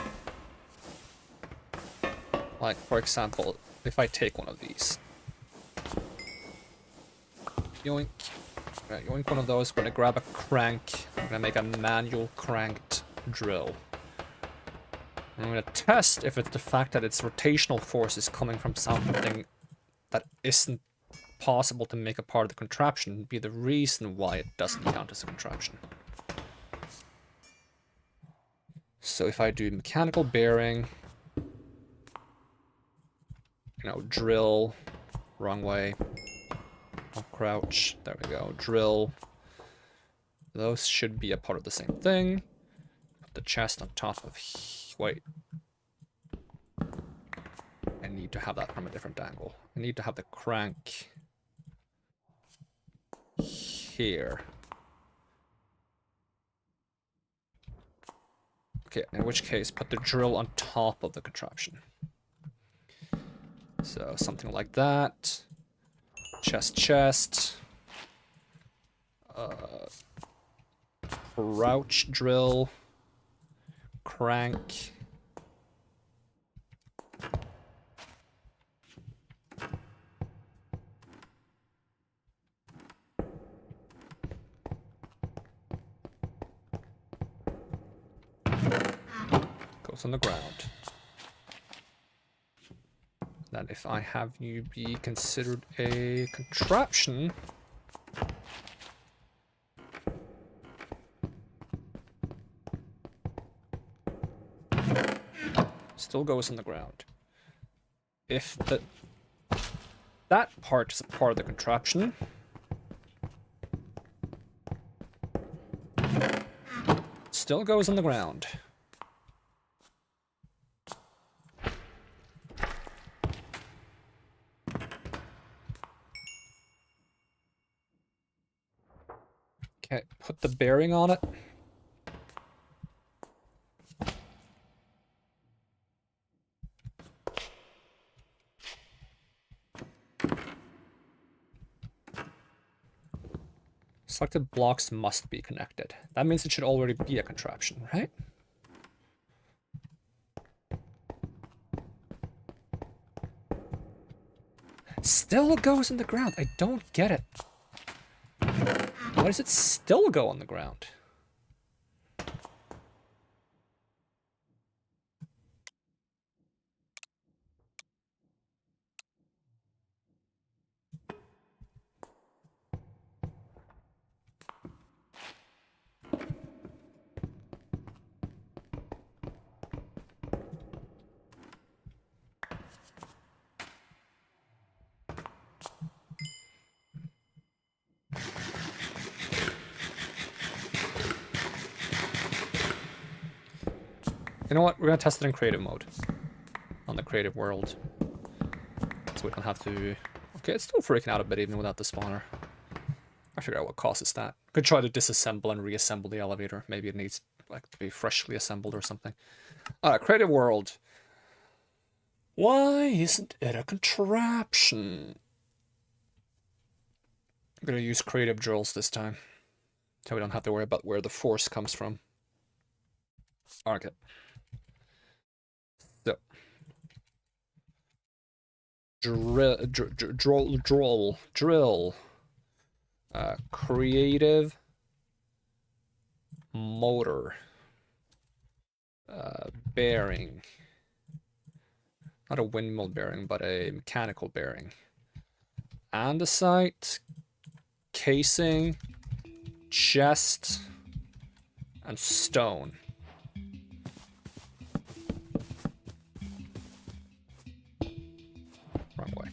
Like, for example, if I take one of these. Yoink. Right, yoink one of those, I'm gonna grab a crank. I'm gonna make a manual cranked drill. I'm gonna test if it's the fact that its rotational force is coming from something that isn't possible to make a part of the contraption, be the reason why it doesn't count as a contraption. So if I do mechanical bearing, you know, drill, wrong way, I'll crouch, there we go, drill, those should be a part of the same thing. Put the chest on top of, wait, I need to have that from a different angle. I need to have the crank here. Okay, in which case, put the drill on top of the contraption. So, something like that. Chest, chest. Crouch drill. Crank. Goes on the ground. Then if I have you be considered a contraption, still goes on the ground. If that part is a part of the contraption, still goes on the ground. Okay, put the bearing on it. Selected blocks must be connected. That means it should already be a contraption, right? Still goes in the ground. I don't get it. Why does it still go on the ground? You know what? We're gonna test it in creative mode. On the creative world. So we don't have to... Okay, it's still freaking out a bit even without the spawner. I figure out what causes that. Could try to disassemble and reassemble the elevator. Maybe it needs like to be freshly assembled or something. Alright, creative world. Why isn't it a contraption? I'm gonna use creative drills this time. So we don't have to worry about where the force comes from. Okay. So. Drill. Creative motor. Bearing. Not a windmill bearing, but a mechanical bearing. Andesite. Casing. Chest. And stone. Wrong way.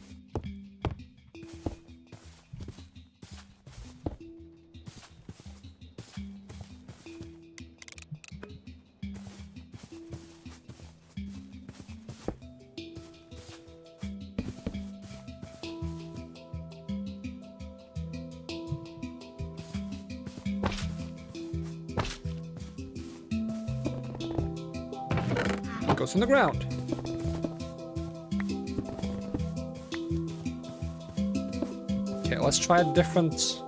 Goes on the ground. Okay, let's try a different...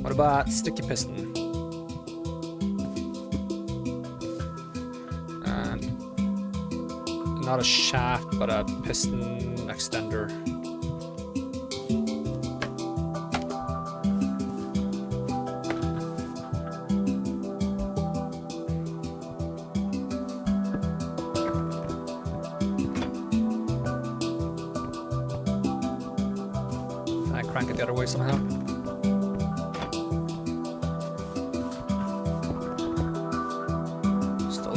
What about sticky piston? And not a shaft, but a piston extender. Can I crank it the other way somehow?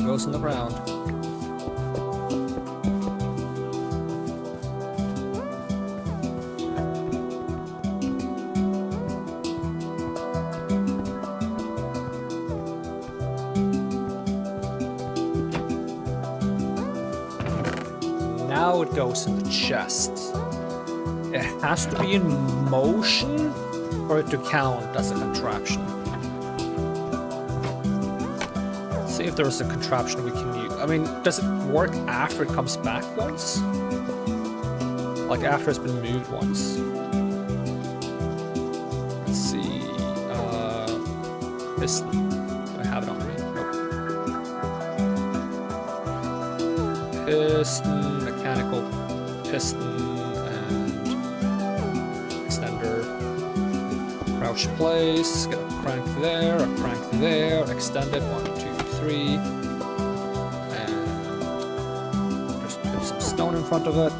Goes on the ground. Now it goes in the chest. It has to be in motion for it to count as a contraption. See if there's a contraption we can use. I mean, does it work after it comes back once? Like after it's been moved once? Let's see. Piston. Do I have it on me? Nope. Piston, mechanical piston, and extender. Crouch place. Get a crank there, a crank there, extend it. 1, 2, 3, and just put some stone in front of it.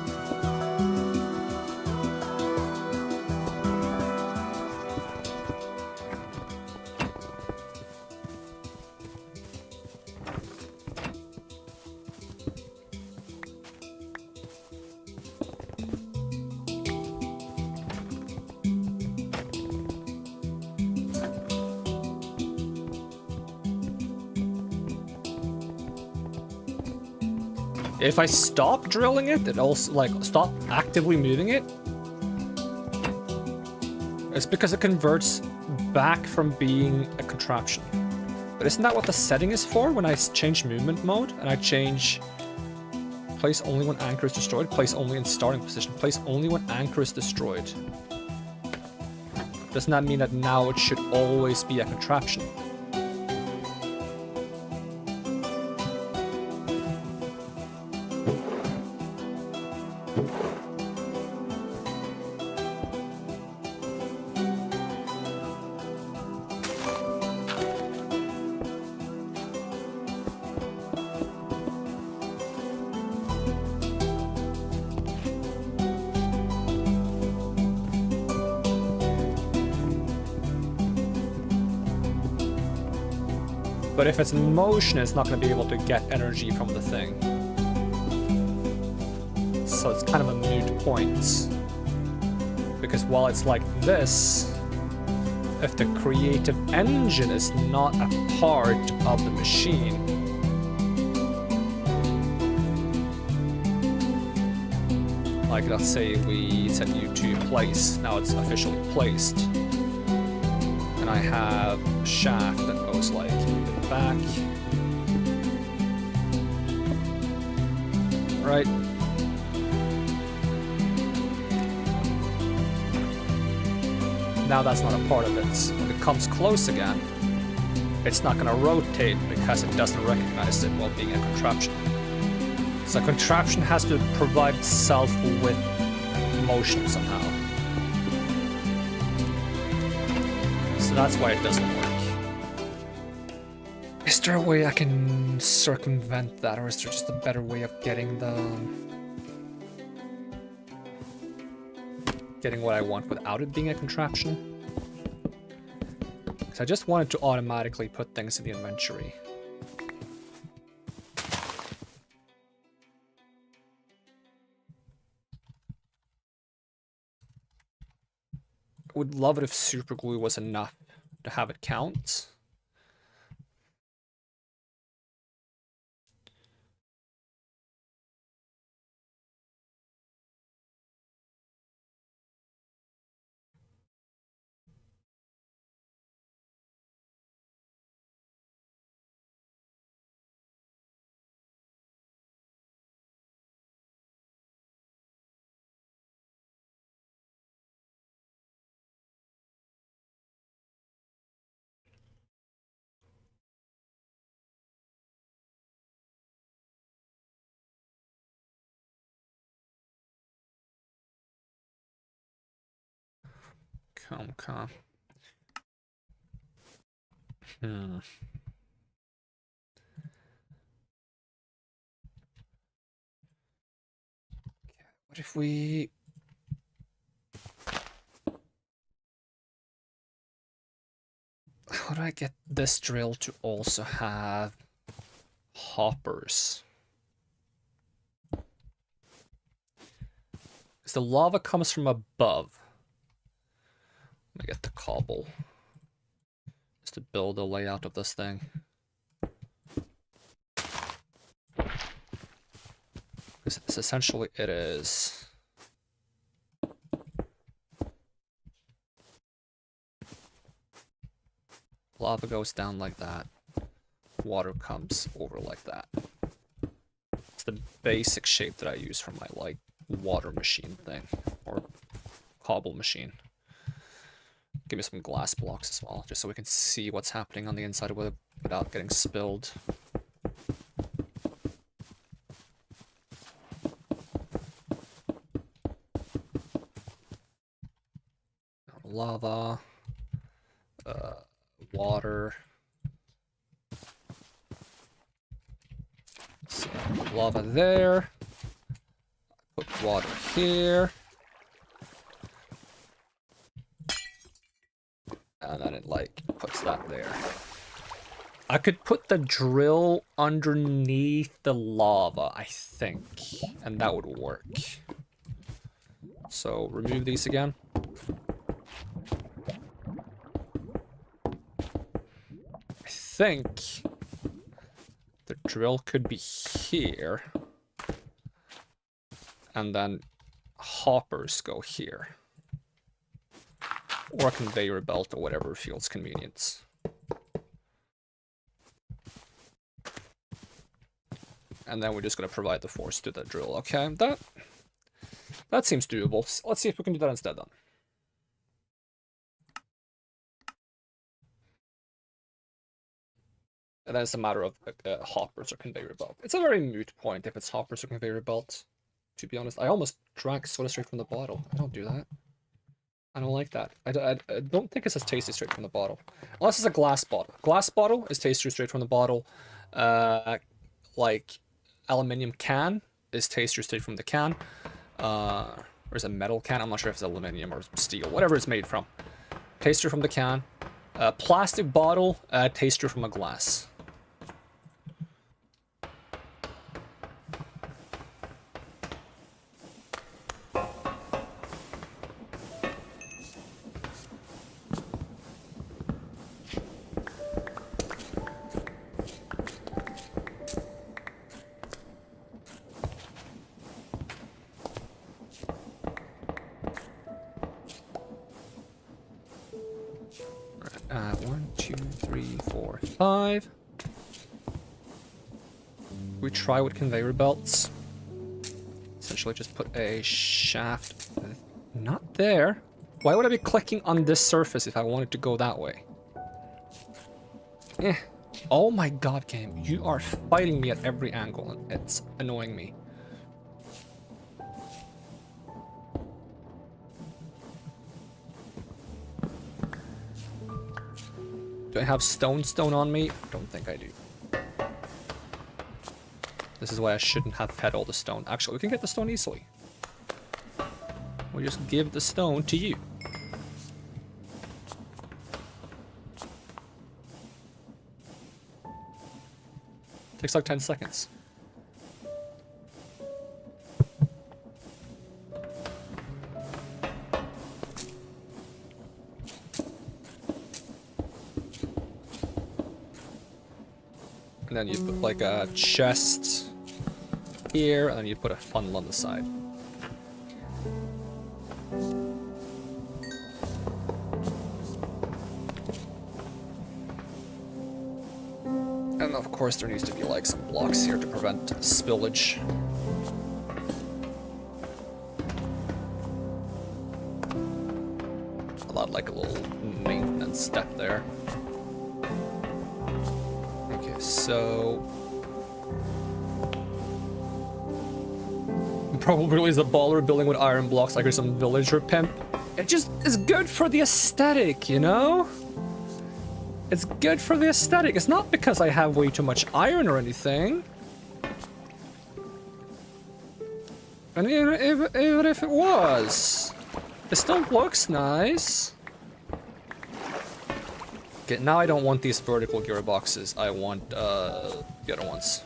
If I stop drilling it, it also, like, stop actively moving it, it's because it converts back from being a contraption. But isn't that what the setting is for when I change movement mode and I change place only when anchor is destroyed, place only in starting position, place only when anchor is destroyed? Doesn't that mean that now it should always be a contraption? But if it's in motion, it's not going to be able to get energy from the thing. So it's kind of a moot point. Because while it's like this, if the creative engine is not a part of the machine, like let's say we set you to place, now it's officially placed. And I have a shaft that goes like back. Right. Now that's not a part of it. When it comes close again, it's not going to rotate because it doesn't recognize it while being a contraption. So a contraption has to provide itself with motion somehow. So that's why it doesn't work. Is there a way I can circumvent that, or is there just a better way of getting what I want without it being a contraption? Because I just wanted to automatically put things in the inventory. I would love it if super glue was enough to have it count. Okay. Hmm. What if we... How do I get this drill to also have hoppers? Because the lava comes from above. Let me get the cobble. Just to build a layout of this thing. Because essentially it is. Lava goes down like that. Water comes over like that. It's the basic shape that I use for my, like, water machine thing. Or cobble machine. Give me some glass blocks as well, just so we can see what's happening on the inside of it without getting spilled. Lava. Water. So, lava there. Put water here. And then it, like, puts that there. I could put the drill underneath the lava, I think. And that would work. So, remove these again. I think the drill could be here. And then hoppers go here. Or a conveyor belt or whatever feels convenient. And then we're just going to provide the force to the drill. Okay, that seems doable. So let's see if we can do that instead then. And then it's a matter of hoppers or conveyor belt. It's a very moot point if it's hoppers or conveyor belt. To be honest, I almost drank soda straight from the bottle. I don't do that. I don't like that. I don't think it's as tasty straight from the bottle. Unless it's a glass bottle. Glass bottle is tastier straight from the bottle. Like, aluminium can is tastier straight from the can. Or is it metal can? I'm not sure if it's aluminium or steel. Whatever it's made from. Tastier from the can. Plastic bottle, tastier from a glass. We try with conveyor belts. Essentially just put a shaft. Not there. Why would I be clicking on this surface if I wanted to go that way? Eh. Oh my god, game. You are fighting me at every angle and it's annoying me. Do I have stone on me? I don't think I do. This is why I shouldn't have fed all the stone. Actually, we can get the stone easily. We'll just give the stone to you. Takes like 10 seconds. And then you put like a chest here, and then you put a funnel on the side. And of course there needs to be like some blocks here to prevent spillage. Like a little maintenance step there. Okay, so probably is a baller building with iron blocks like you're some villager pimp. It just is good for the aesthetic, you know? It's good for the aesthetic. It's not because I have way too much iron or anything. And even if it was, it still looks nice. Okay, now I don't want these vertical gearboxes. I want the other ones.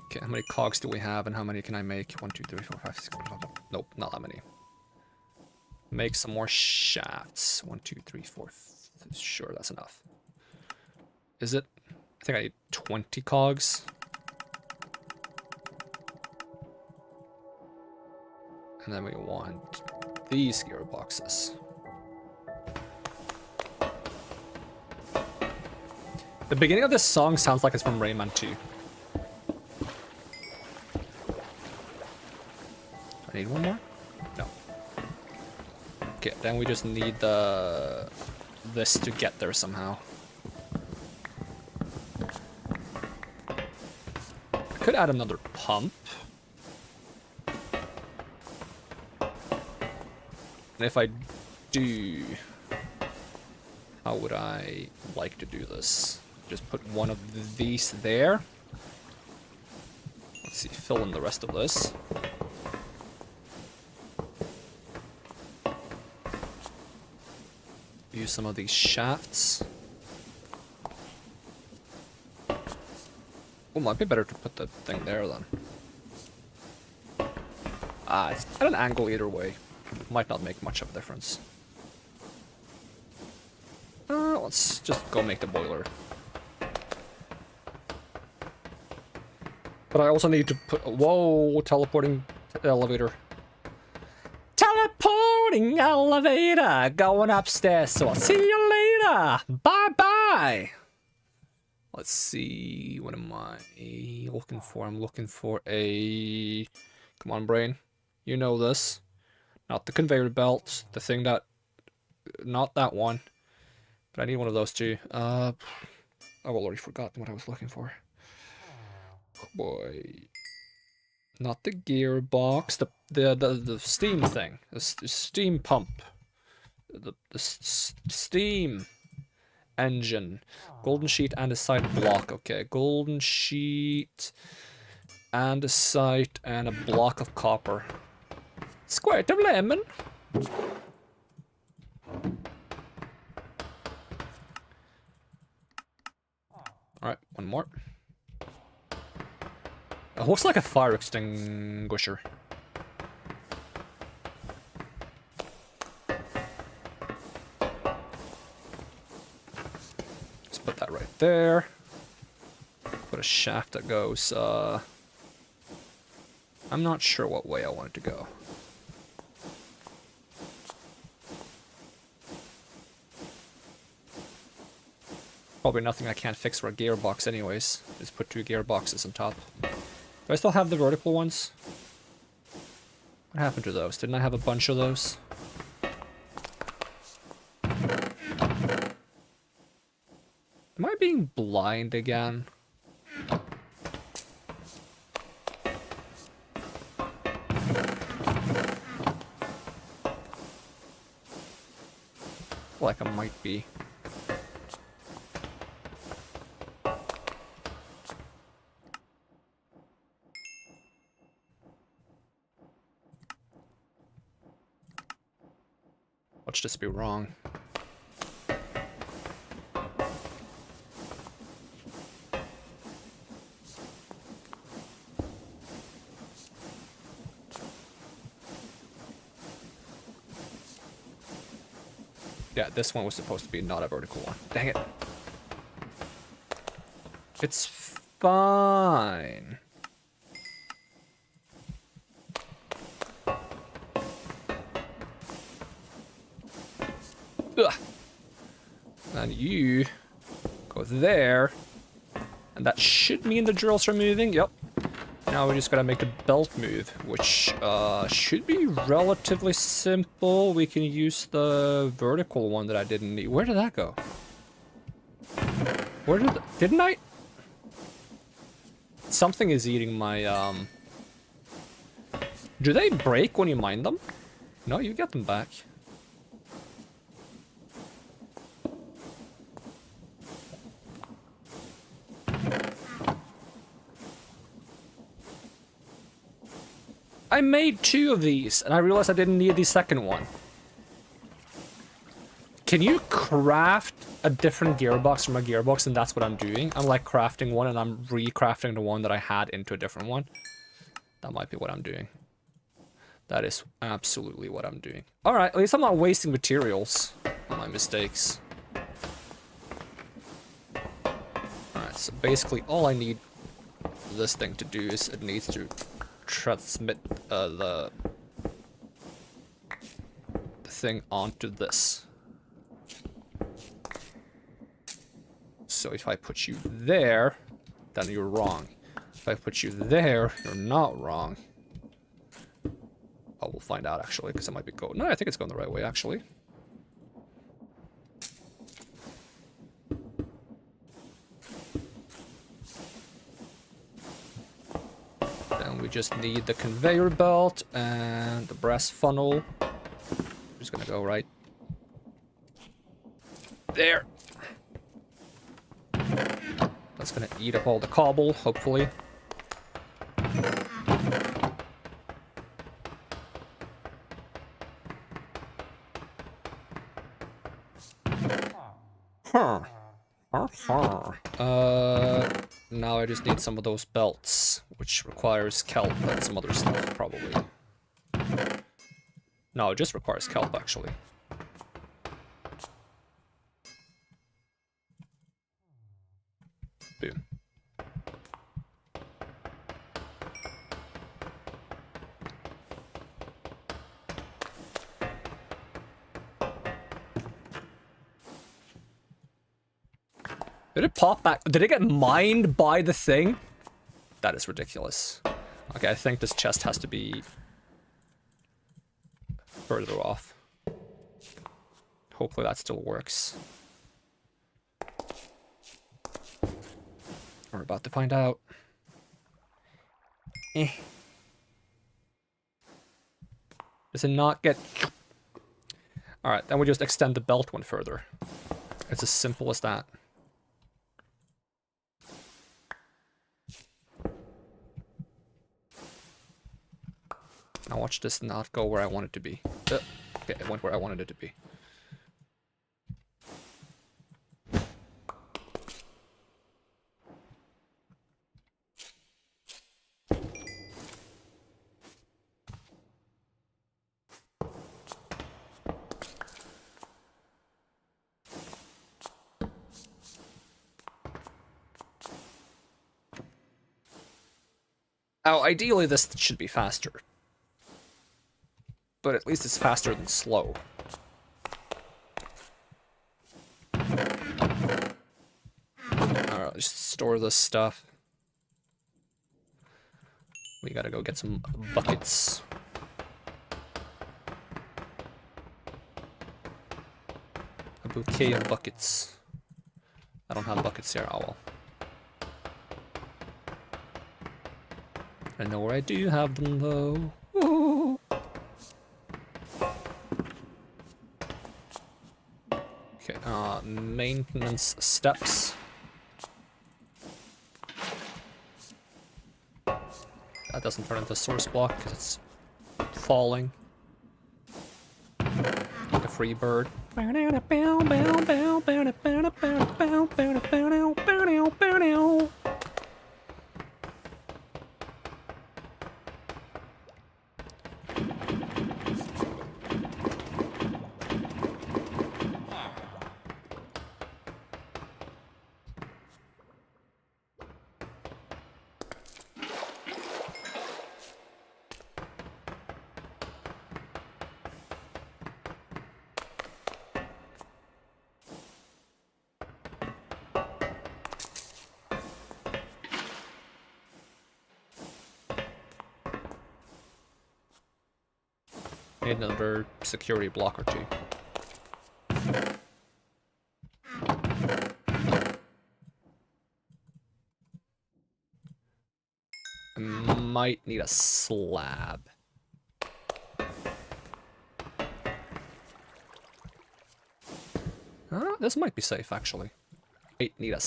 Okay, how many cogs do we have and how many can I make? 1, 2, 3, 4, 5, 6, 7. Nope, not that many. Make some more shafts. 1, 2, 3, 4. Sure, that's enough. Is it? I think I need 20 cogs. And then we want these gearboxes. The beginning of this song sounds like it's from Rayman 2. I need one more? No. Okay, then we just need this to get there somehow. I could add another pump. And if I do, how would I like to do this? Just put one of these there. Let's see, fill in the rest of this. Use some of these shafts. Oh, might be better to put the thing there then. Ah, it's at an angle either way. Might not make much of a difference. Let's just go make the boiler. But I also need to put... Whoa, teleporting elevator. Teleporting elevator! Going upstairs, so I'll see you later! Bye-bye! Let's see, what am I looking for? I'm looking for a... Come on, brain. You know this. Not the conveyor belt, the thing that... Not that one. But I need one of those too. I've already forgotten what I was looking for. Oh boy. Not the gearbox, the steam thing. The steam pump. The steam engine. Golden sheet and a side block. Okay, golden sheet and a side and a block of copper. Squirt of lemon. Alright, one more. It looks like a fire extinguisher. Let's put that right there. Put a shaft that goes, I'm not sure what way I want it to go. Probably nothing I can't fix for a gearbox anyways. Just put 2 gearboxes on top. Do I still have the vertical ones? What happened to those? Didn't I have a bunch of those? Am I being blind again? Like I might be. Watch this be wrong. Yeah, this one was supposed to be not a vertical one. Dang it. It's fine. Ugh. And you go there. And that should mean the drills are moving. Yep. Now we just gotta make the belt move, which should be relatively simple. We can use the vertical one that I didn't need. Where did that go? Where didn't I? Something is eating my, Do they break when you mine them? No, you get them back. I made 2 of these, and I realized I didn't need the second one. Can you craft a different gearbox from a gearbox, and that's what I'm doing? I'm like crafting one, and I'm recrafting the one that I had into a different one. That might be what I'm doing. That is absolutely what I'm doing. Alright, at least I'm not wasting materials on my mistakes. Alright, so basically all I need this thing to do is it needs to transmit the thing onto this. So if I put you there, then you're wrong. If I put you there, you're not wrong. Oh, we'll find out actually, because it might be going. No, I think it's going the right way actually. Then we just need the conveyor belt and the brass funnel. Just gonna go right there. That's gonna eat up all the cobble, hopefully. Now I just need some of those belts, which requires kelp and some other stuff, probably. No, it just requires kelp, actually. Boom. Did it pop back? Did it get mined by the thing? That is ridiculous. Okay, I think this chest has to be further off. Hopefully that still works. We're about to find out. Does it not get... Alright, then we just extend the belt one further. It's as simple as that. Now watch this not go where I want it to be. Okay, it went where I wanted it to be. Now, ideally this should be faster. But at least it's faster than slow. Alright, let's store this stuff. We gotta go get some buckets. A bouquet of buckets. I don't have buckets here, oh well. I know where I do have them though. Ooh. Okay, maintenance steps. That doesn't turn into a source block because it's falling. Like a free bird. Need another security block or two. I might need a slab. This might be safe, actually. Might need a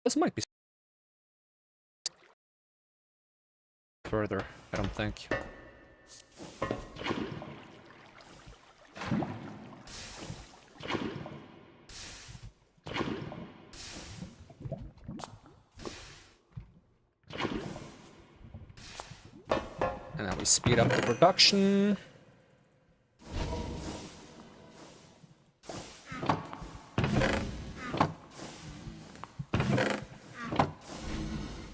This might be further, I don't think. And now we speed up the production.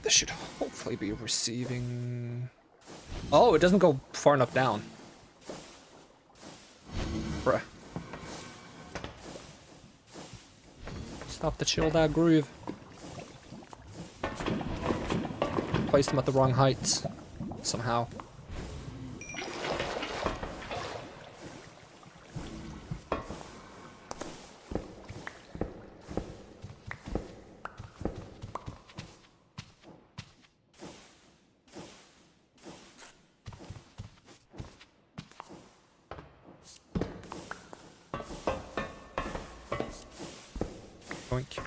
This should hopefully be receiving... Oh, it doesn't go far enough down. Bruh. Stop the chill that groove. Placed them at the wrong height. Somehow. Boink.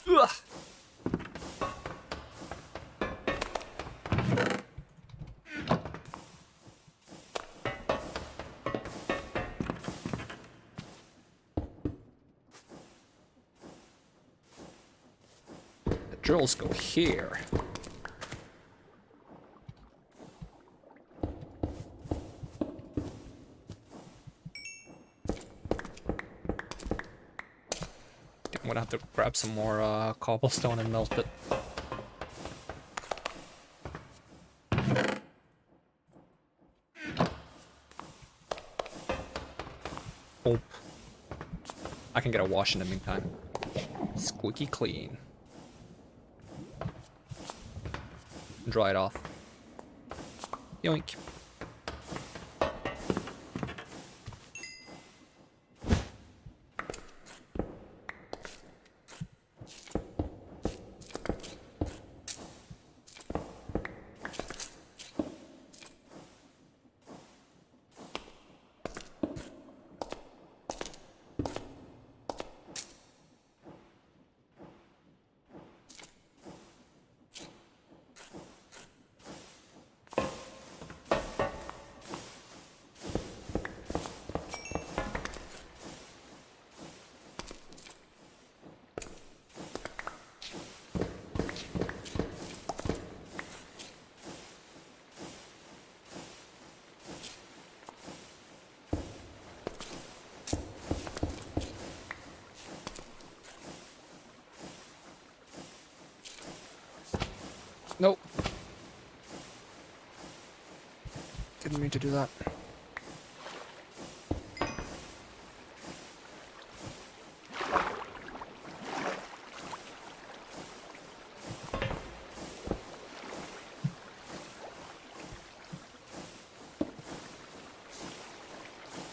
Ugh. The drills go here. I'm gonna have to grab some more cobblestone and melt it. Oh. I can get a wash in the meantime. Squeaky clean. Dry it off. Yoink. Nope. Didn't mean to do that.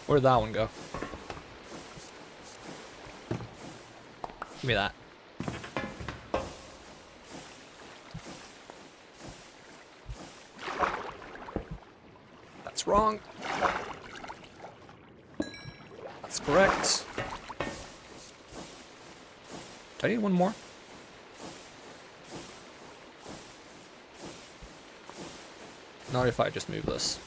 Where'd that one go? Give me that. That's wrong. That's correct. Do I need one more? Not if I just move this.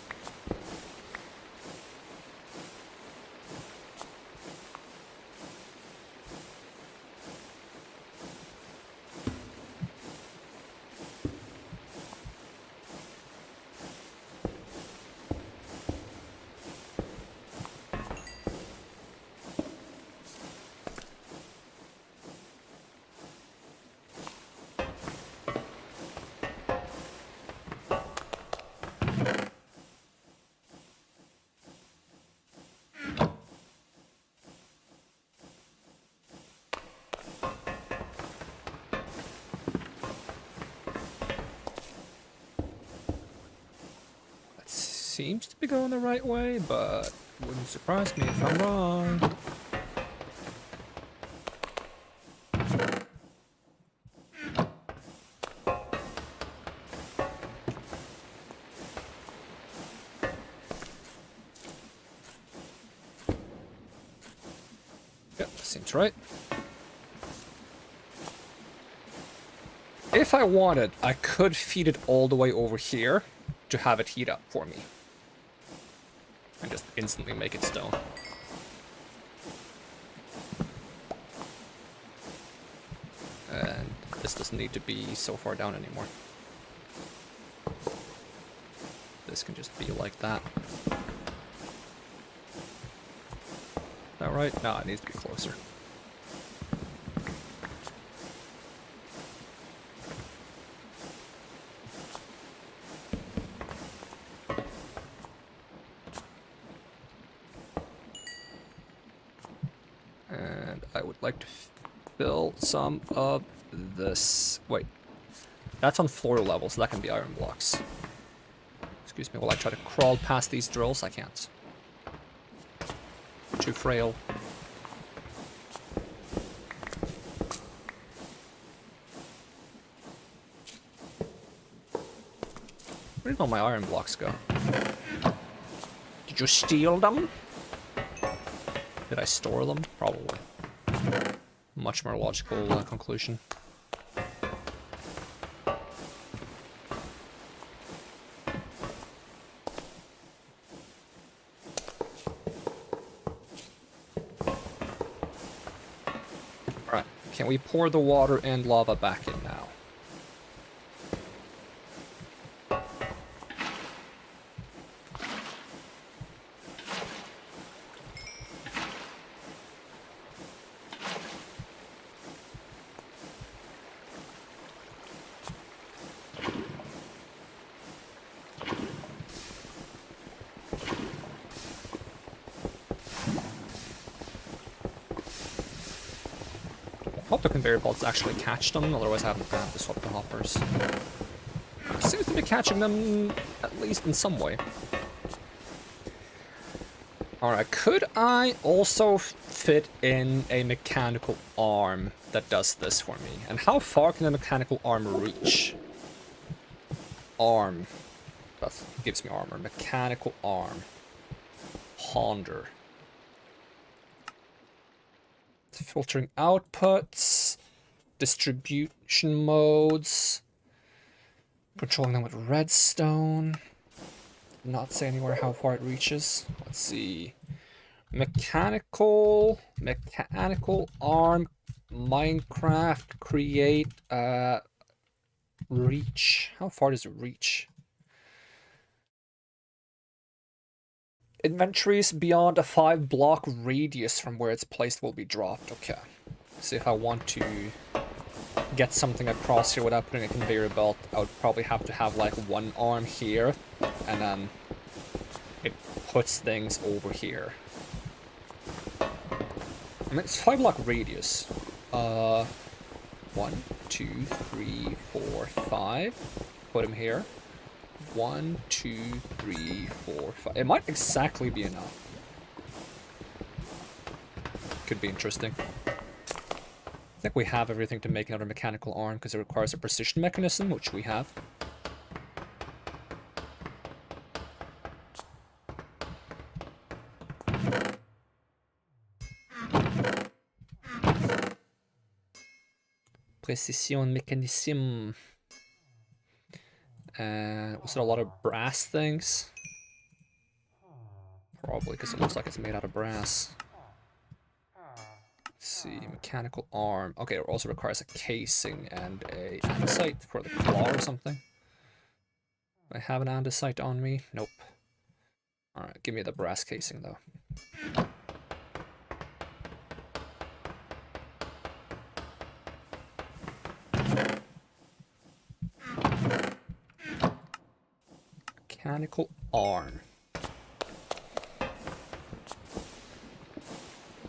seems to be going the right way, but wouldn't surprise me if I'm wrong. Yep, seems right. If I wanted, I could feed it all the way over here to have it heat up for me. And just instantly make it stone. And this doesn't need to be so far down anymore. This can just be like that. Is that right? No, it needs to be closer. Like to fill some of this. Wait, that's on floor level, so that can be iron blocks. Excuse me while I try to crawl past these drills. I can't. Too frail. Where did all my iron blocks go? Did you steal them? Did I store them? Probably. Much more logical conclusion. Alright, can we pour the water and lava back in now? Hope the conveyor belts actually catch them, otherwise I haven't had to swap the hoppers. It seems to be catching them, at least in some way. Alright, could I also fit in a mechanical arm that does this for me? And how far can a mechanical arm reach? Arm. That gives me armor. Mechanical arm. Ponder. Filtering outputs, distribution modes, controlling them with redstone. Not say anywhere how far it reaches. Let's see. Mechanical arm, Minecraft, create, reach. How far does it reach? Inventories beyond a 5-block radius from where it's placed will be dropped. Okay. So if I want to get something across here without putting a conveyor belt, I would probably have to have like one arm here, and then it puts things over here. I mean, it's 5-block radius. 1, 2, 3, 4, 5. Put him here. 1, 2, 3, 4, 5. It might exactly be enough. Could be interesting. I think we have everything to make another mechanical arm because it requires a precision mechanism, which we have. Precision mechanism. Was it a lot of brass things? Probably, because it looks like it's made out of brass. Let's see, mechanical arm. Okay, it also requires a casing and a andesite for the claw or something. Do I have an andesite on me? Nope. Alright, give me the brass casing though. Mechanical arm.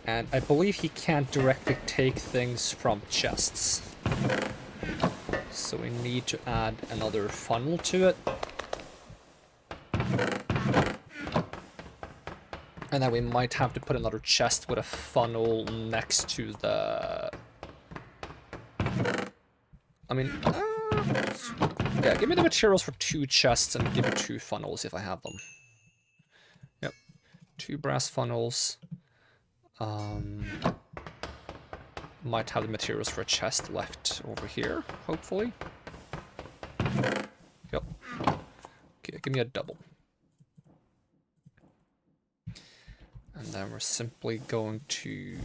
And I believe he can't directly take things from chests. So we need to add another funnel to it. And then we might have to put another chest with a funnel next to the... I mean, yeah, give me the materials for 2 chests and give me 2 funnels if I have them. Yep, 2 brass funnels. Might have the materials for a chest left over here, hopefully. Yep. Okay, give me a double. And then we're simply going to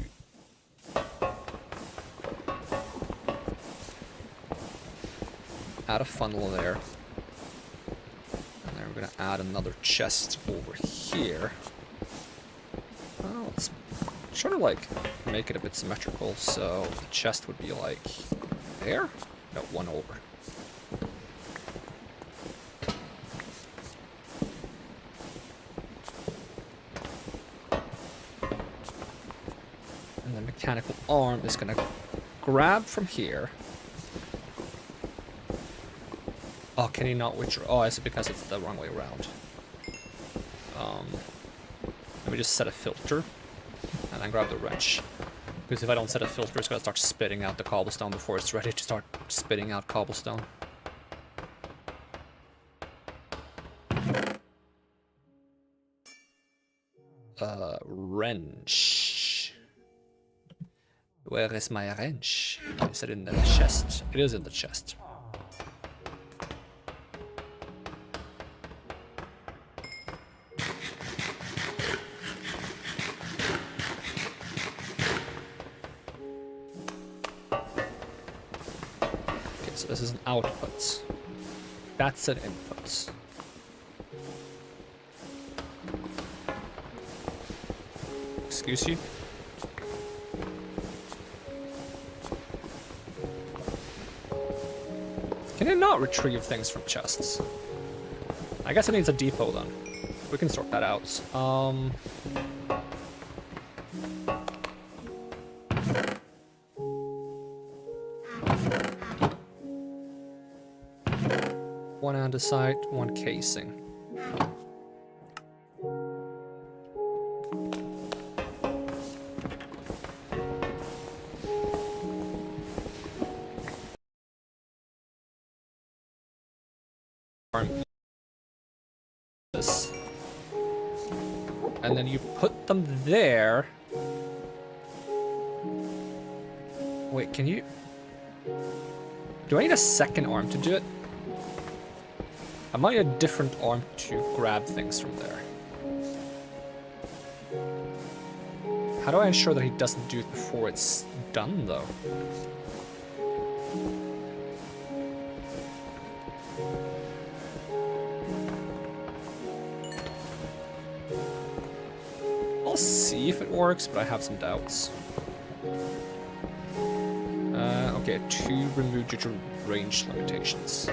add a funnel there. And then we're going to add another chest over here. Well, let's try to like make it a bit symmetrical, so the chest would be like there? No, one over. And the mechanical arm is going to grab from here. Oh, can he not withdraw? Oh, is it because it's the wrong way around? Let me just set a filter and then grab the wrench. Because if I don't set a filter, it's gonna start spitting out the cobblestone before it's ready to start spitting out cobblestone. Wrench. Where is my wrench? Is it in the chest? It is in the chest. This is an output. That's an input. Excuse you? Can it not retrieve things from chests? I guess it needs a depot then. We can sort that out. One andesite, 1 casing. This. And then you put them there. Wait, can you... Do I need a second arm to do it? I might need a different arm to grab things from there. How do I ensure that he doesn't do it before it's done, though? I'll see if it works, but I have some doubts. Okay, 2 removed due to range limitations.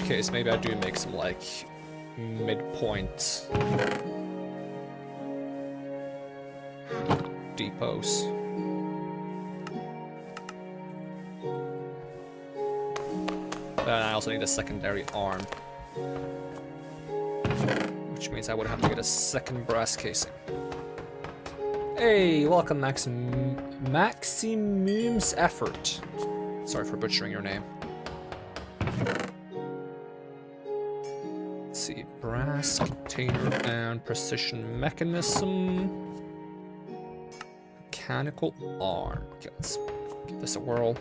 Case, maybe I do make some like midpoint depots. But I also need a secondary arm, which means I would have to get a second brass casing. Hey, welcome Maximum's Effort. Sorry for butchering your name. See, brass container and precision mechanism. Mechanical arm. Okay, let's give this a whirl.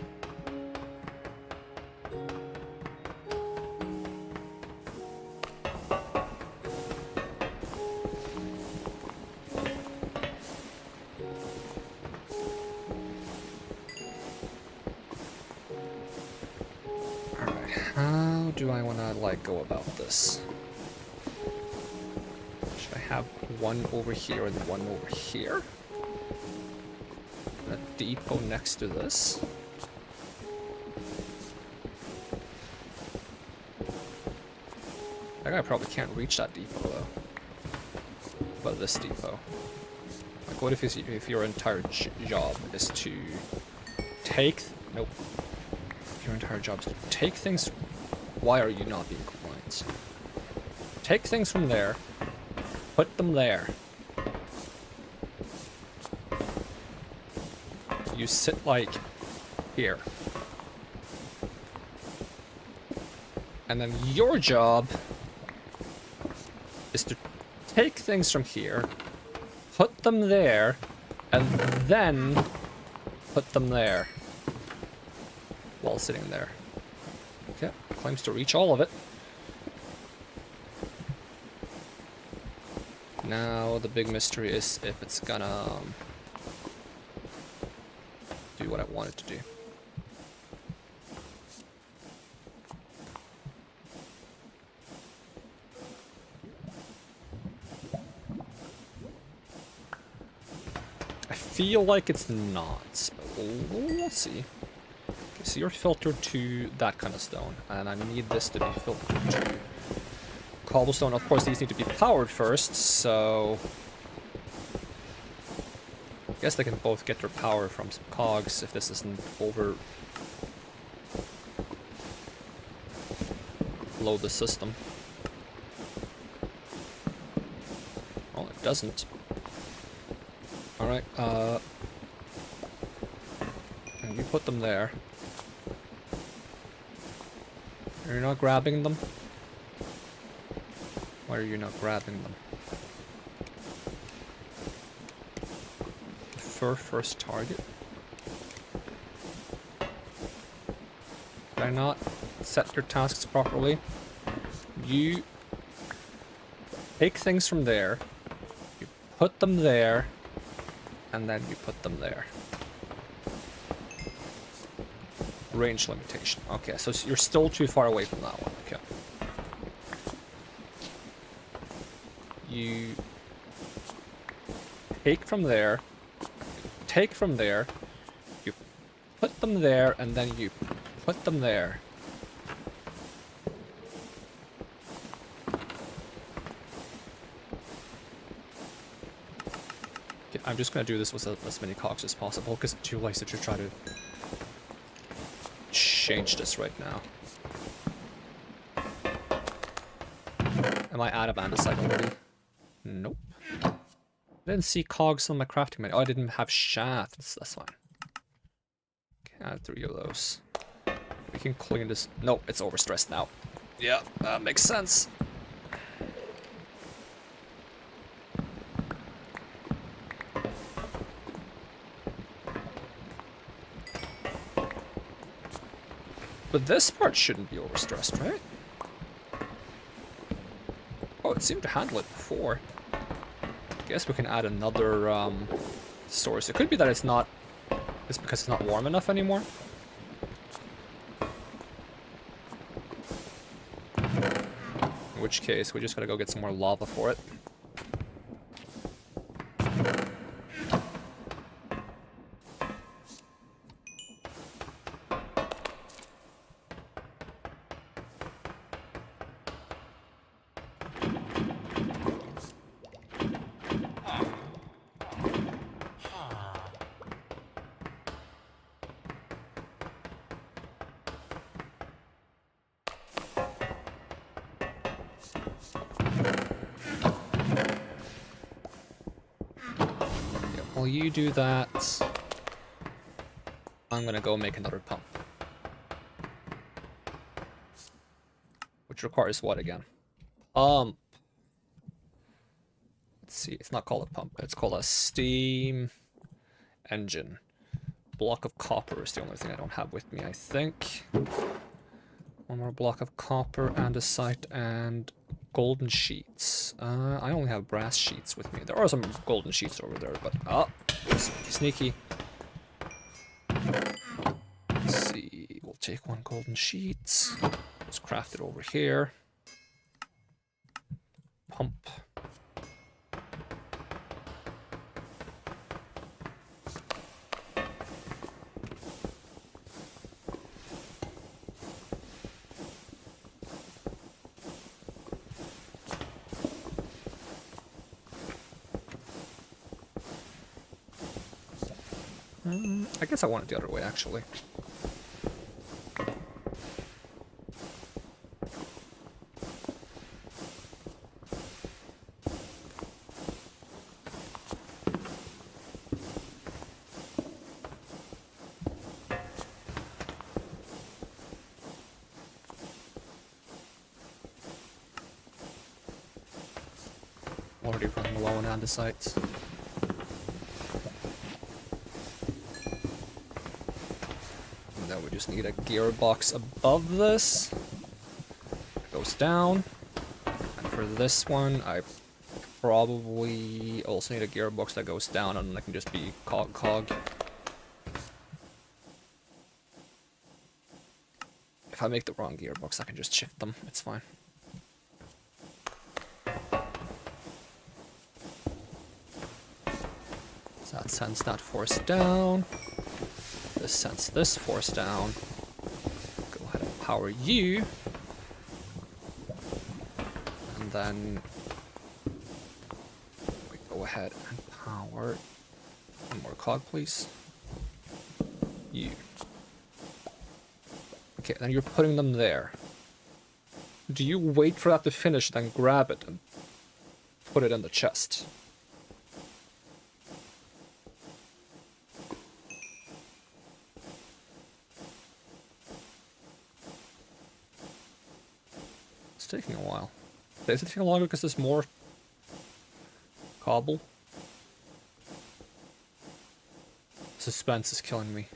Alright, how do I want to like go about this? Have one over here and one over here. A depot next to this. guy probably can't reach that depot though. But this depot. Like, what if your entire job is to take... Nope. If your entire job is to take things... Why are you not being compliant? Take things from there, put them there. You sit, like, here. And then your job is to take things from here, put them there, and then put them there. While sitting there. Okay, claims to reach all of it. Now the big mystery is if it's gonna do what I want it to do. I feel like it's not, but we'll see. Okay, so you're filtered to that kind of stone, and I need this to be filtered to cobblestone. Of course, these need to be powered first, so I guess they can both get their power from some cogs if this isn't overload the system. Well, it doesn't. Alright, and you put them there. You're not grabbing them? Why are you not grabbing them? First target? Did I not set your tasks properly? You take things from there, you put them there, and then you put them there. Range limitation. Okay, so you're still too far away from that one. Okay. You take from there, you put them there, and then you put them there. Okay, I'm just gonna do this with as many cogs as possible, because it's too lazy to try to change this right now. Am I out of andesite already? Nope. I didn't see cogs on my crafting menu. Oh, I didn't have shafts. That's fine. Okay, add 3 of those. We can clean this. Nope, it's overstressed now. Yeah, that makes sense. But this part shouldn't be overstressed, right? Oh, it seemed to handle it before. Guess we can add another source. It could be that it's not. It's because it's not warm enough anymore. In which case, we just gotta go get some more lava for it. While you do that, I'm gonna go make another pump. Which requires what again? Let's see, it's not called a pump, it's called a steam engine. Block of copper is the only thing I don't have with me, I think. One more block of copper, andesite, and golden sheets. I only have brass sheets with me. There are some golden sheets over there, but sneaky. Let's see. We'll take 1 golden sheet. Let's craft it over here. Pump. I guess I want it the other way, actually. Already running low on andesites. And then we just need a gearbox above this. It goes down. And for this one, I probably also need a gearbox that goes down, and that can just be cog. If I make the wrong gearbox, I can just shift them. It's fine. That sends that force down. This sends this force down. Go ahead and power you. And then we go ahead and power one more cog, please. You. Okay, then you're putting them there. Do you wait for that to finish, then grab it and put it in the chest? Taking a while. Is it taking longer because there's more cobble? Suspense is killing me.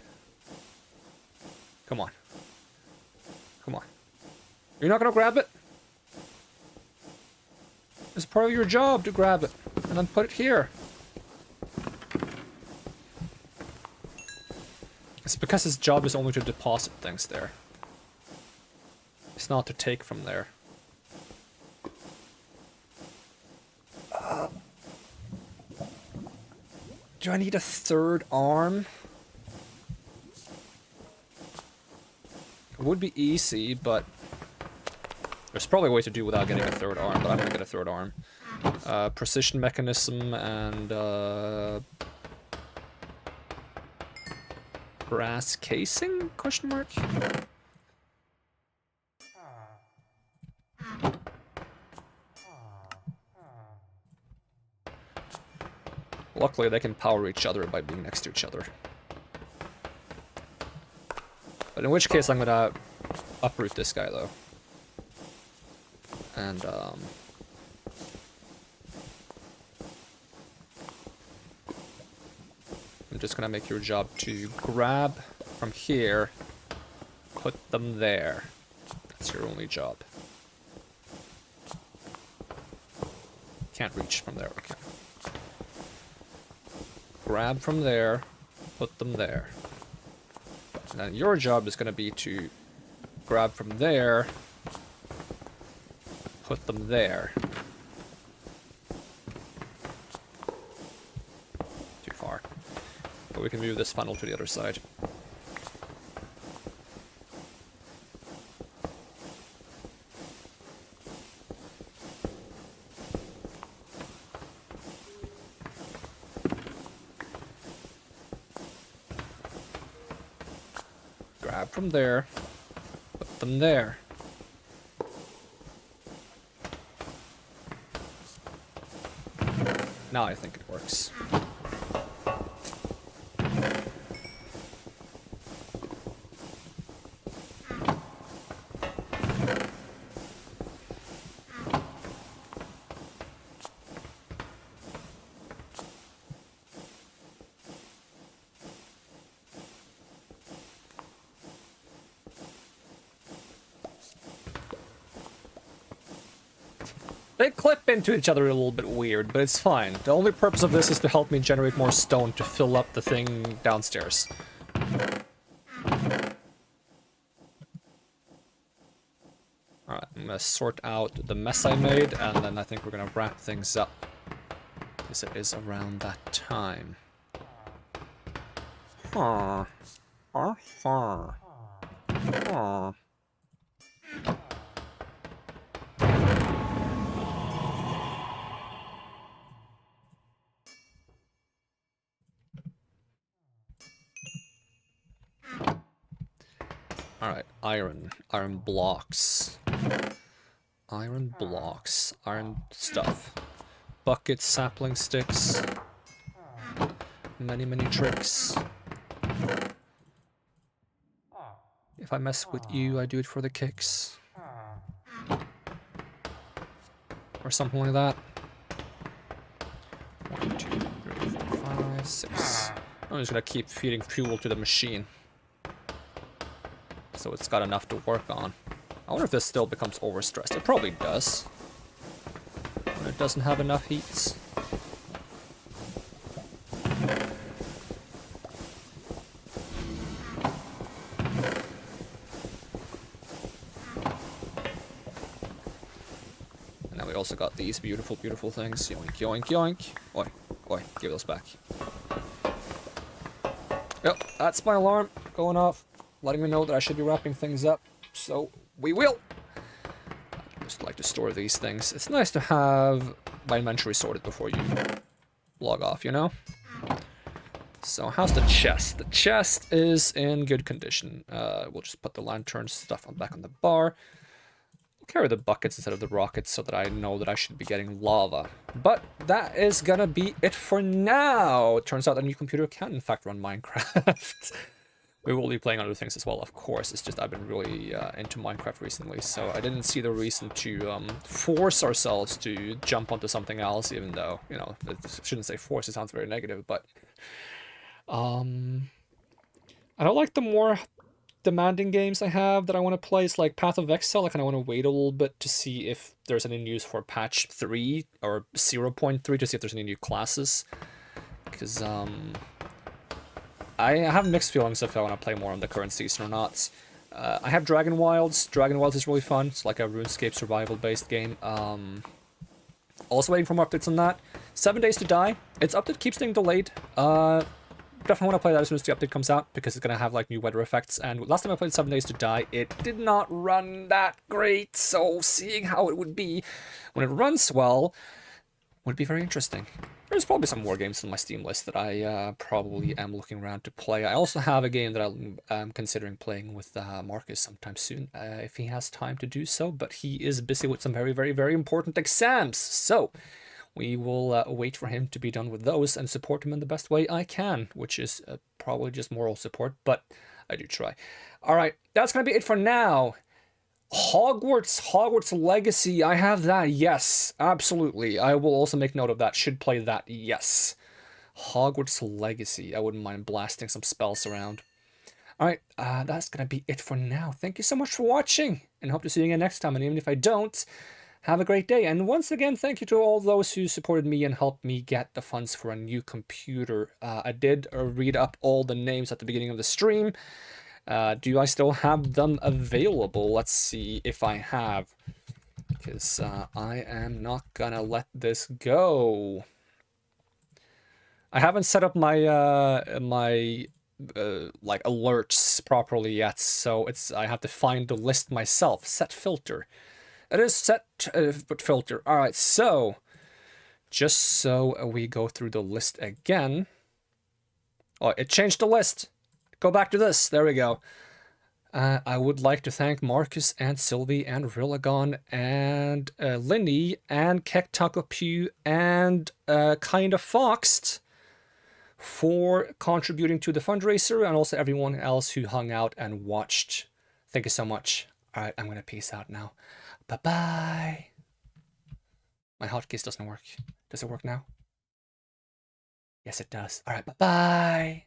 Come on. Come on. You're not gonna grab it? It's part of your job to grab it and then put it here. It's because his job is only to deposit things there. It's not to take from there. Do I need a third arm? It would be easy, but there's probably a way to do without getting a third arm, but I'm gonna get a third arm. Precision mechanism and brass casing? Question mark? Luckily, they can power each other by being next to each other. But in which case, I'm gonna uproot this guy, though. And, I'm just gonna make your job to grab from here, put them there. That's your only job. Can't reach from there, okay. Grab from there, put them there. And then your job is going to be to grab from there, put them there. Too far. But we can move this funnel to the other side. From there, put them there. Now I think it works. They clip into each other a little bit weird, but it's fine. The only purpose of this is to help me generate more stone to fill up the thing downstairs. Alright, I'm gonna sort out the mess I made, and then I think we're gonna wrap things up. Because it is around that time. Huh. Huh. Huh. Huh. Alright, iron blocks. Iron blocks, iron stuff. Buckets, sapling sticks. Many, many tricks. If I mess with you, I do it for the kicks. Or something like that. 1, 2, 3, 4, 5, 6. I'm just gonna keep feeding fuel to the machine. So it's got enough to work on. I wonder if this still becomes overstressed. It probably does. When it doesn't have enough heats. And then we also got these beautiful, beautiful things. Yoink, yoink, yoink. Oi, oi, give those back. Yep, that's my alarm going off, letting me know that I should be wrapping things up. So we will. I just like to store these things. It's nice to have my inventory sorted before you log off, you know? So how's the chest? The chest is in good condition. We'll just put the lantern stuff back on the bar. We'll carry the buckets instead of the rockets so that I know that I should be getting lava. But that is gonna be it for now. It turns out that a new computer can in fact run Minecraft. We will be playing other things as well, of course. It's just I've been really into Minecraft recently, so I didn't see the reason to force ourselves to jump onto something else, even though, you know, I shouldn't say force, it sounds very negative, but I don't like the more demanding games I have that I want to play. It's like Path of Exile. I kind of want to wait a little bit to see if there's any news for patch 3 or 0.3 to see if there's any new classes, because I have mixed feelings if I want to play more on the current season or not. I have Dragon Wilds. Dragon Wilds is really fun. It's like a RuneScape survival-based game. Also waiting for more updates on that. 7 Days to Die. Its update keeps getting delayed. Definitely want to play that as soon as the update comes out, because it's going to have like new weather effects. And last time I played 7 Days to Die, it did not run that great. So seeing how it would be when it runs well would be very interesting. There's probably some more games on my Steam list that I probably am looking around to play. I also have a game that I'm considering playing with Marcus sometime soon, if he has time to do so, but he is busy with some very, very, very important exams. So we will wait for him to be done with those and support him in the best way I can, which is probably just moral support, but I do try. All right, that's going to be it for now. Hogwarts Legacy, I have that, yes, absolutely. I will also make note of that, should play that, yes. Hogwarts Legacy, I wouldn't mind blasting some spells around. Alright, that's gonna be it for now. Thank you so much for watching, and hope to see you again next time, and even if I don't, have a great day. And once again, thank you to all those who supported me and helped me get the funds for a new computer. I did read up all the names at the beginning of the stream. Do I still have them available? Let's see if I have, because I am not gonna let this go. I haven't set up my like alerts properly yet, so I have to find the list myself. Set filter. It is set but filter. All right, so just so we go through the list again. Oh, it changed the list. Go back to this. There we go. I would like to thank Marcus and Sylvie and Rillagon and Linny and Kek Taco Pew and Kinda Foxed for contributing to the fundraiser, and also everyone else who hung out and watched. Thank you so much. All right, I'm going to peace out now. Bye-bye. My hotkeys doesn't work. Does it work now? Yes, it does. All right, bye-bye.